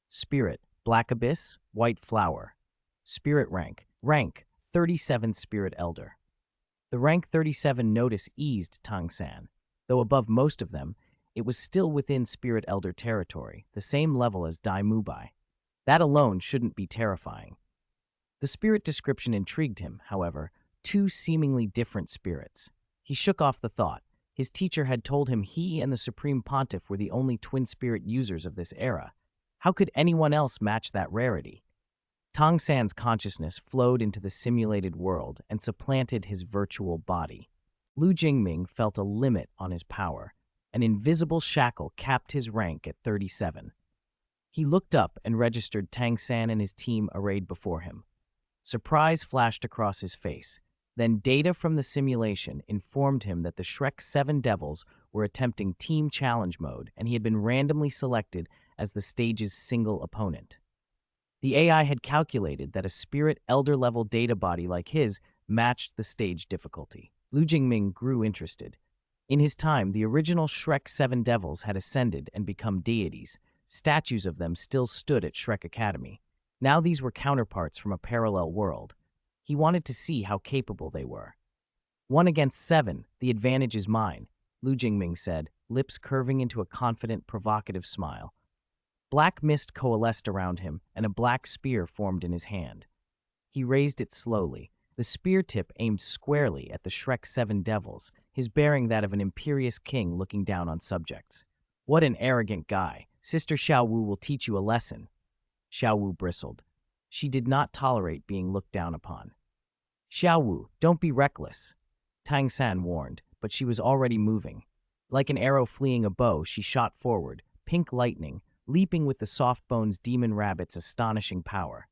Spirit, Black Abyss, White Flower. Spirit rank, 37 Spirit Elder. The rank 37 notice eased Tang San. Though above most of them, it was still within Spirit Elder territory, the same level as Dai Mubai. That alone shouldn't be terrifying. The spirit description intrigued him, however, 2 seemingly different spirits. He shook off the thought. His teacher had told him he and the Supreme Pontiff were the only twin spirit users of this era. How could anyone else match that rarity? Tong San's consciousness flowed into the simulated world and supplanted his virtual body. Lu Jingming felt a limit on his power. An invisible shackle capped his rank at 37. He looked up and registered Tang San and his team arrayed before him. Surprise flashed across his face. Then data from the simulation informed him that the Shrek 7 Devils were attempting Team Challenge mode, and he had been randomly selected as the stage's single opponent. The AI had calculated that a spirit elder-level data body like his matched the stage difficulty. Lu Jingming grew interested. In his time, the original Shrek 7 Devils had ascended and become deities. Statues of them still stood at Shrek Academy. Now these were counterparts from a parallel world. He wanted to see how capable they were. 1 against 7, the advantage is mine, Lu Jingming said, lips curving into a confident, provocative smile. Black mist coalesced around him, and a black spear formed in his hand. He raised it slowly. The spear tip aimed squarely at the Shrek 7 Devils, his bearing that of an imperious king looking down on subjects. What an arrogant guy. Sister Xiao Wu will teach you a lesson. Xiao Wu bristled. She did not tolerate being looked down upon. Xiao Wu, don't be reckless, Tang San warned, but she was already moving. Like an arrow fleeing a bow, she shot forward, pink lightning, leaping with the soft-bones demon rabbit's astonishing power.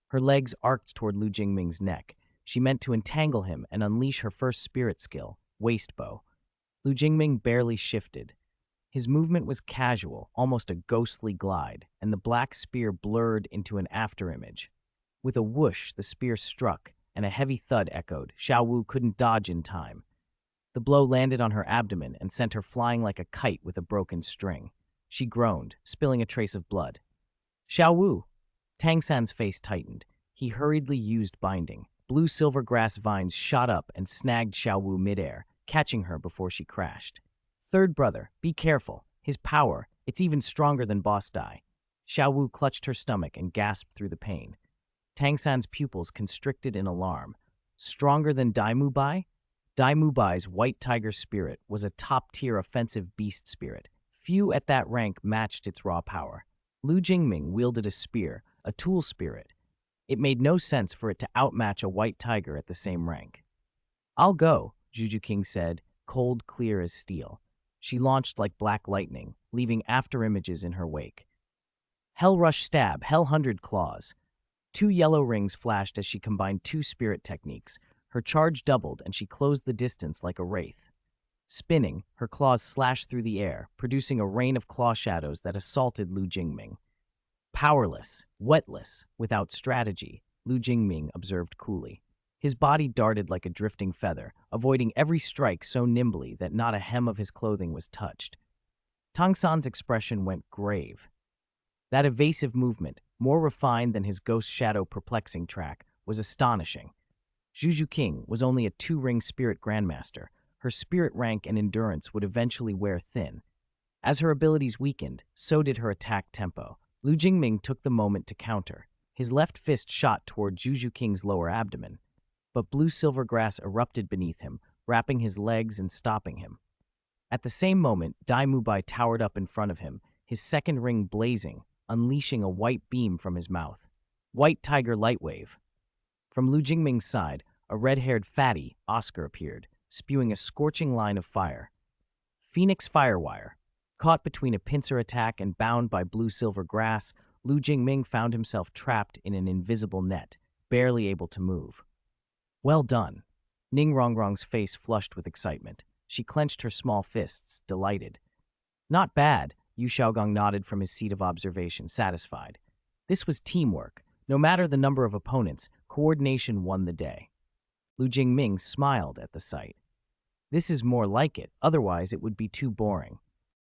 Her legs arced toward Lu Jingming's neck. She meant to entangle him and unleash her first spirit skill, waist bow. Lu Jingming barely shifted. His movement was casual, almost a ghostly glide, and the black spear blurred into an afterimage. With a whoosh, the spear struck, and a heavy thud echoed. Xiao Wu couldn't dodge in time. The blow landed on her abdomen and sent her flying like a kite with a broken string. She groaned, spilling a trace of blood. Xiao Wu! Tang San's face tightened. He hurriedly used binding. Blue silver grass vines shot up and snagged Xiao Wu midair, catching her before she crashed. Third brother, be careful. His power, it's even stronger than Boss Dai. Xiao Wu clutched her stomach and gasped through the pain. Tang San's pupils constricted in alarm. Stronger than Dai Mubai? Dai Mubai's white tiger spirit was a top-tier offensive beast spirit. Few at that rank matched its raw power. Lu Jingming wielded a spear, a tool spirit. It made no sense for it to outmatch a white tiger at the same rank. I'll go, Juju King said, cold, clear as steel. She launched like black lightning, leaving afterimages in her wake. Hell Rush Stab, Hell 100 Claws. 2 yellow rings flashed as she combined 2 spirit techniques. Her charge doubled, and she closed the distance like a wraith. Spinning, her claws slashed through the air, producing a rain of claw shadows that assaulted Lu Jingming. Powerless, wetless, without strategy, Lu Jingming observed coolly. His body darted like a drifting feather, avoiding every strike so nimbly that not a hem of his clothing was touched. Tang San's expression went grave. That evasive movement, more refined than his ghost shadow perplexing track, was astonishing. Juju King was only a 2-ring spirit grandmaster. Her spirit rank and endurance would eventually wear thin. As her abilities weakened, so did her attack tempo. Lu Jingming took the moment to counter. His left fist shot toward Juju King's lower abdomen, but blue silver grass erupted beneath him, wrapping his legs and stopping him. At the same moment, Dai Mubai towered up in front of him, his second ring blazing, unleashing a white beam from his mouth. White Tiger Lightwave. From Lu Jingming's side, a red-haired fatty, Oscar, appeared, spewing a scorching line of fire. Phoenix Firewire. Caught between a pincer attack and bound by blue-silver grass, Lu Jingming found himself trapped in an invisible net, barely able to move. Well done. Ning Rongrong's face flushed with excitement. She clenched her small fists, delighted. Not bad, Yu Xiaogong nodded from his seat of observation, satisfied. This was teamwork. No matter the number of opponents, coordination won the day. Lu Jingming smiled at the sight. This is more like it, otherwise it would be too boring.